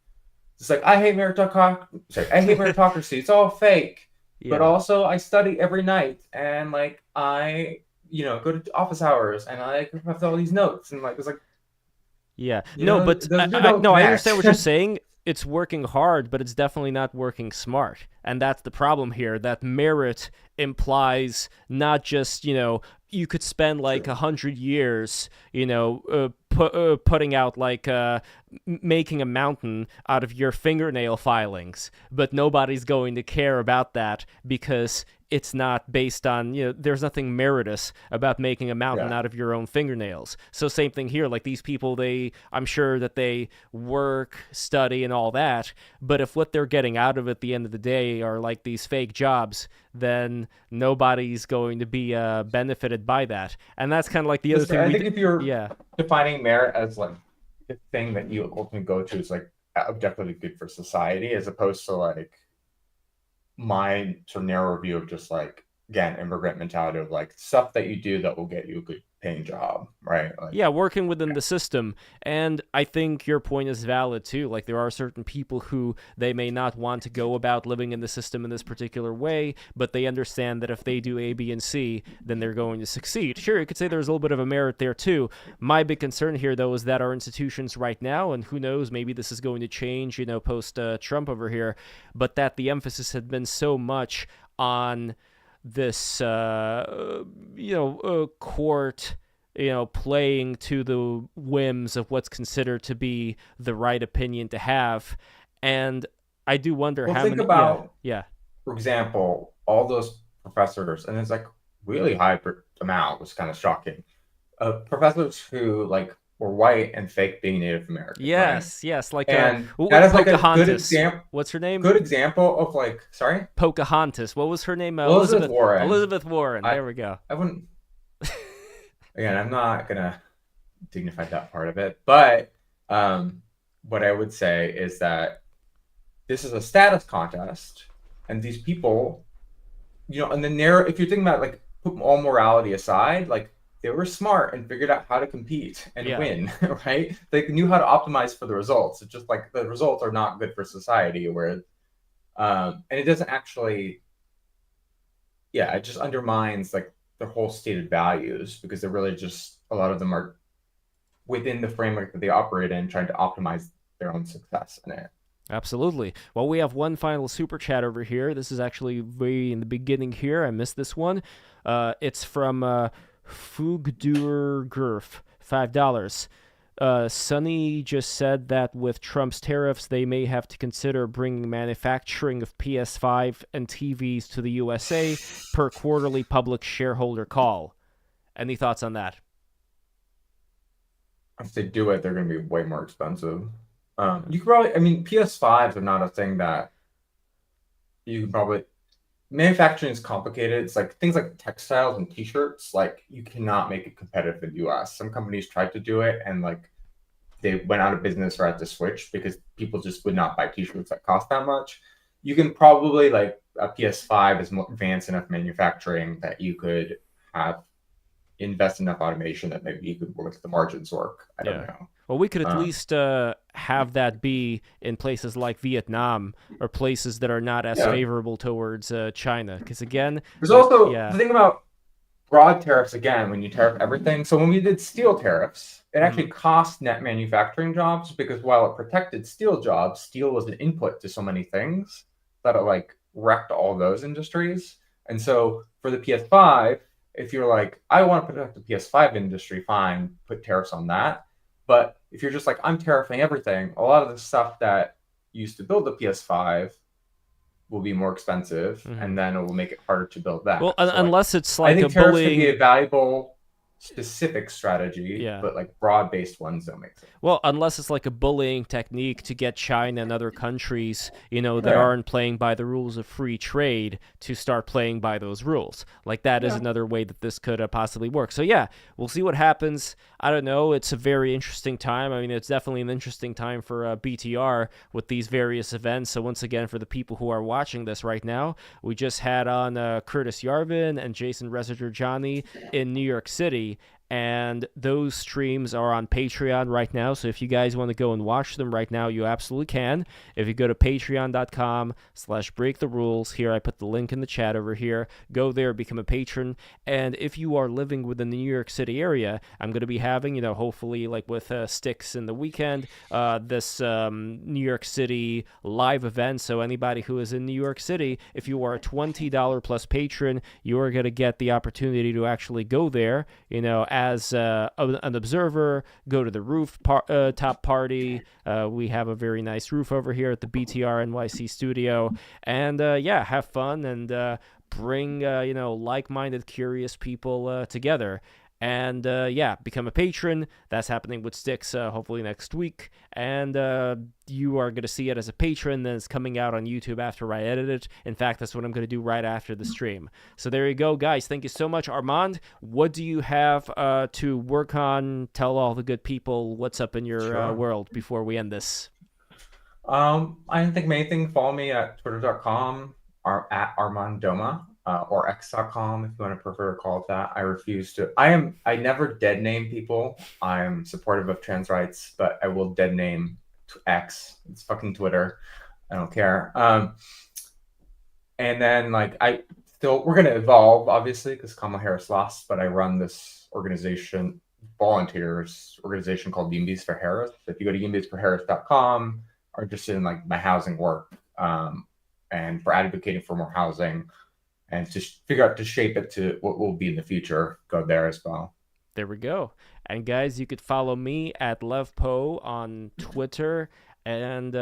it's like, I hate meritocracy. It's all fake. But also I study every night and like I, go to office hours and I have all these notes and like it's like I understand what you're saying. It's working hard, but it's definitely not working smart. And that's the problem here, that merit implies not just, you could spend like 100 years, putting out like making a mountain out of your fingernail filings, but nobody's going to care about that because it's not based on, there's nothing meritorious about making a mountain out of your own fingernails. So same thing here, like these people, I'm sure that they work, study, and all that, but if what they're getting out of it at the end of the day are like these fake jobs, then nobody's going to be benefited by that. And that's kind of like the other thing. I think if you're defining merit as like the thing that you ultimately go to is like objectively good for society, as opposed to like my sort of narrow view of just like, again, immigrant mentality of like stuff that you do that will get you a good paying job, right? Like, working within the system. And I think your point is valid too. Like there are certain people who they may not want to go about living in the system in this particular way, but they understand that if they do A, B, and C, then they're going to succeed. Sure, you could say there's a little bit of a merit there too. My big concern here though is that our institutions right now, and who knows, maybe this is going to change, post Trump over here, but that the emphasis had been so much on this court playing to the whims of what's considered to be the right opinion to have. And I do wonder how think many about for example, all those professors, and it's like really high amount, was kind of shocking, professors who like were white and fake being Native American. Yes, like and that is like a good example. What's her name? Good example of like, sorry, Pocahontas. What was her name? Elizabeth Warren. Elizabeth Warren. There we go. I wouldn't. Again, I'm not gonna dignify that part of it, but what I would say is that this is a status contest, and these people, and if you're thinking about like put all morality aside, like they were smart and figured out how to compete and win, right? They knew how to optimize for the results. It's just like the results are not good for society, and it doesn't actually, it just undermines like their whole stated values, because they're really just, a lot of them are within the framework that they operate in, trying to optimize their own success in it. Absolutely. Well, we have one final super chat over here. This is actually way in the beginning here. I missed this one. It's from Fugdur Gurf, $5. Sonny just said that with Trump's tariffs, they may have to consider bringing manufacturing of PS5 and TVs to the USA per quarterly public shareholder call. Any thoughts on that? If they do it, they're going to be way more expensive. You could probably, PS5s are not a thing that you can probably, manufacturing is complicated. It's like things like textiles and t-shirts, like you cannot make it competitive in the US. Some companies tried to do it and like they went out of business or had to switch because people just would not buy t-shirts that cost that much. You can probably, like, a PS5 is more advanced enough manufacturing that you could have, invest enough automation that maybe you could work the margins work. I don't know. Well, we could at least have that be in places like Vietnam or places that are not as favorable towards China. Because again, there's also the thing about broad tariffs again, when you tariff everything. So when we did steel tariffs, it actually cost net manufacturing jobs, because while it protected steel jobs, steel was an input to so many things that it like wrecked all those industries. And so for the PS5, if you're like, I want to protect the PS5 industry, fine, put tariffs on that. But if you're just like, I'm tariffing everything, a lot of the stuff that used to build the PS5 will be more expensive, and then it will make it harder to build that. Well, unless it's like I think a tariffs bullying... can be a valuable specific strategy, but like broad-based ones don't make sense. Well, unless it's like a bullying technique to get China and other countries, that aren't playing by the rules of free trade to start playing by those rules. Like that is another way that this could possibly work. So yeah, we'll see what happens. I don't know. It's a very interesting time. I mean, it's definitely an interesting time for BTR with these various events. So once again, for the people who are watching this right now, we just had on Curtis Yarvin and Jason Rezajurjani in New York City. And those streams are on Patreon right now. So if you guys want to go and watch them right now, you absolutely can. If you go to patreon.com/breaktherules, here I put the link in the chat over here. Go there, become a patron. And if you are living within the New York City area, I'm going to be having, hopefully like with Styx in the weekend, this New York City live event. So anybody who is in New York City, if you are a $20 plus patron, you are going to get the opportunity to actually go there, as an observer, go to the top party. We have a very nice roof over here at the BTR NYC studio. And have fun and bring, like-minded, curious people together. And become a patron. That's happening with Styx hopefully next week. And you are going to see it as a patron. Then it's coming out on YouTube after I edit it. In fact, that's what I'm going to do right after the stream. So there you go, guys. Thank you so much. Armand, what do you have to work on? Tell all the good people what's up in your world before we end this. I don't think many things. Follow me at twitter.com or at Armand Doma. Or x.com if you want to prefer to call it that. I refuse to. I never dead name people. I'm supportive of trans rights, but I will dead name X. It's fucking Twitter. I don't care. And then we're gonna evolve obviously because Kamala Harris lost, but I run this volunteers organization called Yimbies for Harris. If you go to yimbiesforharris.com, are interested in like my housing work and for advocating for more housing. And to figure out to shape it to what will be in the future, go there as well. There we go. And guys, you could follow me at Lev Po on Twitter. And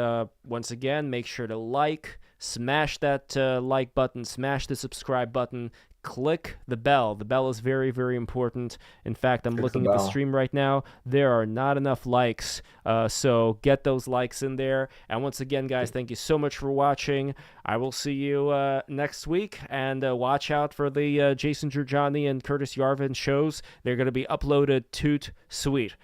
once again, make sure to smash that like button, smash the subscribe button, click the bell. The bell is very, very important. In fact, I'm looking at the stream right now. There are not enough likes, so get those likes in there. And once again, guys, thank you so much for watching. I will see you next week, and watch out for the Jason Giorgiani and Curtis Yarvin shows. They're going to be uploaded toot sweet.